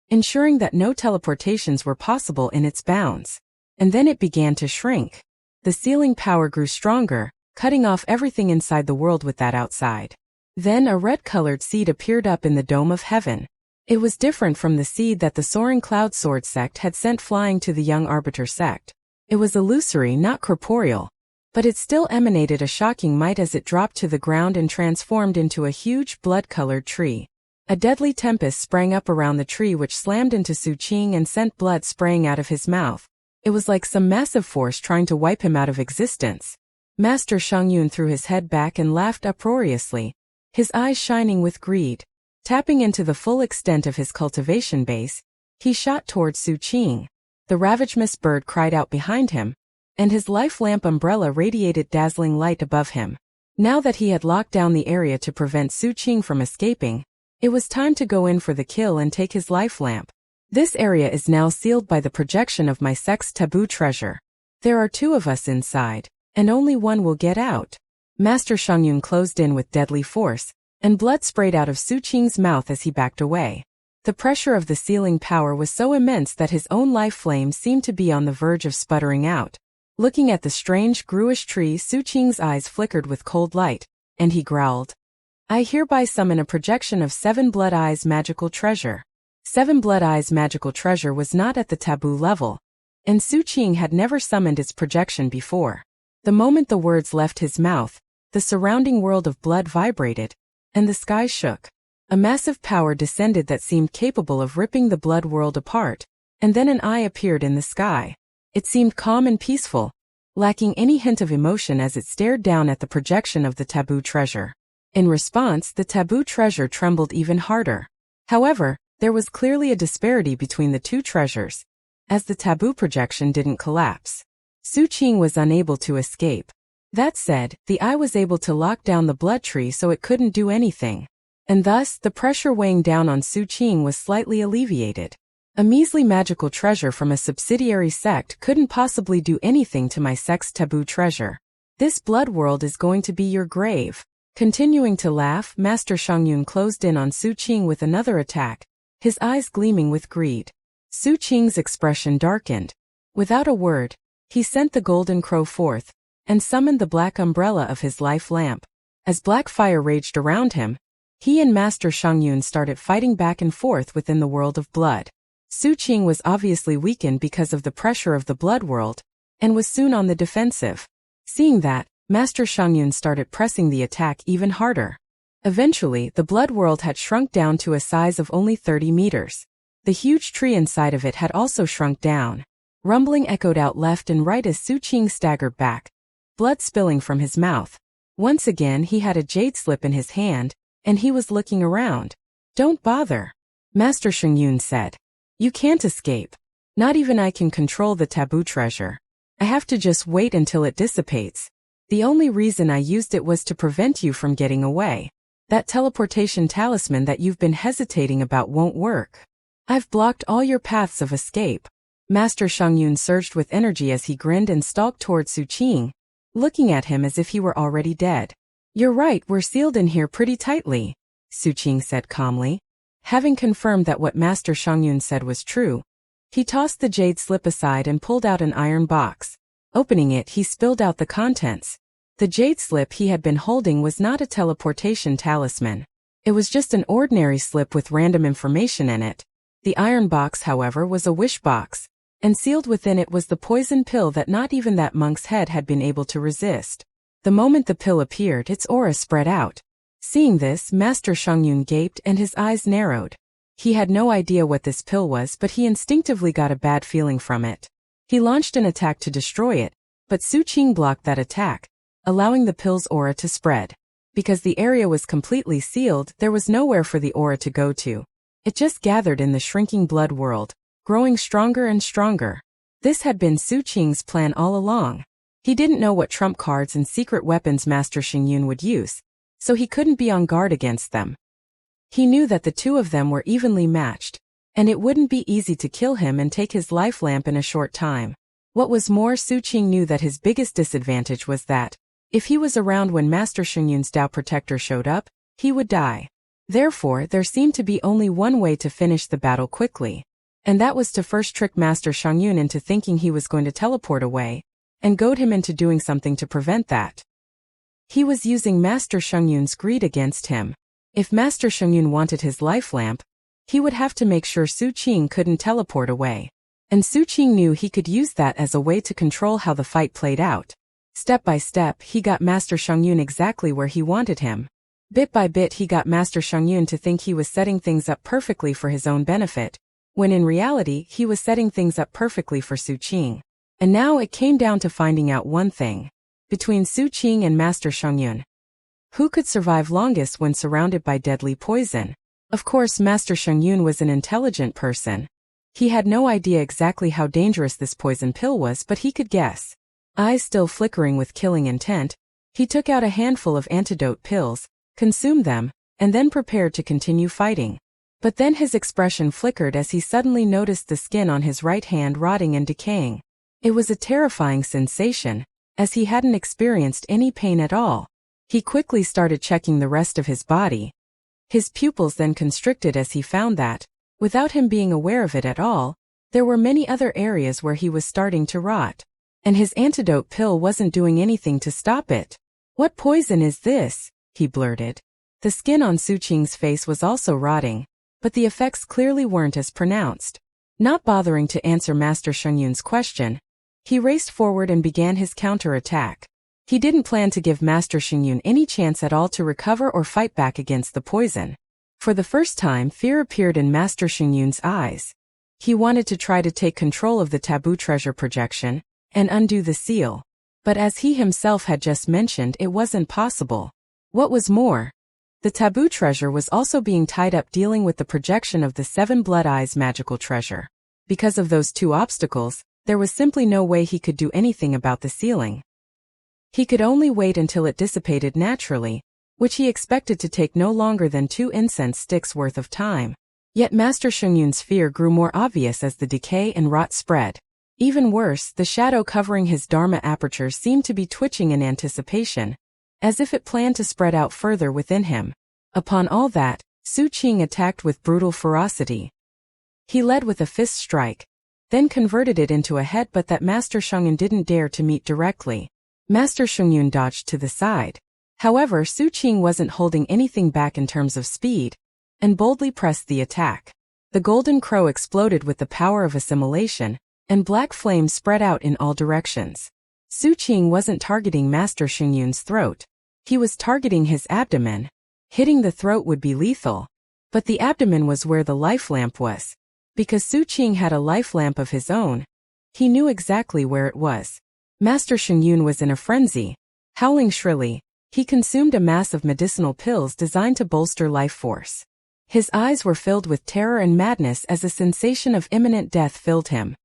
ensuring that no teleportations were possible in its bounds. And then it began to shrink. The sealing power grew stronger, cutting off everything inside the world with that outside. Then a red-colored seed appeared up in the dome of heaven. It was different from the seed that the soaring cloud sword sect had sent flying to the young arbiter sect. It was illusory, not corporeal, but it still emanated a shocking might as it dropped to the ground and transformed into a huge blood-colored tree. A deadly tempest sprang up around the tree which slammed into Su Qing and sent blood spraying out of his mouth. It was like some massive force trying to wipe him out of existence. Master Shangyun threw his head back and laughed uproariously, his eyes shining with greed. Tapping into the full extent of his cultivation base, he shot towards Su Qing. The ravenous bird cried out behind him, and his life lamp umbrella radiated dazzling light above him. Now that he had locked down the area to prevent Su Qing from escaping, it was time to go in for the kill and take his life lamp. This area is now sealed by the projection of my sect's taboo treasure. There are 2 of us inside, and only one will get out. Master Shangyun closed in with deadly force, and blood sprayed out of Su Qing's mouth as he backed away. The pressure of the sealing power was so immense that his own life flame seemed to be on the verge of sputtering out. Looking at the strange, gruish tree, Su Qing's eyes flickered with cold light, and he growled, "I hereby summon a projection of 7 Blood Eyes magical treasure." 7 Blood Eyes magical treasure was not at the taboo level, and Su Qing had never summoned its projection before. The moment the words left his mouth, the surrounding world of blood vibrated, and the sky shook. A massive power descended that seemed capable of ripping the blood world apart, and then an eye appeared in the sky. It seemed calm and peaceful, lacking any hint of emotion as it stared down at the projection of the taboo treasure. In response, the taboo treasure trembled even harder. However, there was clearly a disparity between the 2 treasures, as the taboo projection didn't collapse. Su Qing was unable to escape. That said, the eye was able to lock down the blood tree so it couldn't do anything. And thus, the pressure weighing down on Su Qing was slightly alleviated. A measly magical treasure from a subsidiary sect couldn't possibly do anything to my sect's taboo treasure. This blood world is going to be your grave. Continuing to laugh, Master Shangyun closed in on Su Qing with another attack, his eyes gleaming with greed. Su Qing's expression darkened. Without a word, he sent the golden crow forth, and summoned the black umbrella of his life lamp. As black fire raged around him, he and Master Shangyun started fighting back and forth within the world of blood. Su Qing was obviously weakened because of the pressure of the blood world, and was soon on the defensive. Seeing that, Master Shangyun started pressing the attack even harder. Eventually, the blood world had shrunk down to a size of only 30 meters. The huge tree inside of it had also shrunk down. Rumbling echoed out left and right as Su Qing staggered back, blood spilling from his mouth. Once again he had a jade slip in his hand, and he was looking around. "Don't bother," Master Shangyun said. "You can't escape. Not even I can control the taboo treasure. I have to just wait until it dissipates. The only reason I used it was to prevent you from getting away. That teleportation talisman that you've been hesitating about won't work. I've blocked all your paths of escape." Master Shangyun surged with energy as he grinned and stalked towards Su Qing, looking at him as if he were already dead. "You're right, we're sealed in here pretty tightly," Su Qing said calmly. Having confirmed that what Master Shangyun said was true, he tossed the jade slip aside and pulled out an iron box. Opening it, he spilled out the contents. The jade slip he had been holding was not a teleportation talisman. It was just an ordinary slip with random information in it. The iron box, however, was a wish box, and sealed within it was the poison pill that not even that monk's head had been able to resist. The moment the pill appeared, its aura spread out. Seeing this, Master Shangyun gaped and his eyes narrowed. He had no idea what this pill was, but he instinctively got a bad feeling from it. He launched an attack to destroy it, but Su Qing blocked that attack, allowing the pill's aura to spread. Because the area was completely sealed, there was nowhere for the aura to go to. It just gathered in the shrinking blood world. growing stronger and stronger. This had been Su Qing's plan all along. He didn't know what trump cards and secret weapons Master Xingyun would use, so he couldn't be on guard against them. He knew that the two of them were evenly matched, and it wouldn't be easy to kill him and take his life lamp in a short time. What was more, Su Qing knew that his biggest disadvantage was that, if he was around when Master Xingyun's Tao Protector showed up, he would die. Therefore, there seemed to be only one way to finish the battle quickly, and that was to first trick Master Xingyun into thinking he was going to teleport away, and goad him into doing something to prevent that. He was using Master Xingyun's greed against him. If Master Xingyun wanted his life lamp, he would have to make sure Su Qing couldn't teleport away. And Su Qing knew he could use that as a way to control how the fight played out. Step by step, he got Master Xingyun exactly where he wanted him. Bit by bit, he got Master Xingyun to think he was setting things up perfectly for his own benefit, when in reality, he was setting things up perfectly for Su Qing. And now it came down to finding out one thing. Between Su Qing and Master Xingyun, who could survive longest when surrounded by deadly poison? Of course, Master Xingyun was an intelligent person. He had no idea exactly how dangerous this poison pill was, but he could guess. Eyes still flickering with killing intent, he took out a handful of antidote pills, consumed them, and then prepared to continue fighting. But then his expression flickered as he suddenly noticed the skin on his right hand rotting and decaying. It was a terrifying sensation, as he hadn't experienced any pain at all. He quickly started checking the rest of his body. His pupils then constricted as he found that, without him being aware of it at all, there were many other areas where he was starting to rot. And his antidote pill wasn't doing anything to stop it. "What poison is this?" he blurted. The skin on Su Qing's face was also rotting, but the effects clearly weren't as pronounced. Not bothering to answer Master Xingyun's question, he raced forward and began his counter-attack. He didn't plan to give Master Xingyun any chance at all to recover or fight back against the poison. For the first time, fear appeared in Master Xingyun's eyes. He wanted to try to take control of the taboo treasure projection and undo the seal. But as he himself had just mentioned, it wasn't possible. What was more, the taboo treasure was also being tied up dealing with the projection of the 7 Blood Eyes magical treasure. Because of those two obstacles, there was simply no way he could do anything about the sealing. He could only wait until it dissipated naturally, which he expected to take no longer than 2 incense sticks worth of time. Yet Master Xingyun's fear grew more obvious as the decay and rot spread. Even worse, the shadow covering his Dharma aperture seemed to be twitching in anticipation, as if it planned to spread out further within him. Upon all that, Su Qing attacked with brutal ferocity. He led with a fist strike, then converted it into a headbutt that Master Xingyun didn't dare to meet directly. Master Xingyun dodged to the side. However, Su Qing wasn't holding anything back in terms of speed, and boldly pressed the attack. The golden crow exploded with the power of assimilation, and black flames spread out in all directions. Su Qing wasn't targeting Master Xingyun's throat. He was targeting his abdomen. Hitting the throat would be lethal. But the abdomen was where the life lamp was. Because Su Qing had a life lamp of his own, he knew exactly where it was. Master Xingyun was in a frenzy. Howling shrilly, he consumed a mass of medicinal pills designed to bolster life force. His eyes were filled with terror and madness as a sensation of imminent death filled him.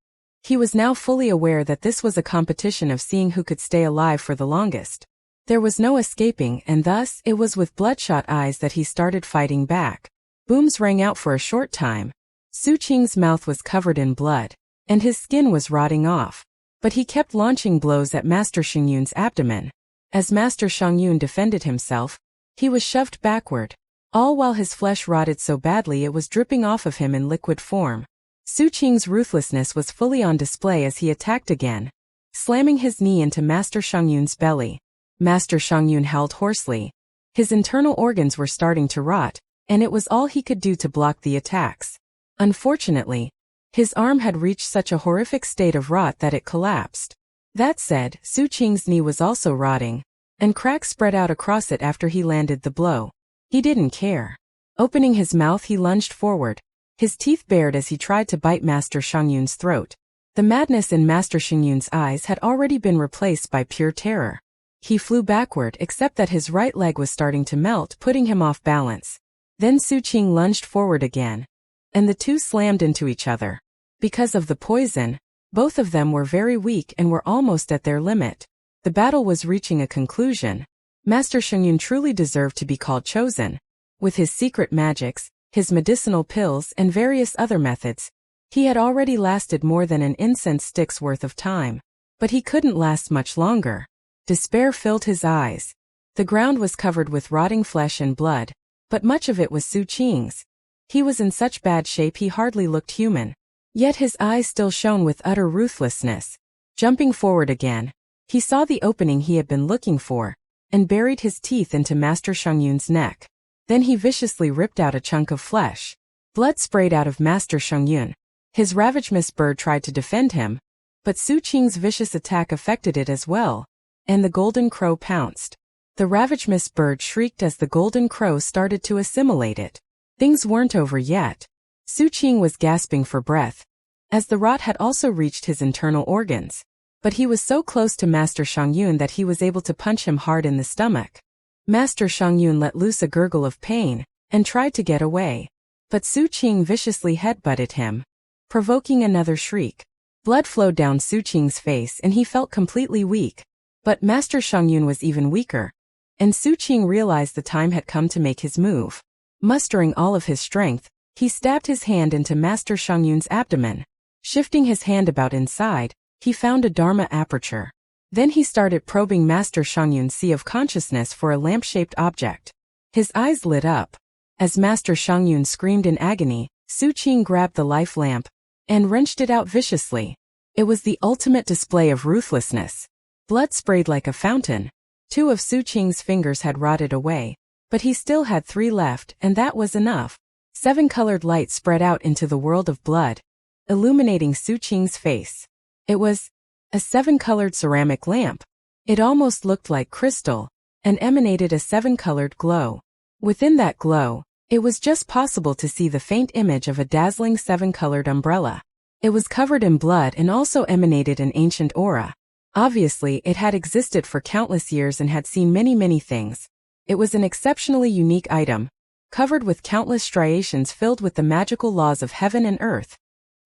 He was now fully aware that this was a competition of seeing who could stay alive for the longest. There was no escaping, and thus, it was with bloodshot eyes that he started fighting back. Booms rang out for a short time. Su Qing's mouth was covered in blood, and his skin was rotting off. But he kept launching blows at Master Xingyun's abdomen. As Master Xingyun defended himself, he was shoved backward, all while his flesh rotted so badly it was dripping off of him in liquid form. Su Qing's ruthlessness was fully on display as he attacked again, slamming his knee into Master Xingyun's belly. Master Xingyun howled hoarsely. His internal organs were starting to rot, and it was all he could do to block the attacks. Unfortunately, his arm had reached such a horrific state of rot that it collapsed. That said, Su Qing's knee was also rotting, and cracks spread out across it after he landed the blow. He didn't care. Opening his mouth, he lunged forward, his teeth bared as he tried to bite Master Xingyun's throat. The madness in Master Xingyun's eyes had already been replaced by pure terror. He flew backward, except that his right leg was starting to melt, putting him off balance. Then Su Qing lunged forward again, and the two slammed into each other. Because of the poison, both of them were very weak and were almost at their limit. The battle was reaching a conclusion. Master Shengyun truly deserved to be called chosen. With his secret magics, his medicinal pills and various other methods, he had already lasted more than an incense stick's worth of time. But he couldn't last much longer. Despair filled his eyes. The ground was covered with rotting flesh and blood, but much of it was Su Qing's. He was in such bad shape he hardly looked human. Yet his eyes still shone with utter ruthlessness. Jumping forward again, he saw the opening he had been looking for, and buried his teeth into Master Shengyun's neck. Then he viciously ripped out a chunk of flesh. Blood sprayed out of Master Shengyun. His ravenous bird tried to defend him, but Su Qing's vicious attack affected it as well, and the golden crow pounced. The ravenous bird shrieked as the golden crow started to assimilate it. Things weren't over yet. Su Qing was gasping for breath, as the rot had also reached his internal organs. But he was so close to Master Shengyun that he was able to punch him hard in the stomach. Master Shengyun let loose a gurgle of pain, and tried to get away. But Su Qing viciously headbutted him, provoking another shriek. Blood flowed down Su Qing's face and he felt completely weak. But Master Shengyun was even weaker, and Su Qing realized the time had come to make his move. Mustering all of his strength, he stabbed his hand into Master Shengyun's abdomen. Shifting his hand about inside, he found a Dharma aperture. Then he started probing Master Shengyun's sea of consciousness for a lamp-shaped object. His eyes lit up. As Master Shengyun screamed in agony, Su Qing grabbed the life lamp and wrenched it out viciously. It was the ultimate display of ruthlessness. Blood sprayed like a fountain. 2 of Su Qing's fingers had rotted away, but he still had 3 left, and that was enough. 7-colored light spread out into the world of blood, illuminating Su Qing's face. It was a 7-colored ceramic lamp. It almost looked like crystal, and emanated a 7-colored glow. Within that glow, it was just possible to see the faint image of a dazzling 7-colored umbrella. It was covered in blood and also emanated an ancient aura. Obviously, it had existed for countless years and had seen many things. It was an exceptionally unique item, covered with countless striations filled with the magical laws of heaven and earth,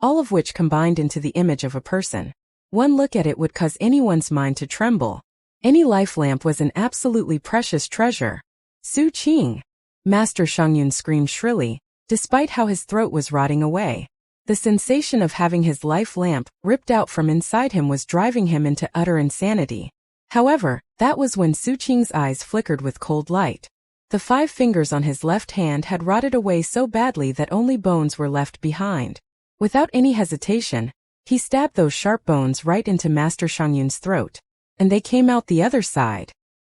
all of which combined into the image of a person. One look at it would cause anyone's mind to tremble. Any life lamp was an absolutely precious treasure. Su Qing! Master Shengyun screamed shrilly, despite how his throat was rotting away. The sensation of having his life lamp ripped out from inside him was driving him into utter insanity. However, that was when Su Qing's eyes flickered with cold light. The 5 fingers on his left hand had rotted away so badly that only bones were left behind. Without any hesitation, he stabbed those sharp bones right into Master Shengyun's throat, and they came out the other side.